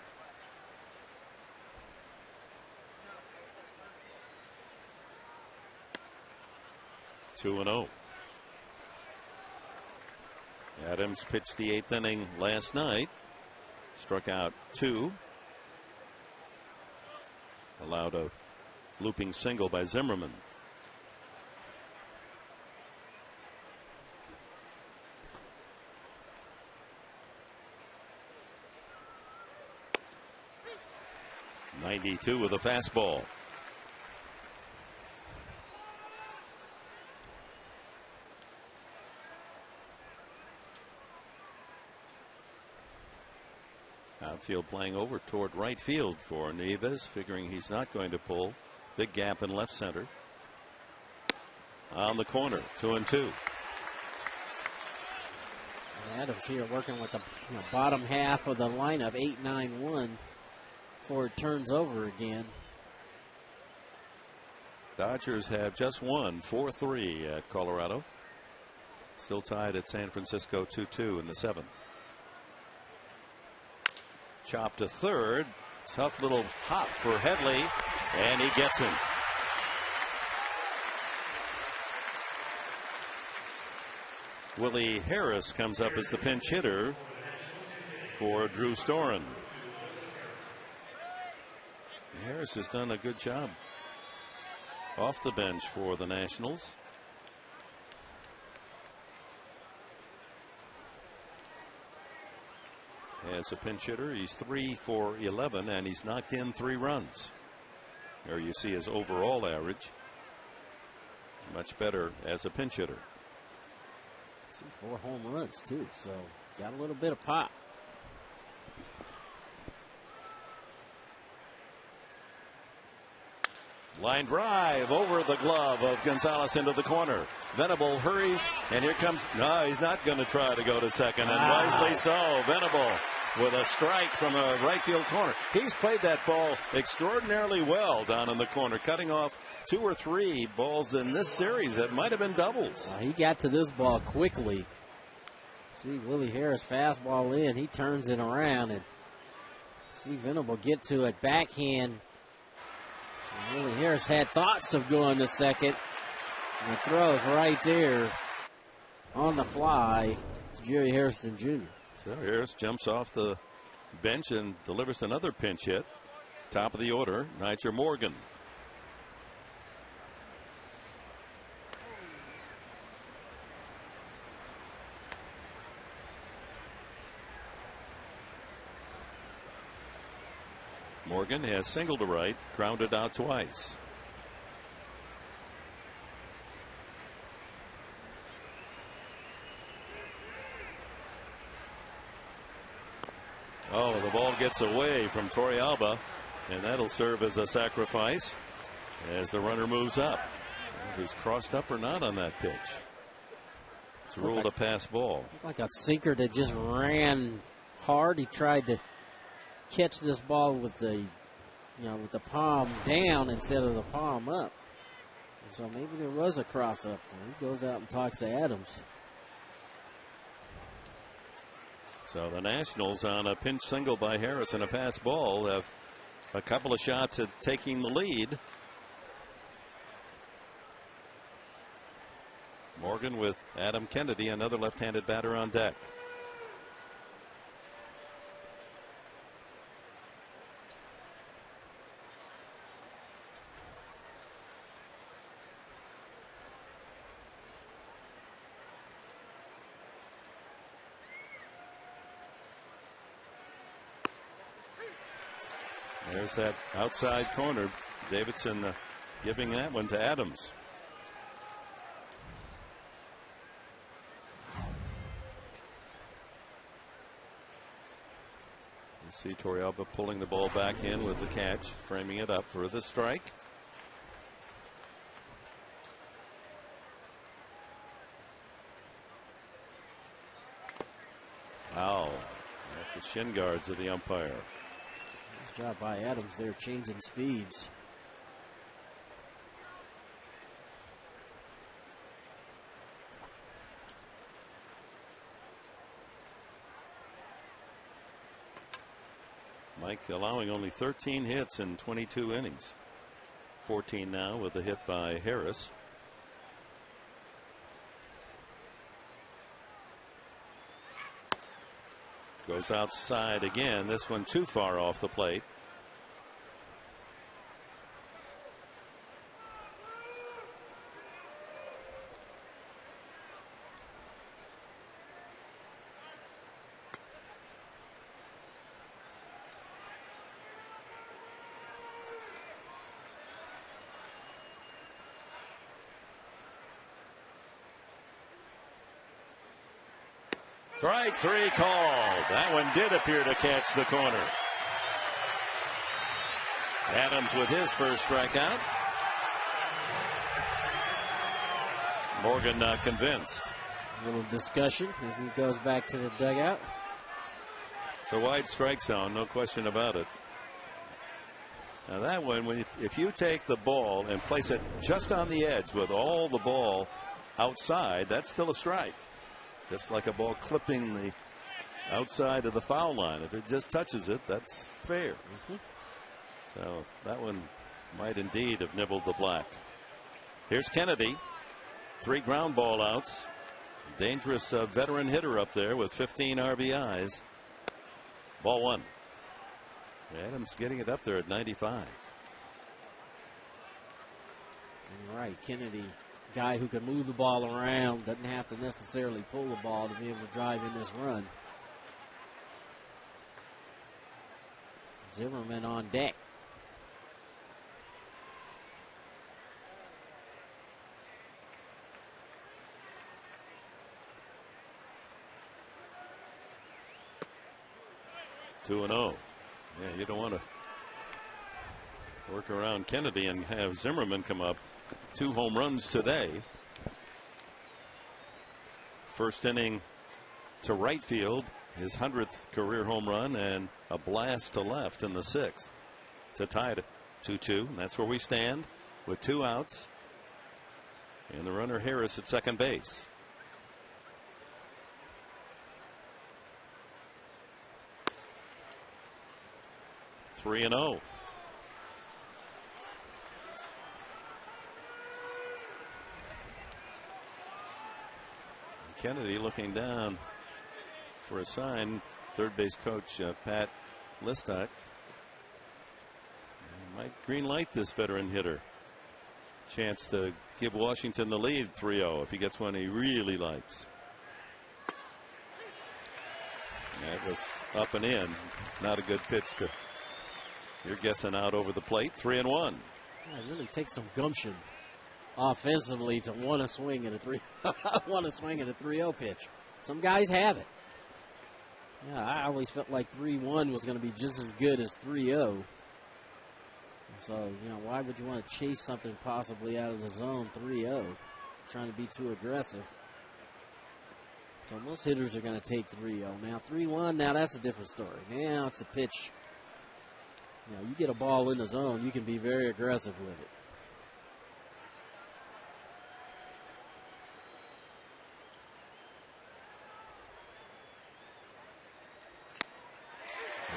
Two and 0. Adams pitched the 8th inning last night. Struck out 2. Allowed a looping single by Zimmerman. .92 with a fastball. Outfield playing over toward right field for Nieves, figuring he's not going to pull. Big gap in left center. On the corner, 2-2. Adams here working with the bottom half of the lineup, 8-9-1, before it turns over again. Dodgers have just won 4-3 at Colorado. Still tied at San Francisco 2-2 in the 7th. Chop to third. Tough little hop for Headley, and he gets him. Willie Harris comes up as the pinch hitter for Drew Storen. Harris has done a good job off the bench for the Nationals. As a pinch hitter, he's 3 for 11, and he's knocked in 3 runs. There you see his overall average. Much better as a pinch hitter. See 4 home runs too, so got a little bit of pop. Line drive over the glove of Gonzalez into the corner. Venable hurries, and here comes. No, he's not going to try to go to second, and wisely so. Venable with a strike from a right field corner. He's played that ball extraordinarily well down in the corner, cutting off 2 or 3 balls in this series that might have been doubles. He got to this ball quickly. See Willie Harris fastball in. He turns it around, and see Venable get to it backhand. And Willie Harris had thoughts of going to second. And the throw is right there on the fly to Jerry Harrison Jr. So Harris jumps off the bench and delivers another pinch hit. Top of the order, Nigel Morgan. Morgan has singled to right, grounded out twice. Oh, the ball gets away from Torrealba, and that'll serve as a sacrifice as the runner moves up. If he's crossed up or not on that pitch. It's ruled a pass ball. Like a sinker that just ran hard. He tried to catch this ball with the with the palm down instead of the palm up. And so maybe there was a cross up. He goes out and talks to Adams. So the Nationals, on a pinch single by Harris and a pass ball, have a couple of shots at taking the lead. Morgan with Adam Kennedy, another left-handed batter, on deck. There's that outside corner. Davidson giving that one to Adams. You see Torrealba pulling the ball back in with the catch, framing it up for the strike. Foul at the shin guards of the umpire. Nice job by Adams there, changing speeds. Mike allowing only 13 hits in 22 innings. 14 now with a hit by Harris. Goes outside again. This one too far off the plate. Strike three called. That one did appear to catch the corner. Adams with his first strikeout. Morgan not convinced. A little discussion as he goes back to the dugout. It's a wide strike zone, no question about it. Now that one, if you take the ball and place it just on the edge with all the ball outside, that's still a strike. Just like a ball clipping the outside of the foul line. If it just touches it, that's fair. So that one might indeed have nibbled the black. Here's Kennedy. 3 ground ball outs. Dangerous veteran hitter up there with 15 RBIs. Ball 1. Adams getting it up there at 95. Right, Kennedy. Guy who can move the ball around, doesn't have to necessarily pull the ball to be able to drive in this run. Zimmerman on deck. Two and 0. Yeah, you don't want to work around Kennedy and have Zimmerman come up. 2 home runs today. First inning to right field, his 100th career home run, and a blast to left in the 6th to tie it 2-2. That's where we stand with 2 outs and the runner Harris at second base. Three and 0. Kennedy looking down for a sign. Third base coach Pat Listock might green light this veteran hitter. Chance to give Washington the lead 3-0 if he gets one he really likes. That was up and in. Not a good pitch to. You're guessing out over the plate. 3-1. It really takes some gumption offensively to want to swing at a 3-0 pitch. Some guys have it. Yeah, I always felt like 3-1 was going to be just as good as 3-0. So, why would you want to chase something possibly out of the zone 3-0? Trying to be too aggressive. So most hitters are going to take 3-0. Now 3-1, now that's a different story. Now it's a pitch. You get a ball in the zone, you can be very aggressive with it.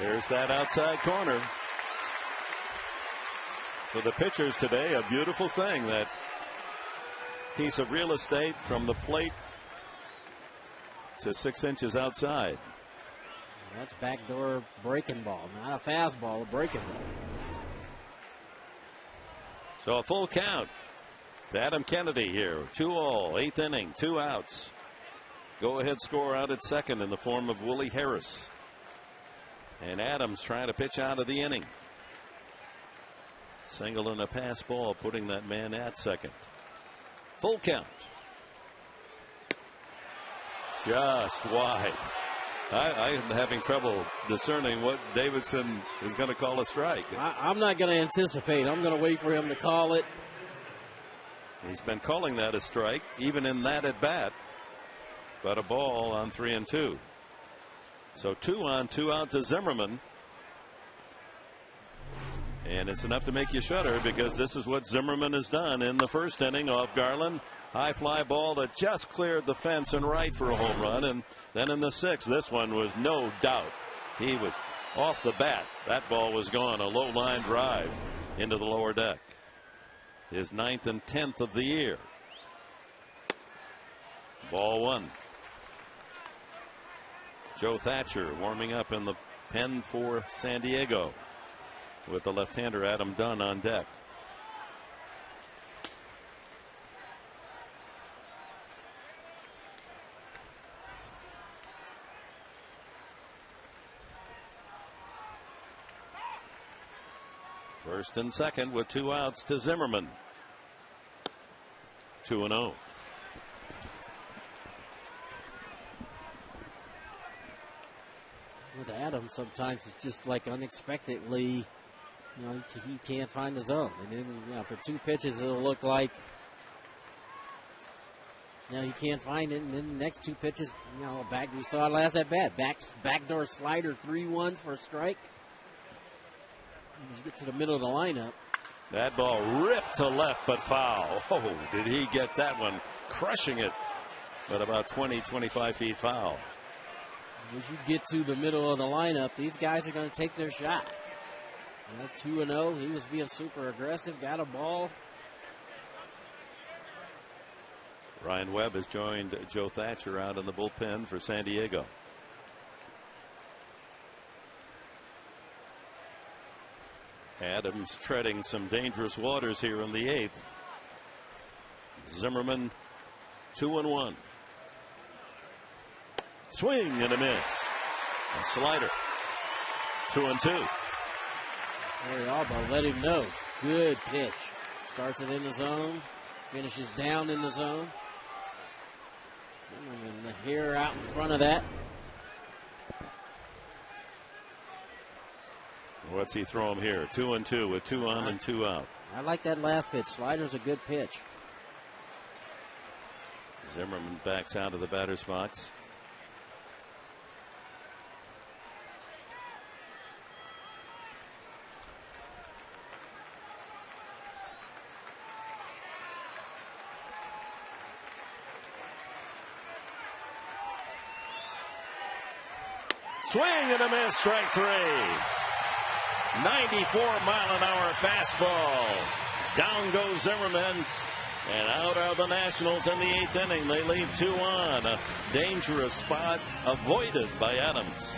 There's that outside corner. For the pitchers today, a beautiful thing, that piece of real estate from the plate to 6 inches outside. That's backdoor breaking ball, not a fastball, a breaking ball. So a full count to Adam Kennedy here. 2-all, 8th inning, 2 outs. Go ahead score out at second in the form of Willie Harris. And Adams trying to pitch out of the inning. Single and a pass ball, putting that man at second. Full count. Just wide. I'm having trouble discerning what Davidson is going to call a strike. I'm not going to anticipate. I'm going to wait for him to call it. He's been calling that a strike, even in that at bat. But a ball on 3-2. So 2 on, 2 out to Zimmerman. And it's enough to make you shudder, because this is what Zimmerman has done in the first inning off Garland. High fly ball that just cleared the fence and right for a home run. And then in the 6th, this one was no doubt. He was off the bat. That ball was gone. A low line drive into the lower deck. His 9th and 10th of the year. Ball one. Joe Thatcher warming up in the pen for San Diego with the left-hander Adam Dunn on deck. First and second with 2 outs to Zimmerman. 2-0. With Adams, sometimes it's just like unexpectedly, he can't find the zone. And then, for 2 pitches, it'll look like, he can't find it. And then the next 2 pitches, back, we saw it last at bat. Backdoor slider, 3-1 for a strike. As you get to the middle of the lineup. That ball ripped to left, but foul. Oh, did he get that one? Crushing it, but about 20-25 feet foul. As you get to the middle of the lineup, these guys are going to take their shot. 2-0. He was being super aggressive, got a ball. Ryan Webb has joined Joe Thatcher out in the bullpen for San Diego. Adams treading some dangerous waters here in the 8th. Zimmerman 2-1. Swing and a miss. A slider. 2-2. Harry Alba let him know. Good pitch. Starts it in the zone. Finishes down in the zone. Zimmerman, the hair out in front of that. What's he throw him here? 2-2 with 2 on and 2 out. I like that last pitch. Slider's a good pitch. Zimmerman backs out of the batter's box. Swing and a miss, strike 3. 94-mile-an-hour fastball. Down goes Zimmerman, and out are the Nationals in the 8th inning. They leave 2 on. A dangerous spot avoided by Adams.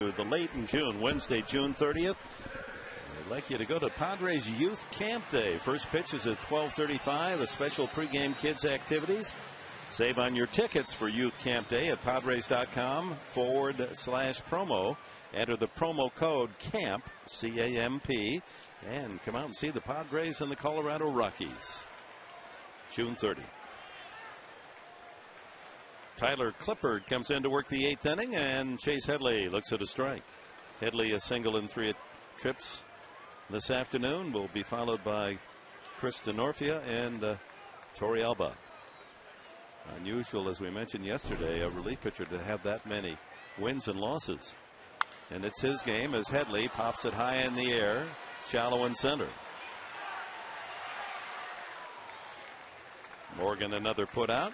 The late in June, Wednesday, June 30th. I'd like you to go to Padres Youth Camp Day. First pitch is at 12:35. A special pregame kids activities. Save on your tickets for Youth Camp Day at Padres.com/promo. Enter the promo code CAMP, C-A-M-P, and come out and see the Padres and the Colorado Rockies. June 30. Tyler Clippard comes in to work the 8th inning, and Chase Headley looks at a strike. Headley a single in 3 trips this afternoon, will be followed by Chris DeNorfia and Torrealba. Unusual, as we mentioned yesterday, a relief pitcher to have that many wins and losses. And it's his game as Headley pops it high in the air, shallow in center. Morgan another put out.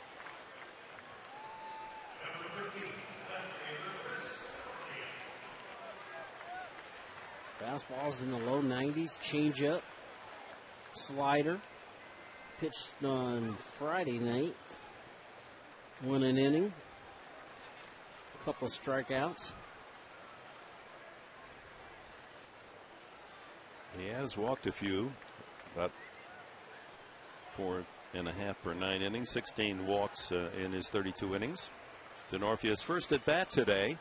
Fastball's in the low 90s, changeup, slider. Pitched on Friday night. Won an inning. A couple of strikeouts. He has walked a few, about 4.5 per 9 innings, 16 walks in his 32 innings. DeNorfia's first at bat today.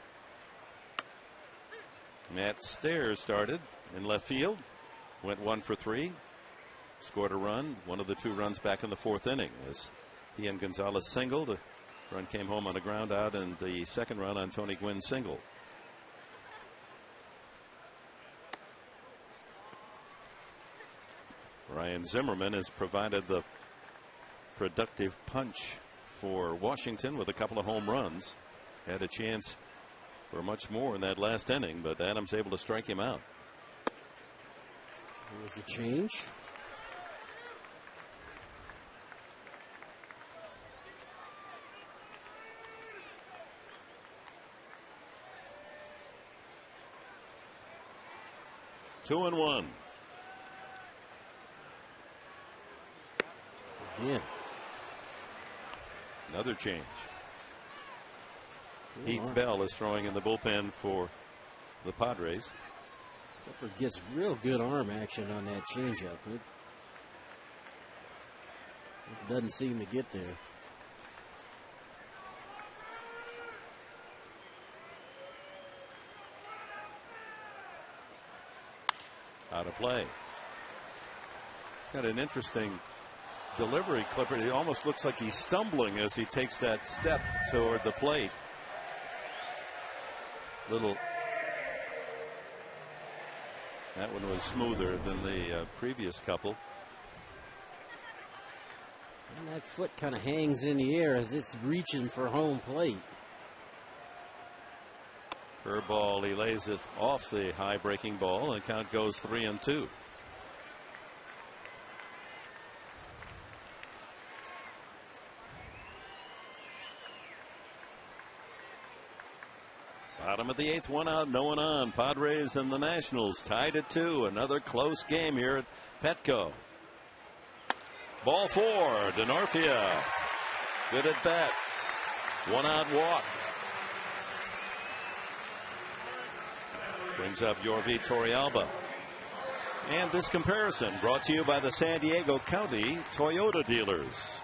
Matt Stairs started in left field, went 1 for 3, scored a run, one of the 2 runs back in the 4th inning as he and Gonzalez singled. A run came home on a ground out, and the second run on Tony Gwynn's single. Ryan Zimmerman has provided the productive punch for Washington with a couple of home runs. Had a chance for much more in that last inning, but Adams able to strike him out. There was a change. Two and one. Again. Another change. Heath Bell is throwing in the bullpen for the Padres. Clipper gets real good arm action on that changeup. It doesn't seem to get there. Out of play. Got an interesting delivery, Clipper. It almost looks like he's stumbling as he takes that step toward the plate. That one was smoother than the previous couple. And that foot kind of hangs in the air as it's reaching for home plate. Curveball, he lays it off the high breaking ball, and count goes 3-2. Bottom of the 8th, 1 out, no one on. Padres and the Nationals tied at 2. Another close game here at Petco. Ball 4, DeNorfia. Good at bat. 1 out walk. Brings up Yorvi Torrealba. And this comparison brought to you by the San Diego County Toyota dealers.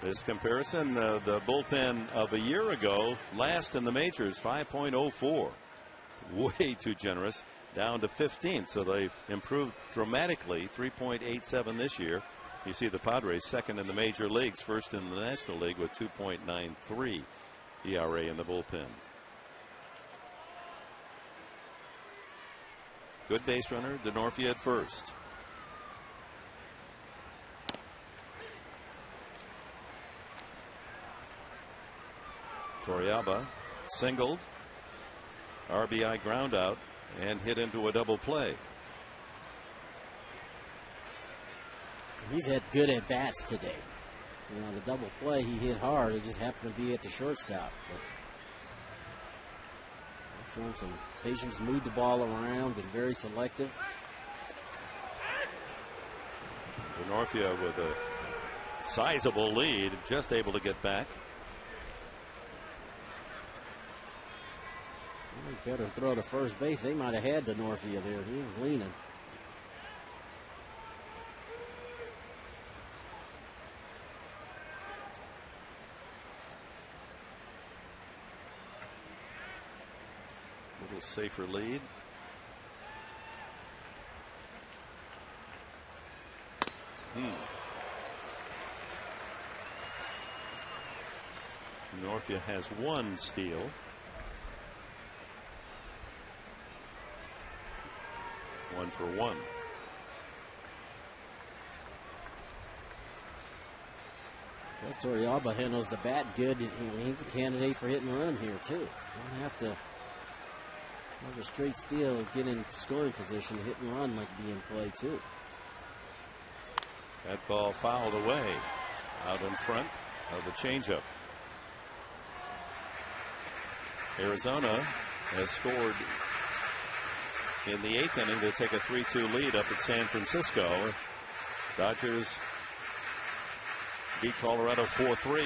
This comparison, the bullpen of a year ago, last in the majors, 5.04. Way too generous, down to 15th. So they improved dramatically, 3.87 this year. You see the Padres second in the major leagues, first in the National League with 2.93 ERA in the bullpen. Good base runner, DeNorfia at first. Torrealba singled, RBI ground out, and hit into a double play. He's had good at bats today. You know, the double play he hit hard. It just happened to be at the shortstop. But showing some patience, moved the ball around, been very selective. DeNorfia with a sizable lead, just able to get back. Better throw to first base. They might have had DeNorfia there. He was leaning. A little safer lead. Denorfia has 1 steal. One for one. Because Torrealba handles the bat good, he's a candidate for hit and run here too. Don't have to have a straight steal and get in scoring position. Hit and run might be in play too. That ball fouled away out in front of the changeup. Arizona has scored in the 8th inning to take a 3-2 lead up at San Francisco. Dodgers beat Colorado 4-3.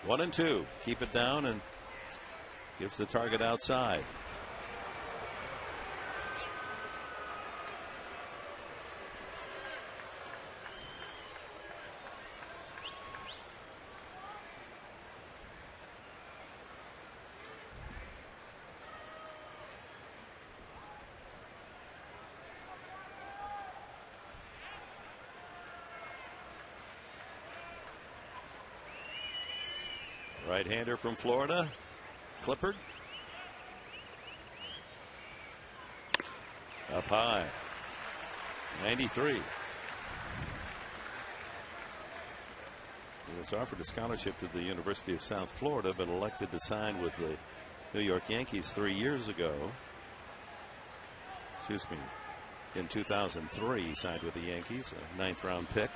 One and two. Keep it down and gives the target outside. Right-hander from Florida, Clippard. Up high, 93. He was offered a scholarship to the University of South Florida, but elected to sign with the New York Yankees 3 years ago. Excuse me. In 2003, he signed with the Yankees, a 9th-round pick.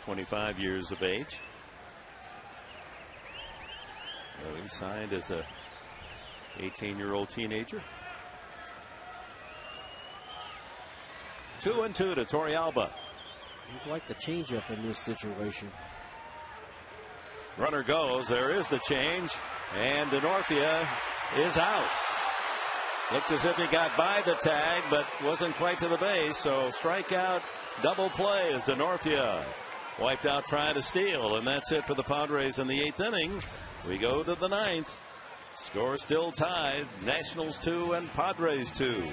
25 years of age. Well, he signed as a 18-year-old teenager. 2-2 to Torrealba. He's like the changeup in this situation. Runner goes. There is the change, and Denorfia is out. Looked as if he got by the tag, but wasn't quite to the base. So strikeout, double play as Denorfia wiped out trying to steal, and that's it for the Padres in the 8th inning. We go to the 9th. Score still tied. Nationals 2 and Padres 2.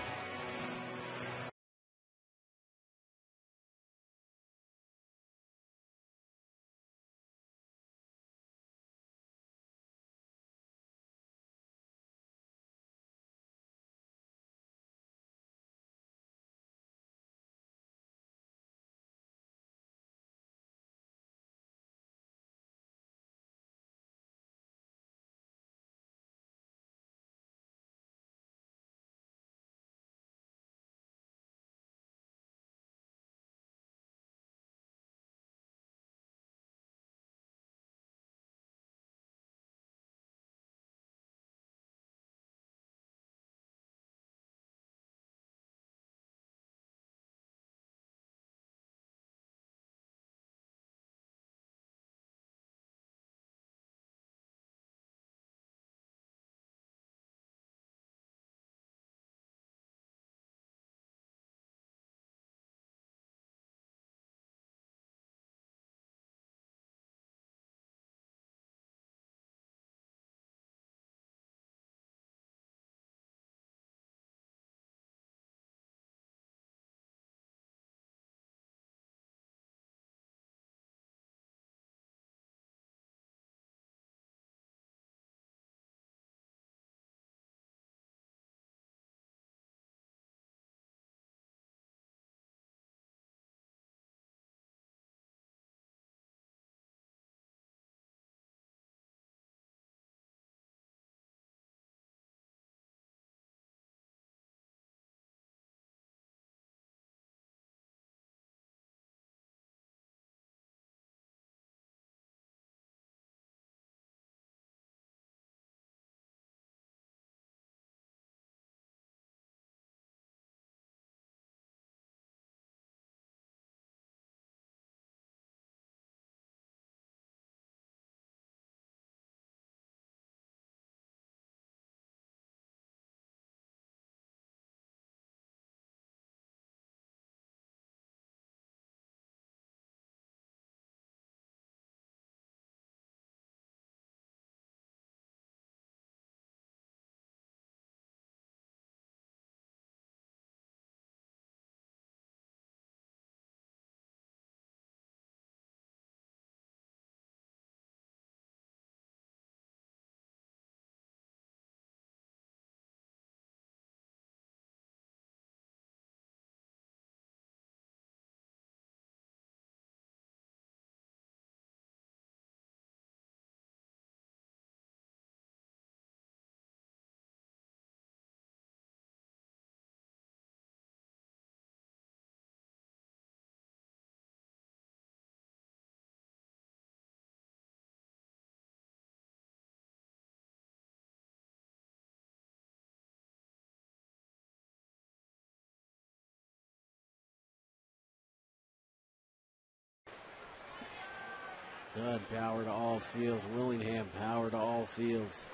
Dunn, power to all fields. Willingham, power to all fields.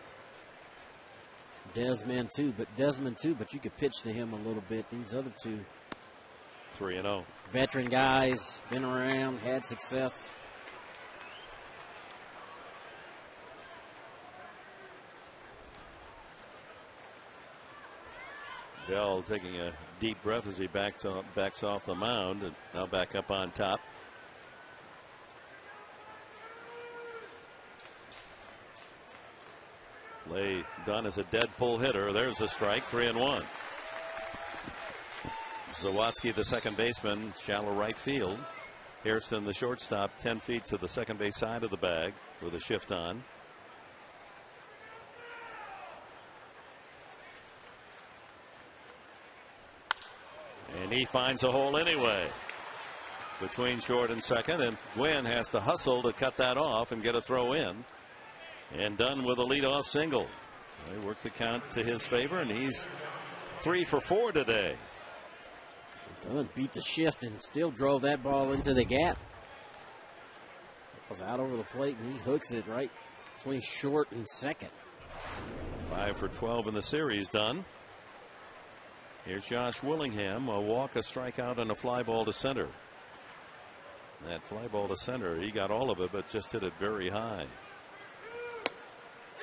Desmond too, but you could pitch to him a little bit. These other two 3-0. veteran guys, been around, had success. Dell taking a deep breath as he backs off the mound and now back up on top. Lay Dunn is a dead pull hitter. There's a strike, 3-1. Zawadzki, the second baseman, shallow right field. Hairston, the shortstop, 10 feet to the second base side of the bag with a shift on. And he finds a hole anyway between short and second, and Gwynn has to hustle to cut that off and get a throw in. And Dunn with a leadoff single. They work the count to his favor, and he's 3 for 4 today. Dunn beat the shift and still drove that ball into the gap. It was out over the plate, and he hooks it right between short and second. 5 for 12 in the series, Dunn. Here's Josh Willingham, a walk, a strikeout, and a fly ball to center. That fly ball to center, he got all of it, but just hit it very high.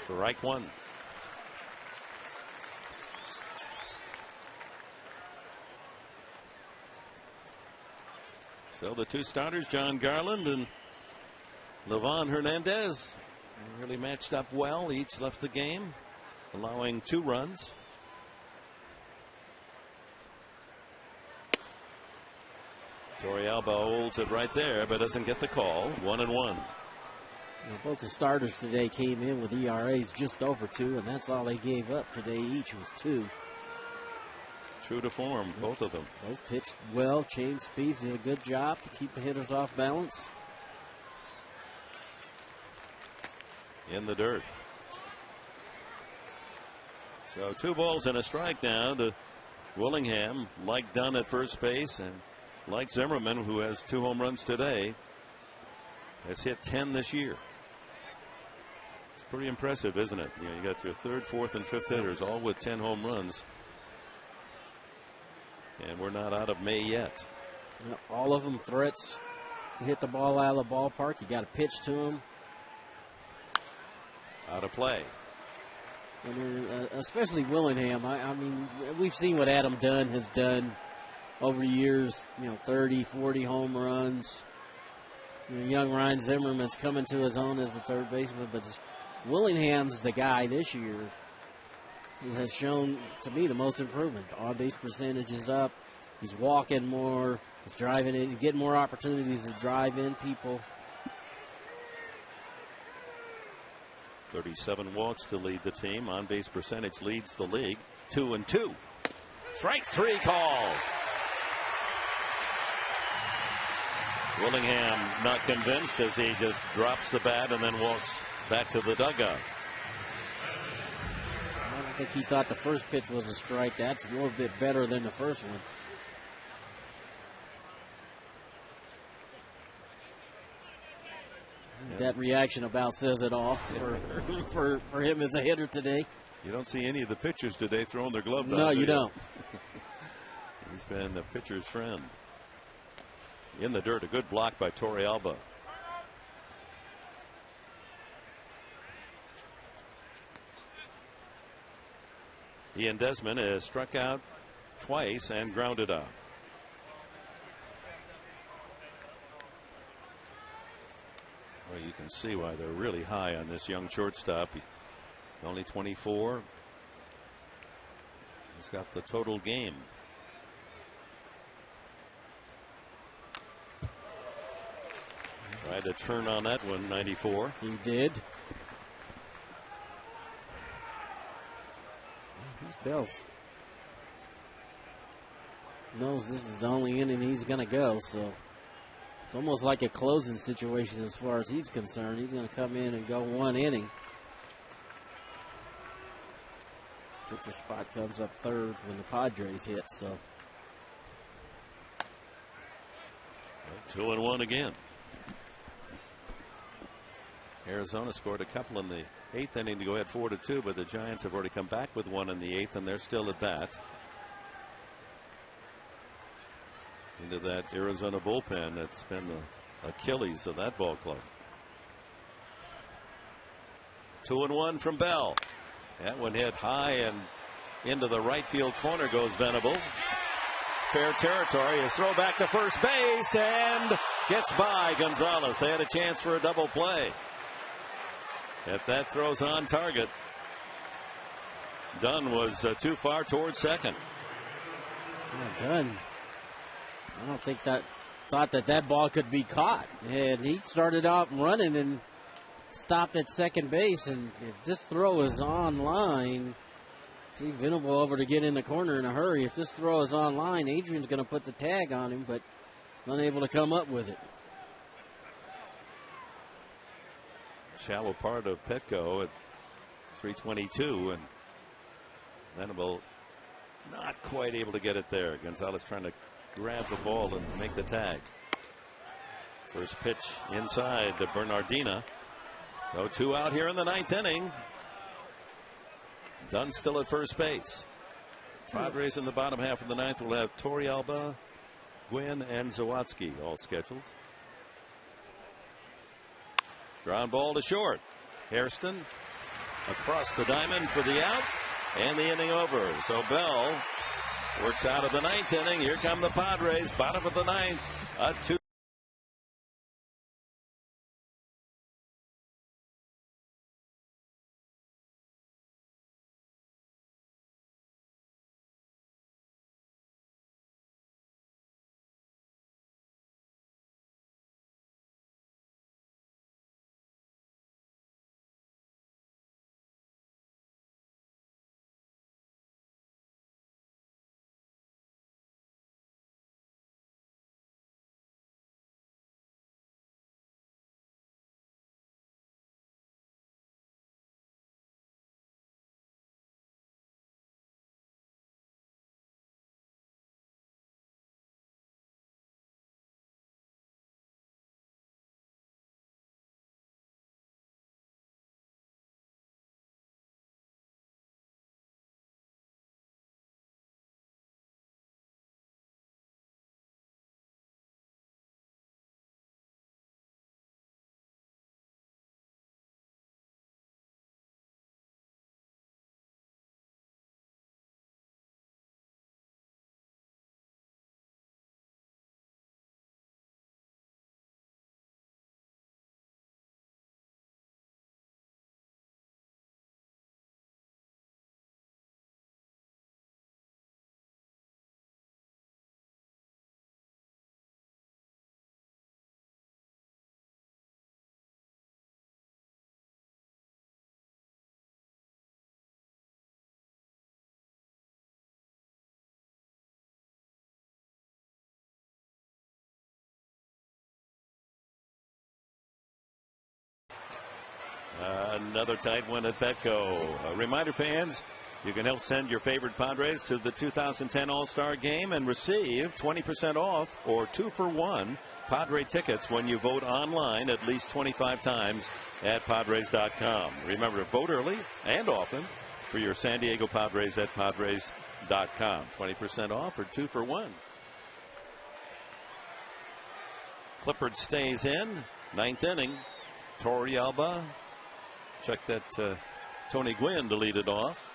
Strike one. So the two starters, John Garland and Livan Hernandez, really matched up well. Each left the game, allowing 2 runs. Torrealba holds it right there, but doesn't get the call. 1-1. Both the starters today came in with ERAs just over 2, and that's all they gave up today. Each was 2. True to form, both of them. Both pitched well. Shane Spieth did a good job to keep the hitters off balance. In the dirt. So 2 balls and a strike now to Willingham, like Dunn at first base, and like Zimmerman, who has 2 home runs today, has hit 10 this year. It's pretty impressive, isn't it? You got your 3rd, 4th, and 5th hitters all with 10 home runs. And we're not out of May yet. Yep, all of them threats to hit the ball out of the ballpark. You got to pitch to them. Out of play. And especially Willingham. I mean, we've seen what Adam Dunn has done over the years. 30, 40 home runs. Young Ryan Zimmerman's coming to his own as the third baseman, but Willingham's the guy this year who has shown, to me, the most improvement. The on-base percentage is up. He's walking more. He's driving in. He's getting more opportunities to drive in people. 37 walks to lead the team. On-base percentage leads the league. 2-2. Strike 3 call. Willingham not convinced as he just drops the bat and then walks back to the dugout. I don't think he thought the first pitch was a strike. That's a little bit better than the first one. Yeah. That reaction about says it all for him as a hitter today. You don't see any of the pitchers today throwing their glove down. No, you don't. He's been the pitcher's friend. In the dirt, a good block by Torrealba. Ian Desmond has struck out twice and grounded out. Well, you can see why they're really high on this young shortstop. He's only 24. He's got the total game. Tried to turn on that one, 94. He did. He's Bells. Knows this is the only inning he's going to go, so it's almost like a closing situation as far as he's concerned. He's going to come in and go 1 inning. Pitcher spot comes up third when the Padres hit, so. 2-1 again. Arizona scored a couple in the 8th inning to go ahead 4-2, but the Giants have already come back with one in the 8th, and they're still at bat. Into that Arizona bullpen that's been the Achilles of that ball club. 2-1 from Bell. That one hit high and into the right field corner goes Venable. Fair territory. His throw back to first base and gets by Gonzalez. They had a chance for a double play. If that throw's on target, Dunn was too far towards second. Dunn, I don't think thought that ball could be caught, and he started out running and stopped at second base. And if this throw is on line, see Venable over to get in the corner in a hurry. If this throw is on line, Adrian's going to put the tag on him, but unable to come up with it. Shallow part of Petco at 322, and Venable not quite able to get it there. Gonzalez trying to grab the ball and make the tag. First pitch inside to Bernardina. 0-2 out here in the 9th inning. Dunn still at first base. Padres in the bottom half of the 9th will have Torrealba, Gwynn, and Zawadzki all scheduled. Ground ball to short. Hairston across the diamond for the out, and the inning over. So Bell works out of the 9th inning. Here come the Padres, bottom of the 9th. A 2. Another tight one at Petco. Reminder, fans, you can help send your favorite Padres to the 2010 All-Star Game and receive 20% off or 2-for-1 Padre tickets when you vote online at least 25 times at Padres.com. Remember to vote early and often for your San Diego Padres at Padres.com. 20% off or 2-for-1. Clippard stays in. 9th inning. Torrealba. Check that Tony Gwynn to lead it off.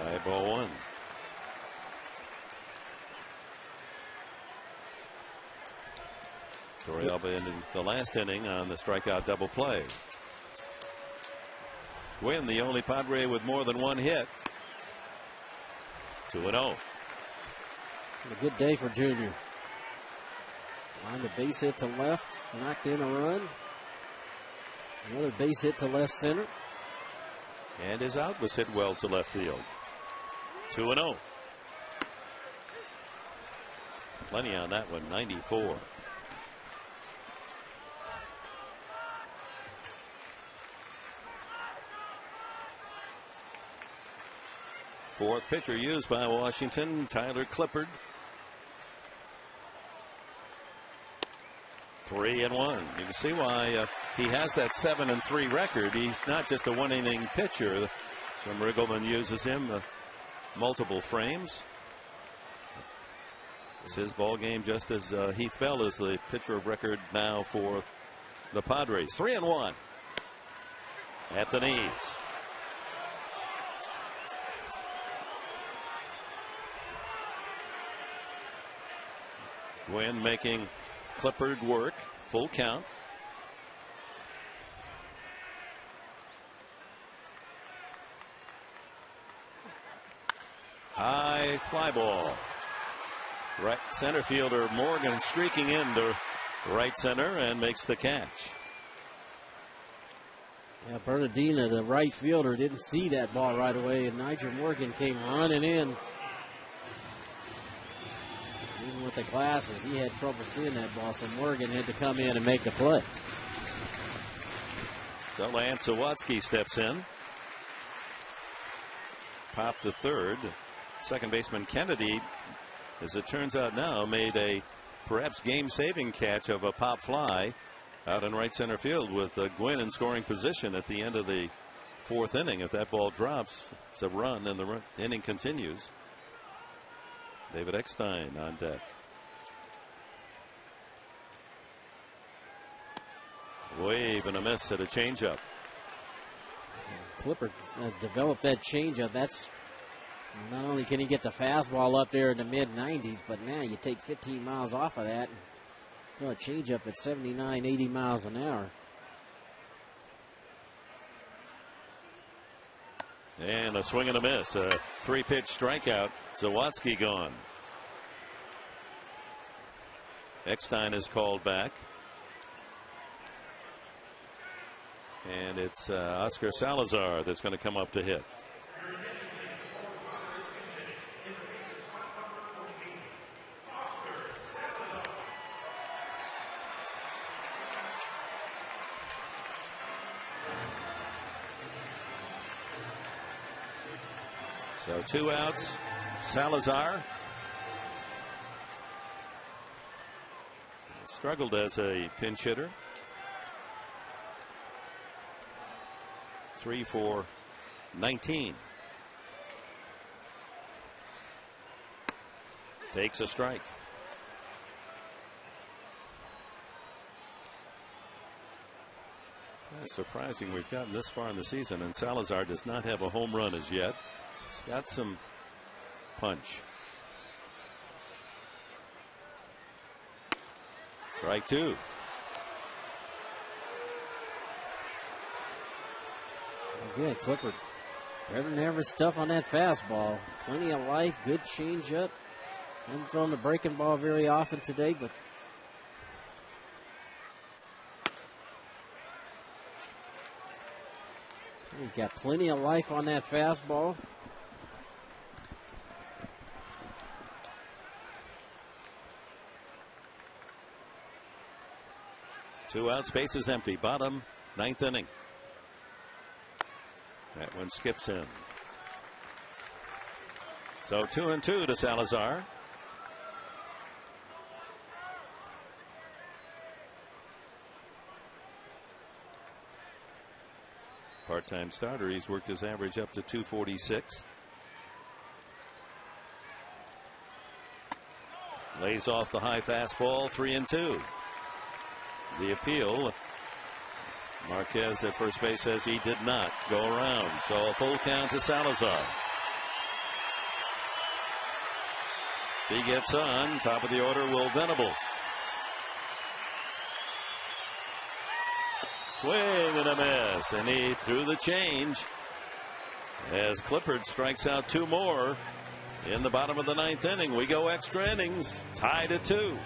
High ball one. Torrealba in the last inning on the strikeout double play. Gwynn, the only Padre with more than one hit. 2-0. A good day for Junior. Lined a base hit to left, knocked in a run. Another base hit to left center. And his out was hit well to left field. 2-0. Plenty on that one, 94. Fourth pitcher used by Washington, Tyler Clippard. 3-1. You can see why he has that 7-3 record. He's not just a one-inning pitcher. Jim Riggleman uses him multiple frames. It's his ball game, just as Heath Bell is the pitcher of record now for the Padres. 3-1 at the knees. Gwynn making Clippard work. Full count. High fly ball. Right center fielder Morgan streaking into right center and makes the catch. Yeah, Bernardina, the right fielder, didn't see that ball right away, and Nigel Morgan came running in. Even with the glasses, he had trouble seeing that ball, so Morgan had to come in and make the play. So Lance Sawatsky steps in. Pop to third. Second baseman Kennedy, as it turns out now, made a perhaps game-saving catch of a pop fly out in right center field with Gwynn in scoring position at the end of the fourth inning. If that ball drops, it's a run, and the inning continues. David Eckstein on deck. Wave and a miss at a changeup. Clippard has developed that changeup. That's not only can he get the fastball up there in the mid-90s, but now you take 15 miles off of that and throw a changeup at 79, 80 miles an hour. And a swing and a miss. A 3-pitch strikeout. Sawatsky gone. Eckstein is called back. And it's Oscar Salazar that's going to come up to hit. So 2 outs. Salazar struggled as a pinch hitter. 3 for 19. Takes a strike. It's surprising we've gotten this far in the season and Salazar does not have a home run as yet. He's got some punch. Strike 2. Again, Clippard, better than average stuff on that fastball. Plenty of life, good changeup. Haven't thrown the breaking ball very often today, but he's got plenty of life on that fastball. Two outs, base is empty. Bottom, 9th inning. That one skips in. So 2-2 to Salazar. Part-time starter. He's worked his average up to 246. Lays off the high fastball. 3-2. The appeal. Marquez at first base says he did not go around. So a full count to Salazar. If he gets on, top of the order will Venable. Swing and a miss, and he threw the change as Clippard strikes out 2 more in the bottom of the 9th inning. We go extra innings, tied at 2.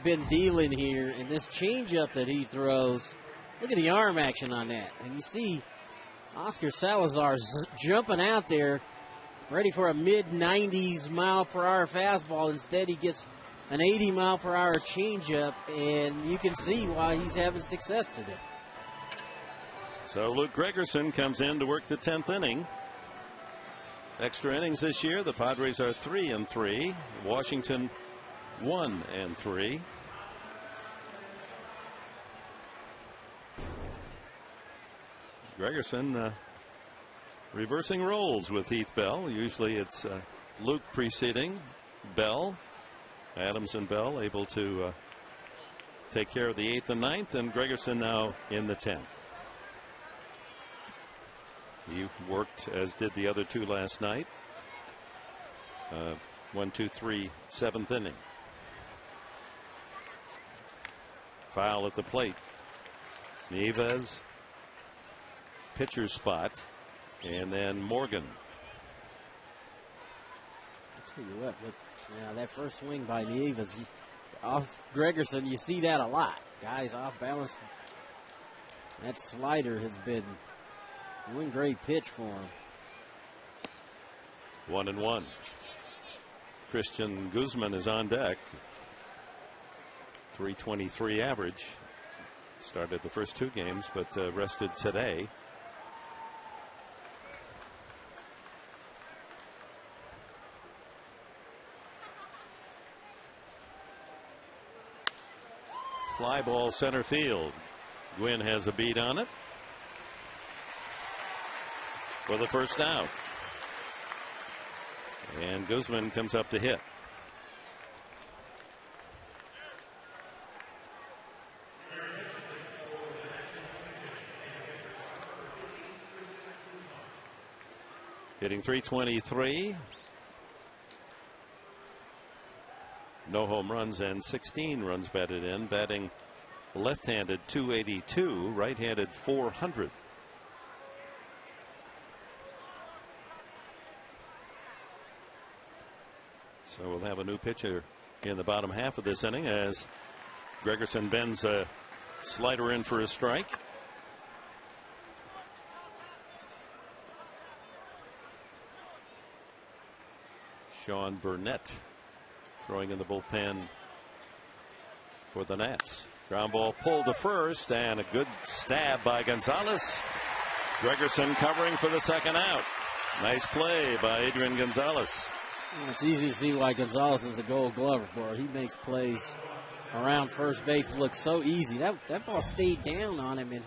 been dealing here, and this changeup that he throws, look at the arm action on that. And you see Oscar Salazar jumping out there, ready for a mid-90s mile-per-hour fastball. Instead, he gets an 80-mile-per-hour changeup, and you can see why he's having success today. So Luke Gregerson comes in to work the 10th inning. Extra innings this year. The Padres are 3-3. Washington 1-3. Gregerson reversing roles with Heath Bell. Usually it's Luke preceding Bell. Adams and Bell able to take care of the 8th and 9th, and Gregerson now in the 10th. He worked, as did the other two last night. 1, 2, 3, 7th inning. Foul at the plate. Nieves, pitcher spot, and then Morgan. I'll tell you what, that first swing by Nieves off Gregerson, you see that a lot. Guys off balance. That slider has been one great pitch for him. 1-1. Christian Guzman is on deck. 323 average. Started the first two games, but rested today. Fly ball center field. Gwynn has a beat on it for the first out. And Guzman comes up to hit. Hitting .323. No home runs and 16 runs batted in. Batting left-handed .282, right-handed .400. So we'll have a new pitcher in the bottom half of this inning as Gregerson bends a slider in for a strike. Sean Burnett throwing in the bullpen for the Nats. Ground ball pulled to first, and a good stab by Gonzalez. Gregerson covering for the second out. Nice play by Adrian Gonzalez. It's easy to see why Gonzalez is a Gold Glover for. He makes plays around first base look so easy. That ball stayed down on him, and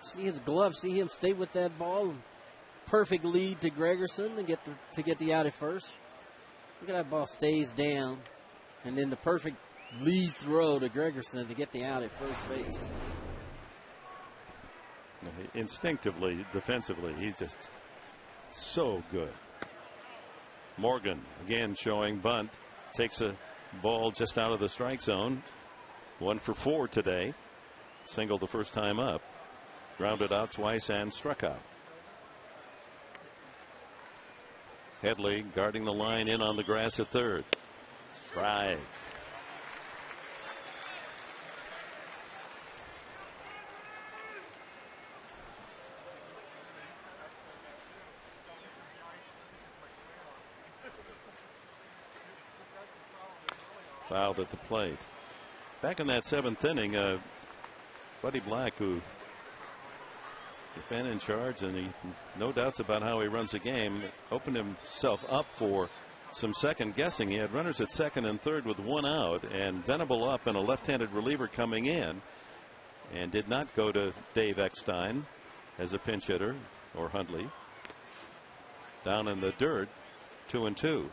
see his glove, see him stay with that ball. Perfect lead to Gregerson to get the out at first. Look at that ball stays down, and then the perfect lead throw to Gregerson to get the out at first base. Instinctively, defensively, he's just so good. Morgan again showing bunt, takes a ball just out of the strike zone. 1 for 4 today. Single the first time up. Grounded out twice and struck out. Headley guarding the line in on the grass at third. Strike. Fouled at the plate. Back in that 7th inning, Buddy Black, who has been in charge, and he no doubts about how he runs the game, opened himself up for some second guessing. He had runners at second and third with 1 out, and Venable up and a left-handed reliever coming in, and did not go to Dave Eckstein as a pinch hitter, or Hundley. Down in the dirt, 2-2.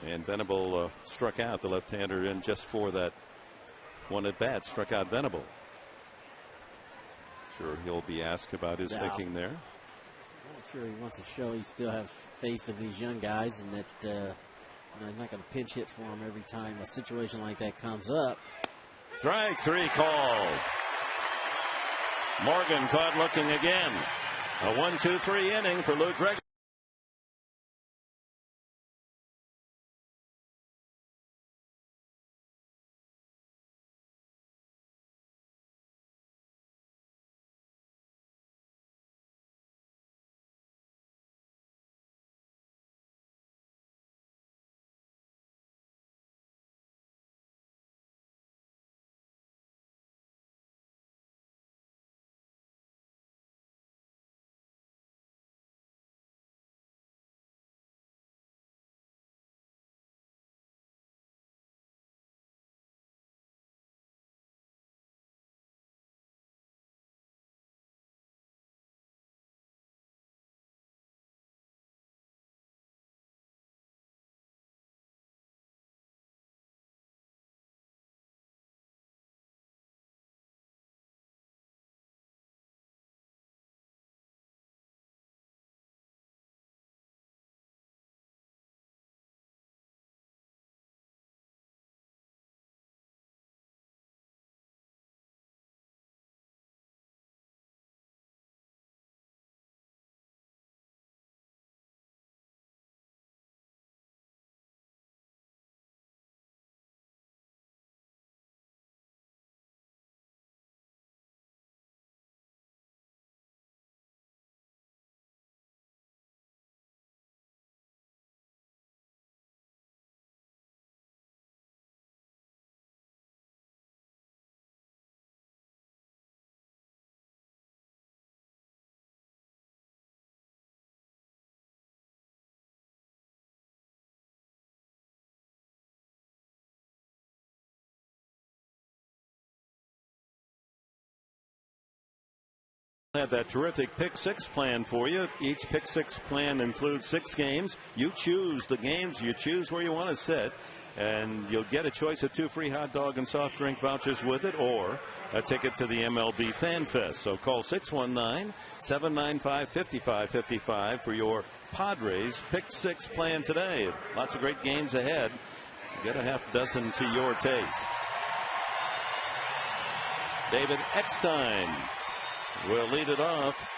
And Venable struck out the left-hander in just for that one at bat. Struck out Venable. Sure, he'll be asked about his thinking there. I'm sure he wants to show he still has faith in these young guys, and that he's not going to pinch hit for them every time a situation like that comes up. Strike 3 called. Morgan caught looking again. A 1-2-3 inning for Luke Gregerson. Have that terrific pick six plan for you. Each pick six plan includes 6 games. You choose the games, you choose where you want to sit, and you'll get a choice of 2 free hot dog and soft drink vouchers with it, or a ticket to the MLB Fan Fest. So call 619-795-5555 for your Padres pick six plan today. Lots of great games ahead. Get a half dozen to your taste. David Eckstein will lead it off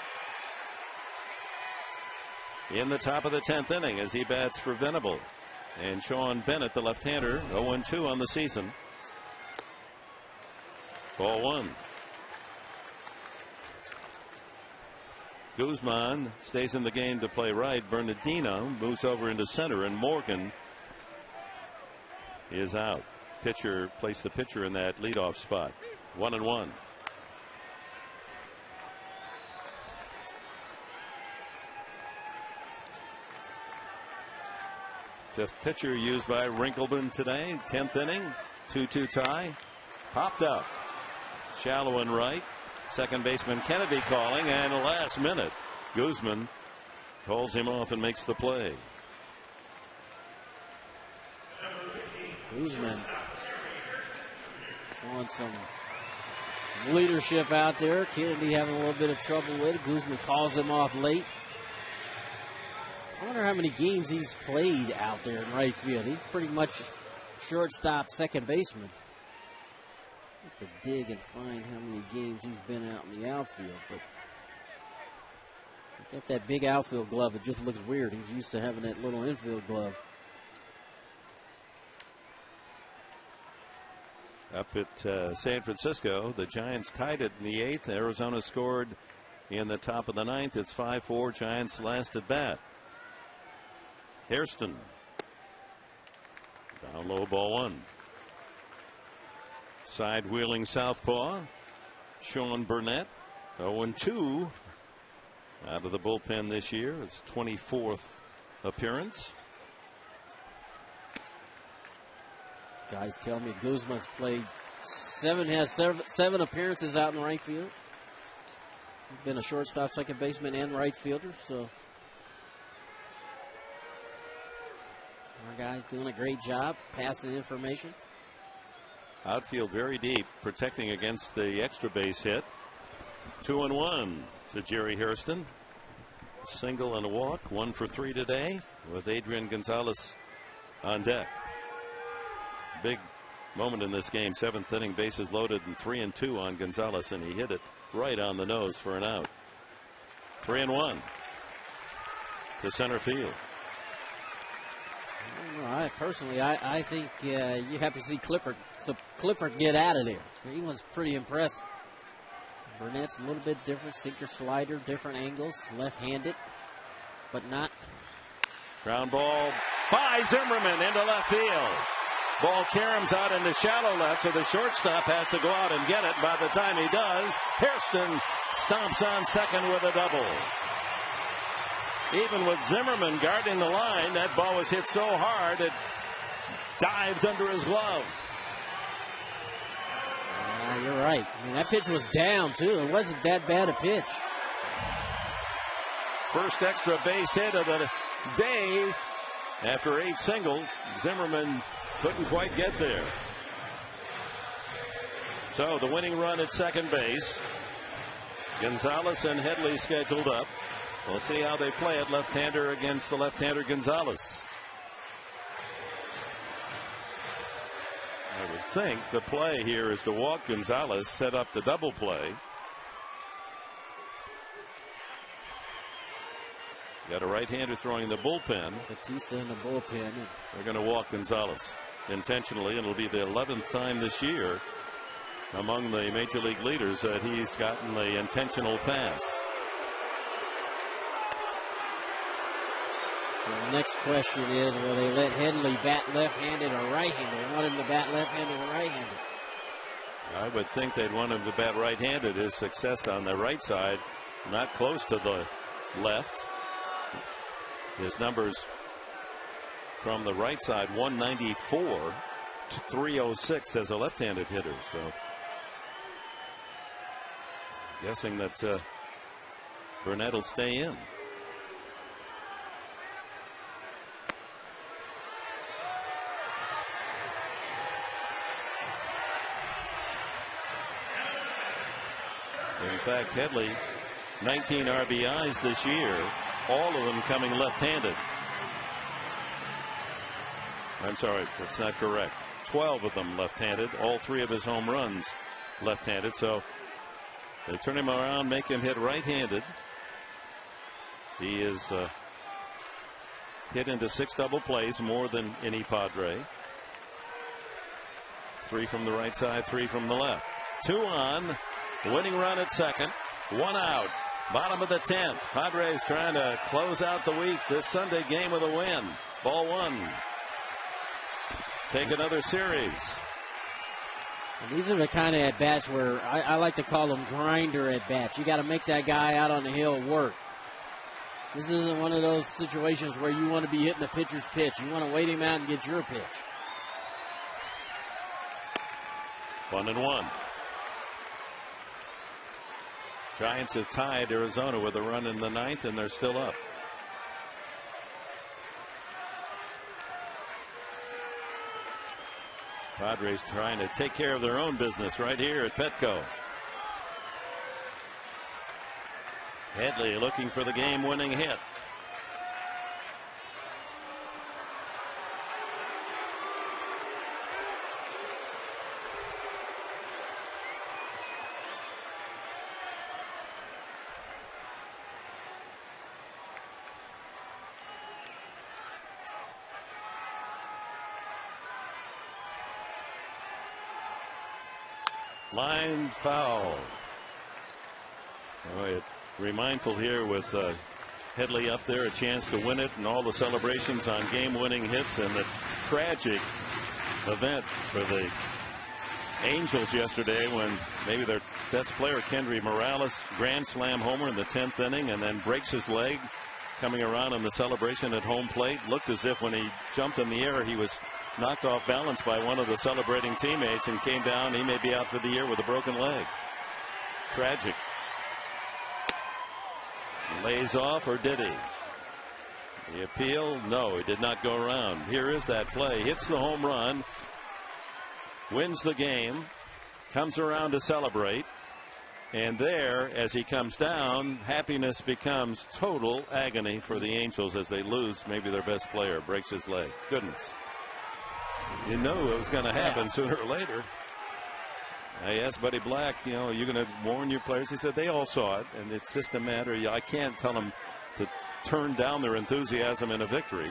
in the top of the 10th inning as he bats for Venable. And Sean Bennett, the left-hander, 0-2 on the season. Ball 1. Guzman stays in the game to play right. Bernardino moves over into center, and Morgan is out. Pitcher placed the pitcher in that leadoff spot. 1-1. Fifth pitcher used by Rinkelman today. 10th inning. 2-2 tie. Popped up. Shallow and right. Second baseman Kennedy calling, and last minute Guzman calls him off and makes the play. Guzman showing some leadership out there. Kennedy having a little bit of trouble with it. Guzman calls him off late. I wonder how many games he's played out there in right field. He's pretty much shortstop, second baseman. I have to dig and find how many games he's been out in the outfield. But got that big outfield glove. It just looks weird. He's used to having that little infield glove. Up at San Francisco, the Giants tied it in the 8th. Arizona scored in the top of the 9th. It's 5-4. Giants last at bat. Hairston. Down low, ball 1. Side wheeling southpaw. Sean Burnett. 0-2 out of the bullpen this year. It's 24th appearance. Guys tell me Guzman's played seven appearances out in right field. He's been a shortstop, second baseman, and right fielder. So our guys doing a great job passing information. Outfield very deep, protecting against the extra base hit. 2-1 to Jerry Hairston. Single and a walk, 1 for 3 today, with Adrian Gonzalez on deck. Big moment in this game. 7th inning, bases loaded, and 3-2 on Gonzalez, and he hit it right on the nose for an out. 3-1 to center field. I think you have to see Clifford get out of there. He was pretty impressive. Burnett's a little bit different, sinker slider, different angles, left-handed, but not. Ground ball by Zimmerman into left field. Ball caroms out into shallow left, so the shortstop has to go out and get it. By the time he does, Hairston stomps on second with a double. Even with Zimmerman guarding the line, that ball was hit so hard it dived under his glove. You're right. I mean, that pitch was down, too. It wasn't that bad a pitch. First extra base hit of the day after 8 singles. Zimmerman couldn't quite get there. So the winning run at second base. Gonzalez and Headley scheduled up. We'll see how they play it, left-hander against the left-hander Gonzalez. I would think the play here is to walk Gonzalez, set up the double play. Got a right-hander throwing in the bullpen. Batista in the bullpen. They're going to walk Gonzalez intentionally, and it'll be the 11th time this year among the major league leaders that he's gotten the intentional pass. The next question is, will they let Headley bat left-handed or right-handed? They want him to bat left-handed or right-handed. I would think they'd want him to bat right-handed. His success on the right side, not close to the left. His numbers from the right side, 194 to 306 as a left-handed hitter. So guessing that Burnett will stay in. In fact, Headley, 19 RBIs this year, all of them coming left-handed. I'm sorry, that's not correct. 12 of them left-handed, all 3 of his home runs left-handed. So they turn him around, make him hit right-handed. He is hit into 6 double plays, more than any Padre. 3 from the right side, 3 from the left. 2 on. Winning run at second. 1 out. Bottom of the 10th. Padres trying to close out the week. This Sunday game with a win. Ball 1. Take another series. And these are the kind of at-bats where I like to call them grinder at-bats. You got to make that guy out on the hill work. This isn't one of those situations where you want to be hitting the pitcher's pitch. You want to wait him out and get your pitch. 1-1. Giants have tied Arizona with a run in the 9th, and they're still up. Padres trying to take care of their own business right here at Petco. Headley looking for the game-winning hit. Line foul. Mindful here with Headley up there, a chance to win it, and all the celebrations on game-winning hits, and the tragic event for the Angels yesterday when maybe their best player, Kendry Morales, grand slam homer in the 10th inning and then breaks his leg coming around on the celebration at home plate. Looked as if when he jumped in the air he was knocked off balance by one of the celebrating teammates and came down. He may be out for the year with a broken leg. Tragic. Lays off, or did he? The appeal? No, he did not go around. Here is that play. Hits the home run. Wins the game. Comes around to celebrate. And there, as he comes down, happiness becomes total agony for the Angels as they lose maybe their best player. Breaks his leg. Goodness. You know it was going to happen sooner or later. I asked Buddy Black, you're going to warn your players. He said they all saw it, and it's just a matter. I can't tell them to turn down their enthusiasm in a victory.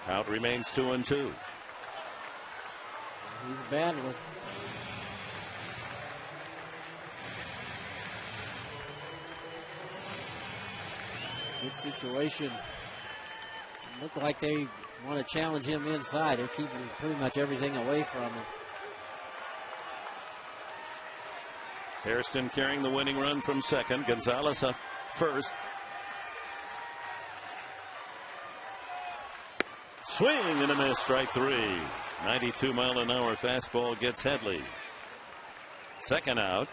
Out remains 2-2. He's battling. Good situation. Look like they want to challenge him inside. They're keeping pretty much everything away from him. Hairston carrying the winning run from second. Gonzalez up first. Swing and a miss. Strike 3. 92-mile-an-hour fastball gets Headley. Second out.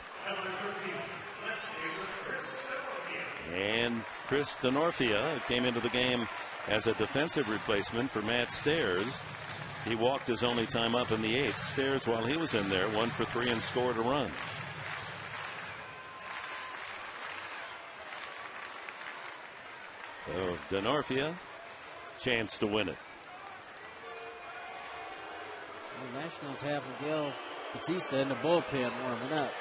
And Chris Denorfia came into the game as a defensive replacement for Matt Stairs. He walked his only time up in the 8th. Stairs, while he was in there, 1 for 3 and scored a run. So Denorfia, chance to win it. The Nationals have Miguel Batista in the bullpen warming up.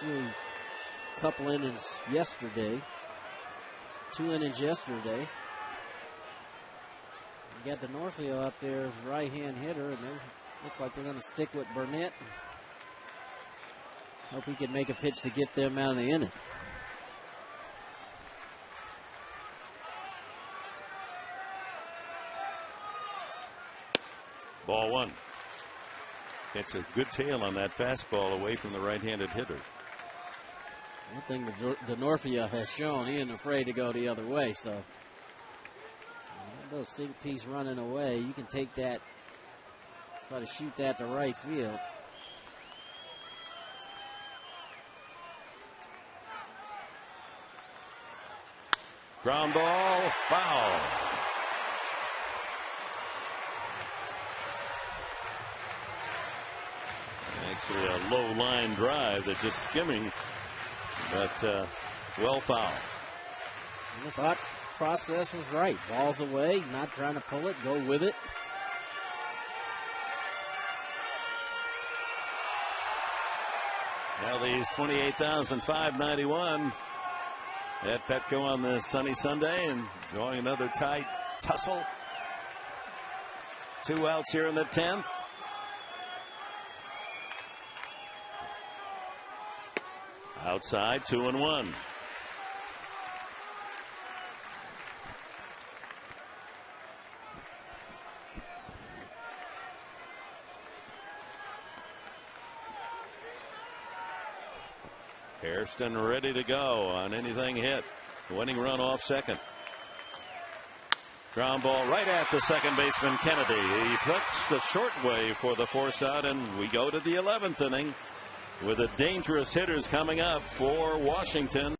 He threw a couple innings yesterday. 2 innings yesterday. You got Denorfia up there as right-hand hitter, and they look like they're going to stick with Burnett. Hope he can make a pitch to get them out of the inning. Ball 1. Gets a good tail on that fastball away from the right-handed hitter. One thing that Denorfia has shown, he isn't afraid to go the other way. So, those sink piece running away, you can take that, try to shoot that to right field. Ground ball, foul. Actually, a low line drive that just skimming, but well foul. The thought process was right. Ball's away, not trying to pull it, go with it. Well, these 28,591 at Petco on this sunny Sunday, and drawing another tight tussle. 2 outs here in the 10th. Outside, 2-1. Hairston ready to go on anything hit. Winning run off second. Ground ball right at the second baseman Kennedy. He flips the short way for the force out, and we go to the 11th inning with the dangerous hitters coming up for Washington.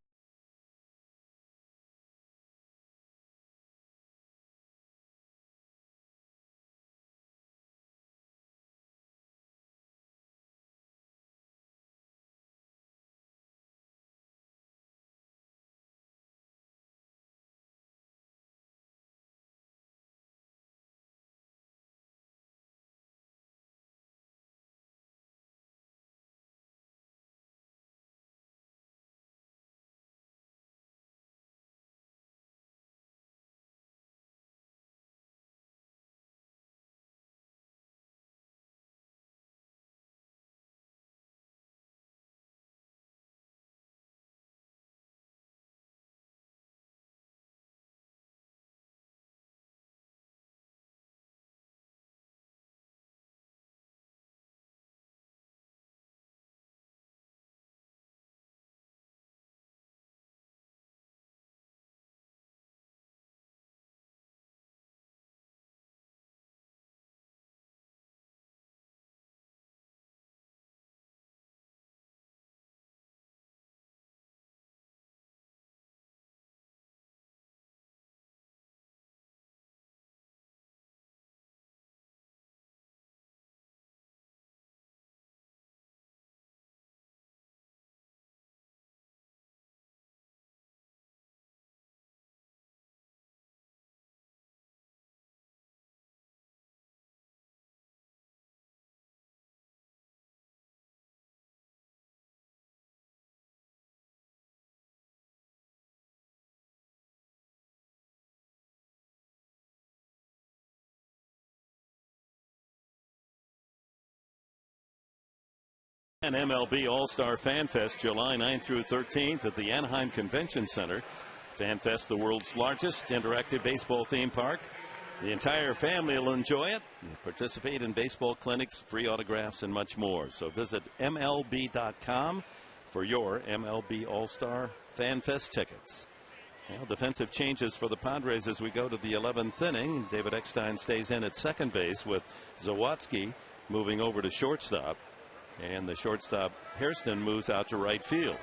An MLB All-Star Fan Fest July 9th through 13th at the Anaheim Convention Center. Fan Fest, the world's largest interactive baseball theme park. The entire family will enjoy it. You participate in baseball clinics, free autographs, and much more. So visit MLB.com for your MLB All-Star Fan Fest tickets. Well, defensive changes for the Padres as we go to the 11th inning. David Eckstein stays in at second base with Zawadzki moving over to shortstop. And the shortstop, Hairston, moves out to right field.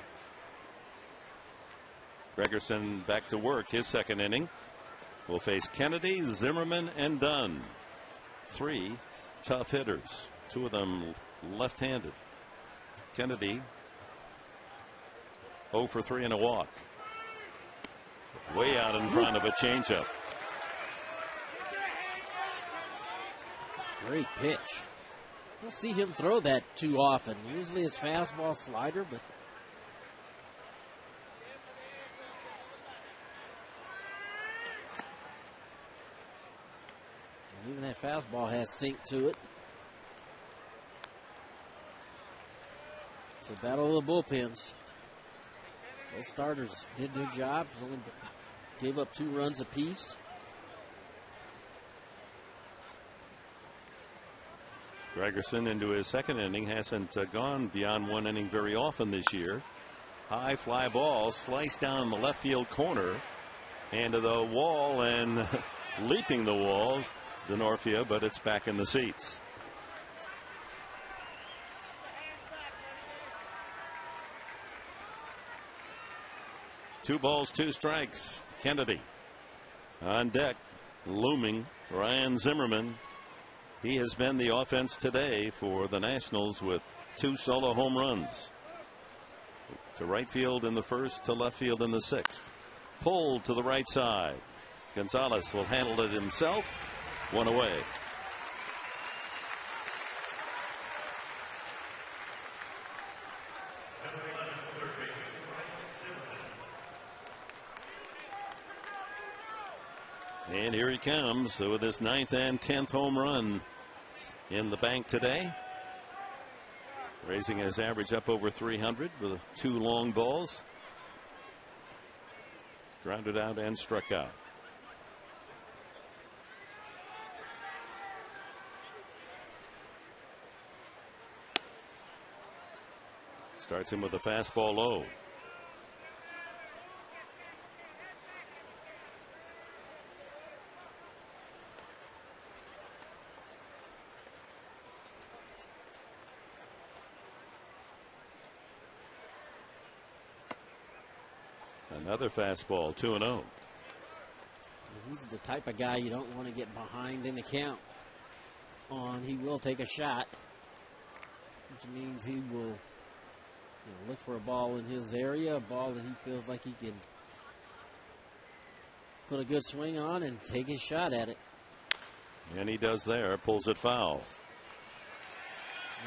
Gregerson back to work his second inning. Will face Kennedy, Zimmerman, and Dunn. 3 tough hitters. 2 of them left-handed. Kennedy 0 for 3 and a walk. Way out in front of a changeup. Great pitch. I don't see him throw that too often. Usually it's fastball, slider, but even that fastball has sink to it. It's a battle of the bullpens. Both starters did their jobs, only gave up 2 runs apiece. Gregerson into his second inning hasn't gone beyond 1 inning very often this year. High fly ball sliced down the left field corner and to the wall and leaping the wall, Denorfia, but it's back in the seats. 2 balls, 2 strikes. Kennedy on deck, looming Ryan Zimmerman. He has been the offense today for the Nationals with 2 solo home runs. To right field in the first, to left field in the 6th. Pulled to the right side. Gonzalez will handle it himself. 1 away. And here he comes with his 9th and 10th home run in the bank today. Raising his average up over 300 with 2 long balls. Grounded out and struck out. Starts him with a fastball low. Another fastball, 2-0. He's the type of guy you don't want to get behind in the count on. He will take a shot, which means he will look for a ball in his area, a ball that he feels like he can put a good swing on and take his shot at it. And he does there, pulls it foul.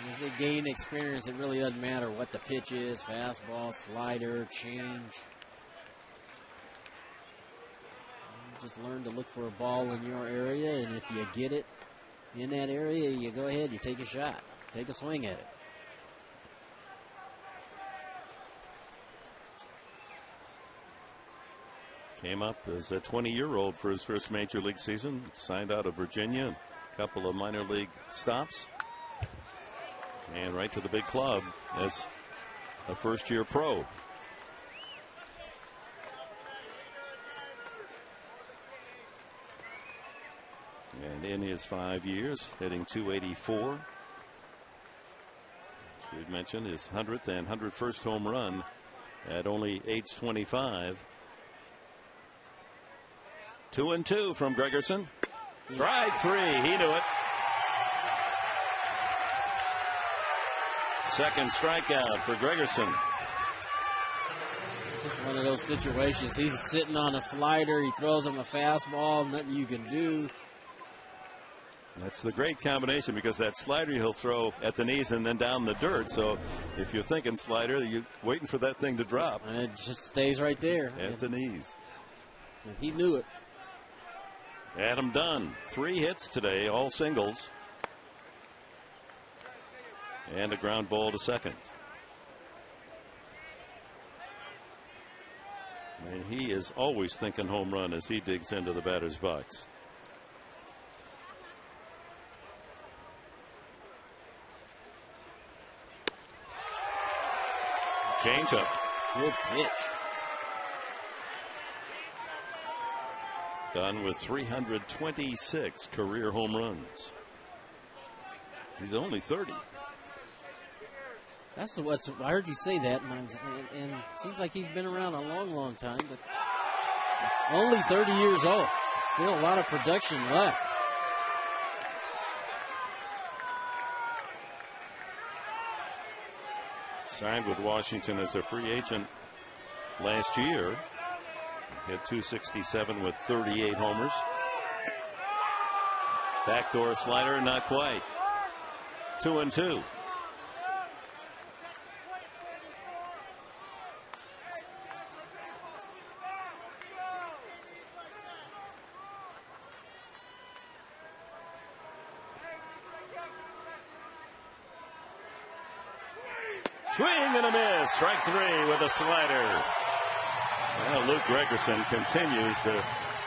And as they gain experience, it really doesn't matter what the pitch is, fastball, slider, change. Just learn to look for a ball in your area, and if you get it in that area, you go ahead, you take a shot, take a swing at it. Came up as a 20-year-old for his first major league season. Signed out of Virginia, a couple of minor league stops, and right to the big club as a first-year pro. And in his 5 years, hitting .284. As we've mentioned, his 100th and 101st home run at only age 25. 2-2 from Gregerson. Strike 3. He knew it. Second strikeout for Gregerson. One of those situations. He's sitting on a slider. He throws him a fastball. Nothing you can do. That's the great combination, because that slider he'll throw at the knees and then down the dirt. So if you're thinking slider, you're waiting for that thing to drop. And it just stays right there. At the knees. And he knew it. Adam Dunn, 3 hits today, all singles. And a ground ball to second. And he is always thinking home run as he digs into the batter's box. Changeup. Good pitch. Done with 326 career home runs. He's only 30. That's what's. I heard you say that, and it seems like he's been around a long, long time, but only 30 years old. Still a lot of production left. Signed with Washington as a free agent last year. Hit .267 with 38 homers. Backdoor slider, not quite. 2-2. Swing and a miss. Strike 3 with a slider. Well, Luke Gregerson continues to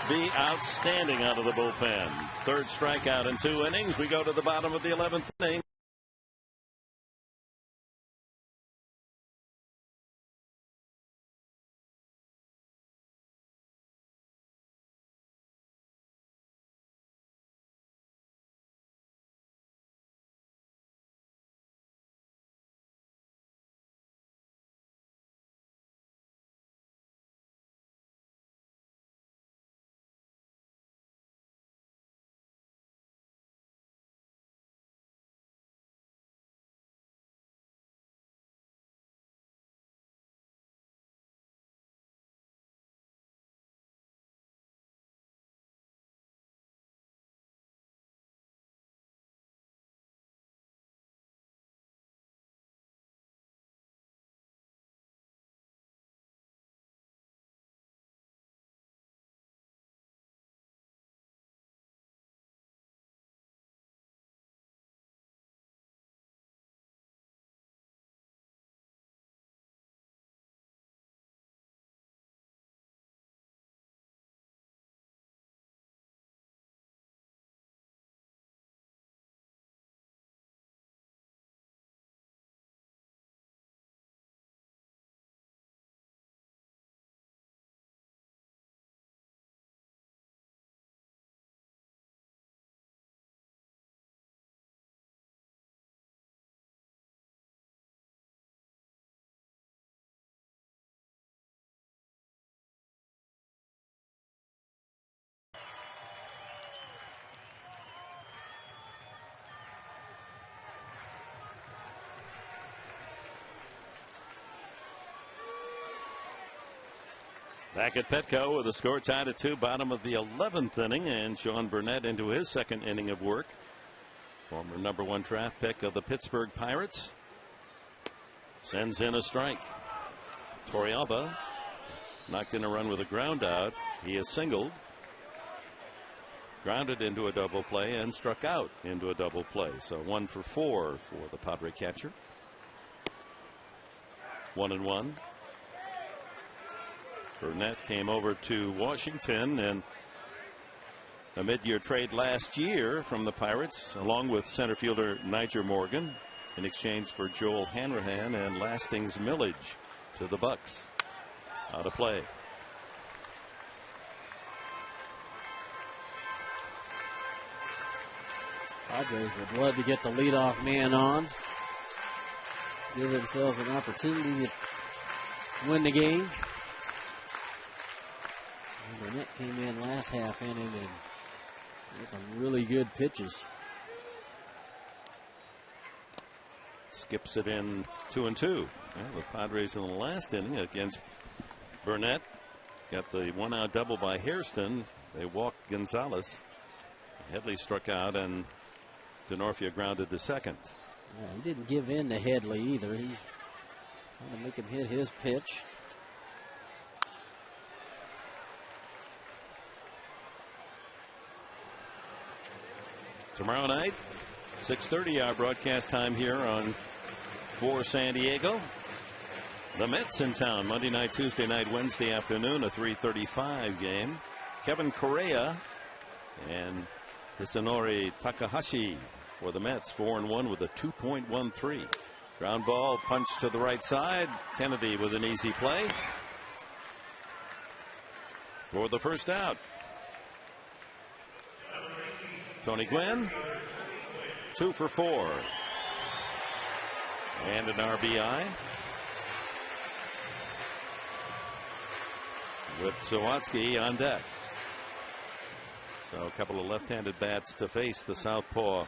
be outstanding out of the bullpen. Third strikeout in 2 innings. We go to the bottom of the 11th inning. Back at Petco with the score tied at 2, bottom of the 11th inning, and Sean Burnett into his second inning of work. Former #1 draft pick of the Pittsburgh Pirates sends in a strike. Torrealba knocked in a run with a ground out. He is singled, grounded into a double play, and struck out into a double play. So 1 for 4 for the Padre catcher. 1-1. Burnett came over to Washington in a mid-year trade last year from the Pirates, along with center fielder Niger Morgan, in exchange for Joel Hanrahan and Lastings Millage to the Bucks. Out of play. Padres would love to get the leadoff man on, give themselves an opportunity to win the game. Burnett came in last half inning and had some really good pitches. Skips it in 2-2. Well, the Padres in the last inning against Burnett got the 1-out double by Hairston. They walked Gonzalez. Headley struck out and Denorfia grounded to second. Yeah, he didn't give in to Headley either. He trying to make him hit his pitch. Tomorrow night, 6:30 our broadcast time here on for San Diego. The Mets in town Monday night, Tuesday night, Wednesday afternoon, a 3:35 game. Kevin Correa and Hisanori Takahashi for the Mets, 4-1 with a 2.13. Ground ball punched to the right side. Kennedy with an easy play for the first out. Tony Gwynn, 2 for 4. And an RBI. With Sawatsky on deck. So a couple of left-handed bats to face the southpaw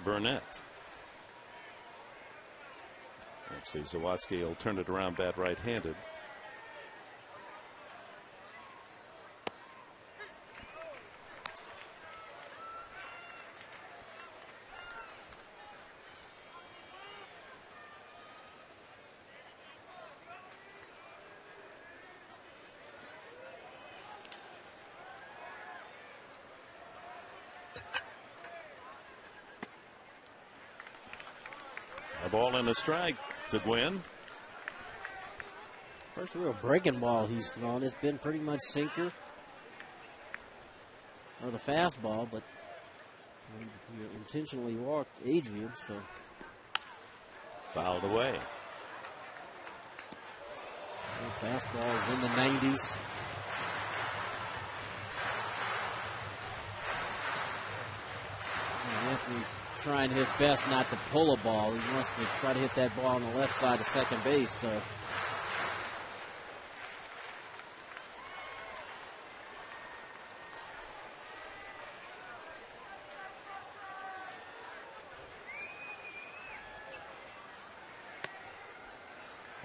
Burnett. Actually, Sawatsky will turn it around bat right-handed. A ball and a strike to Gwynn. First real breaking ball he's thrown. It's been pretty much sinker or the fastball, but he intentionally walked Adrian, so Fouled away. the fastball is in the 90s. Anthony's trying his best not to pull a ball. He wants to try to hit that ball on the left side of second base. So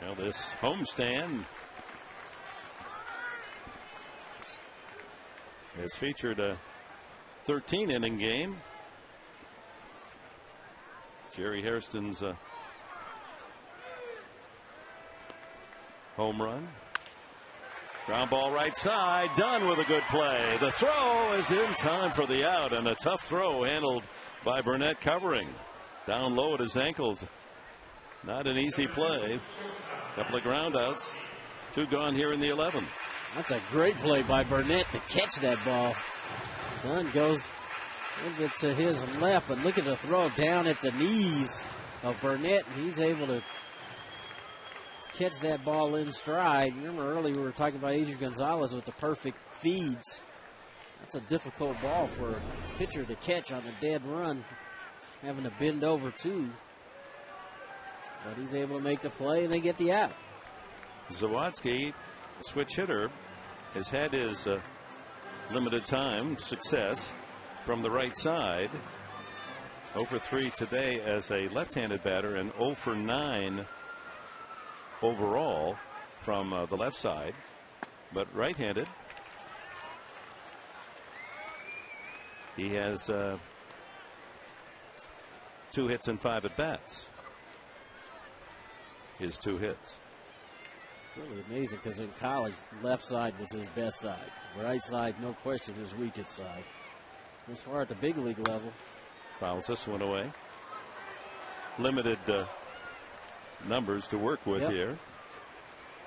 well, this homestand has featured a 13-inning game. Jerry Hairston's home run. Ground ball right side. Done with a good play. The throw is in time for the out, and a tough throw handled by Burnett covering. Down low at his ankles. Not an easy play. Couple of ground outs. 2 gone here in the 11th. that's a great play by Burnett to catch that ball. Dunn goes a little bit to his left, but look at the throw down at the knees of Burnett. He's able to catch that ball in stride. Remember earlier we were talking about Adrian Gonzalez with the perfect feeds. That's a difficult ball for a pitcher to catch on a dead run, having to bend over too. But he's able to make the play and they get the out. Zawatsky, switch hitter, has had his limited time success from the right side. 0 for 3 today as a left-handed batter and 0 for 9 overall from the left side. but right-handed. He has 2 hits and 5 at-bats. His 2 hits. It's really amazing because in college, left side was his best side. Right side, no question, his weakest side. As far at the big league level. Fouls this one away. Limited numbers to work with here.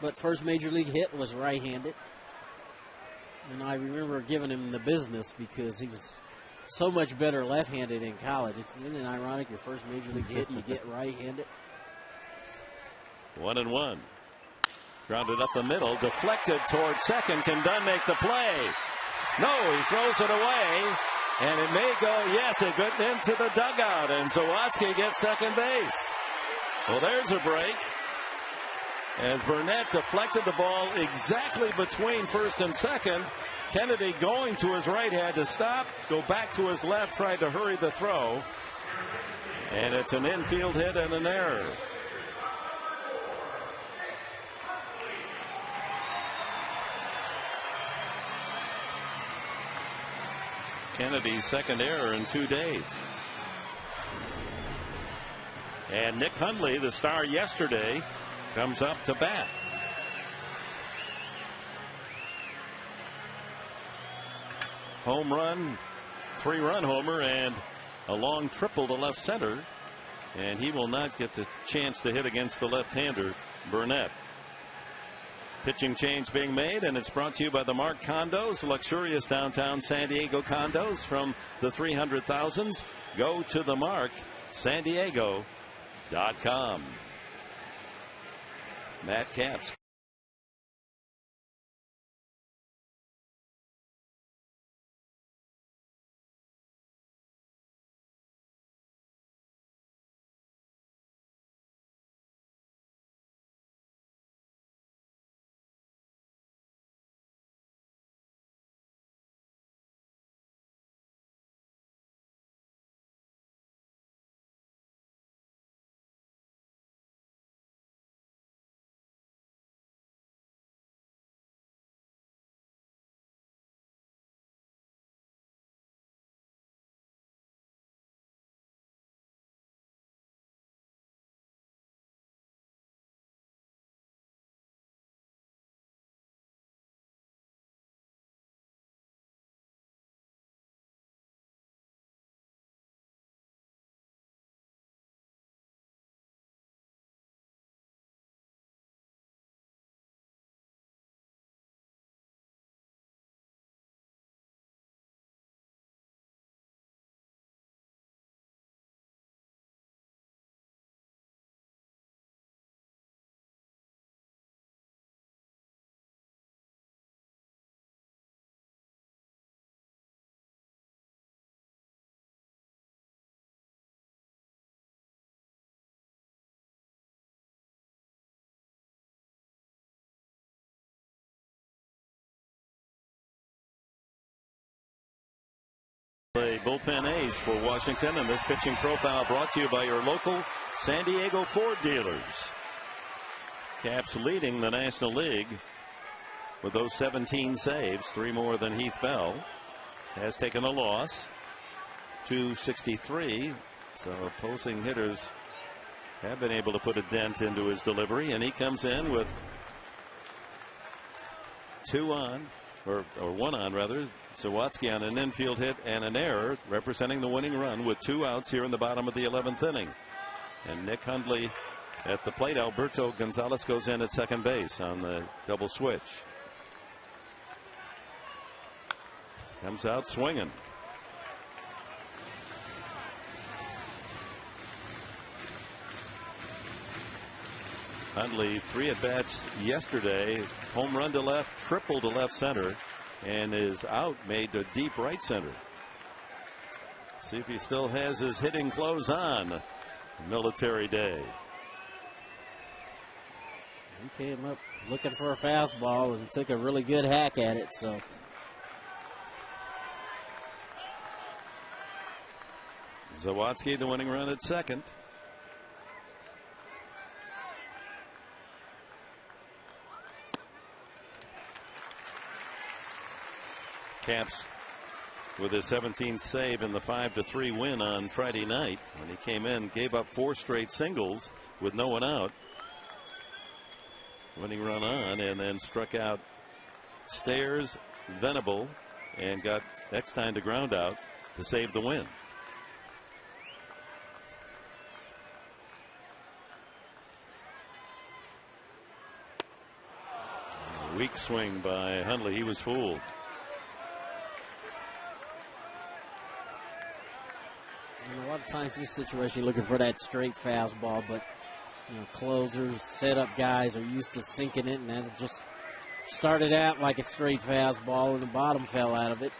But first major league hit was right-handed. And I remember giving him the business because he was so much better left-handed in college. Isn't it ironic? Your first major league hit, you get right-handed. 1-1. Grounded up the middle, deflected towards second. Can Dunn make the play? No, he throws it away, and it may go. Yes, it got into the dugout, and Zawatsky gets second base. Well, there's a break. As Burnett deflected the ball exactly between first and second. Kennedy going to his right had to stop, go back to his left, tried to hurry the throw. And it's an infield hit and an error. Kennedy's second error in 2 days. And Nick Hundley, the star yesterday, comes up to bat. Home run, 3-run homer, and a long triple to left center. And he will not get the chance to hit against the left-hander, Burnett. Pitching change being made, and it's brought to you by the Mark Condos, luxurious downtown San Diego condos from the 300,000s. Go to the Mark, SanDiego.com. Matt Capps. A bullpen ace for Washington, and this pitching profile brought to you by your local San Diego Ford dealers. Capps leading the National League with those 17 saves, 3 more than Heath Bell. Has taken a loss, 263. So opposing hitters have been able to put a dent into his delivery, and he comes in with 2 on, or 1 on rather. Zawatsky on an infield hit and an error, representing the winning run with 2 outs here in the bottom of the 11th inning. And Nick Hundley at the plate. Alberto Gonzalez goes in at second base on the double switch. Comes out swinging. Hundley 3 at bats yesterday. Home run to left, triple to left center, and is out made to deep right center. See if he still has his hitting clothes on. Military Day. He came up looking for a fastball and took a really good hack at it. So Zawatsky the winning run at second. Caps with his 17th save in the 5-3 win on Friday night. When he came in, gave up 4 straight singles with no one out. Winning run on, and then struck out Stairs, Venable, and got Eckstein to ground out to save the win. A weak swing by Hundley. He was fooled. And a lot of times in this situation, you're looking for that straight fastball, but closers, setup guys are used to sinking it, and that just started out like a straight fastball, and the bottom fell out of it.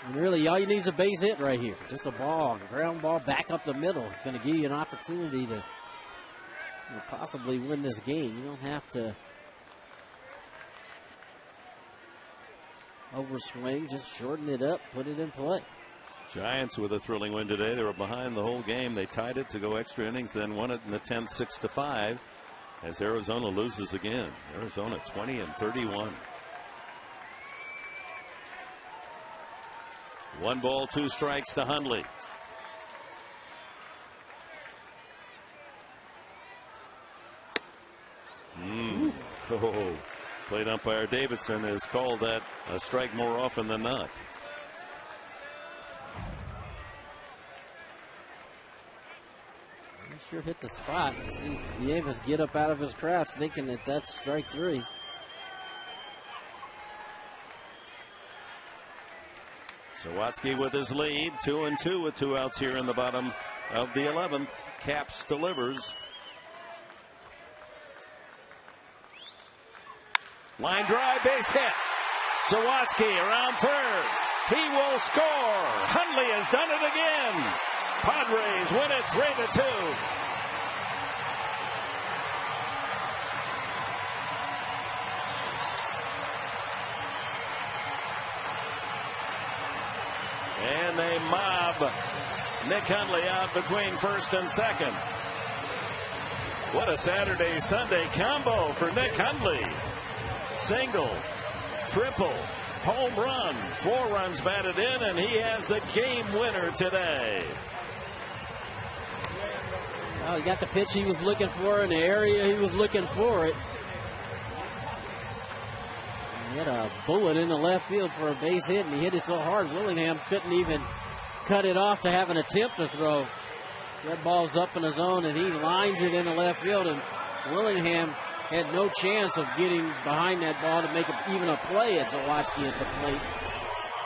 And really, all you need is a base hit right here. Just a ball, a ground ball back up the middle. It's going to give you an opportunity to possibly win this game. You don't have to overswing, just shorten it up, put it in play. Giants with a thrilling win today. They were behind the whole game. They tied it to go extra innings, then won it in the 10th 6-5 as Arizona loses again. Arizona 20-31. 1 ball, 2 strikes to Hundley. Oh, plate umpire Davidson has called that a strike more often than not. Sure hit the spot. See Nieves get up out of his crouch thinking that that's strike 3. Sawatsky with his lead, 2-2 with 2 outs here in the bottom of the 11th. Caps delivers. Line drive, base hit. Sawatsky around third. He will score. Hundley has done it again. Padres win it 3-2. And they mob Nick Hundley out between first and second. What a Saturday Sunday combo for Nick Hundley. Single, triple, home run, 4 runs batted in, and he has the game winner today. Well, he got the pitch he was looking for in the area he was looking for it. He had a bullet in the left field for a base hit, and he hit it so hard Willingham couldn't even cut it off to have an attempt to throw. That ball's up in the zone, and he lines it in the left field, and Willingham had no chance of getting behind that ball to make even a play at Sawatsky at the plate.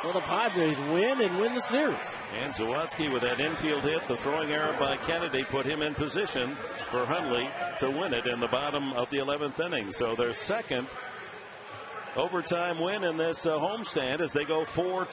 So the Padres win and win the series. And Sawatsky with that infield hit, the throwing error by Kennedy put him in position for Hundley to win it in the bottom of the 11th inning. So their second overtime win in this homestand as they go 4-2.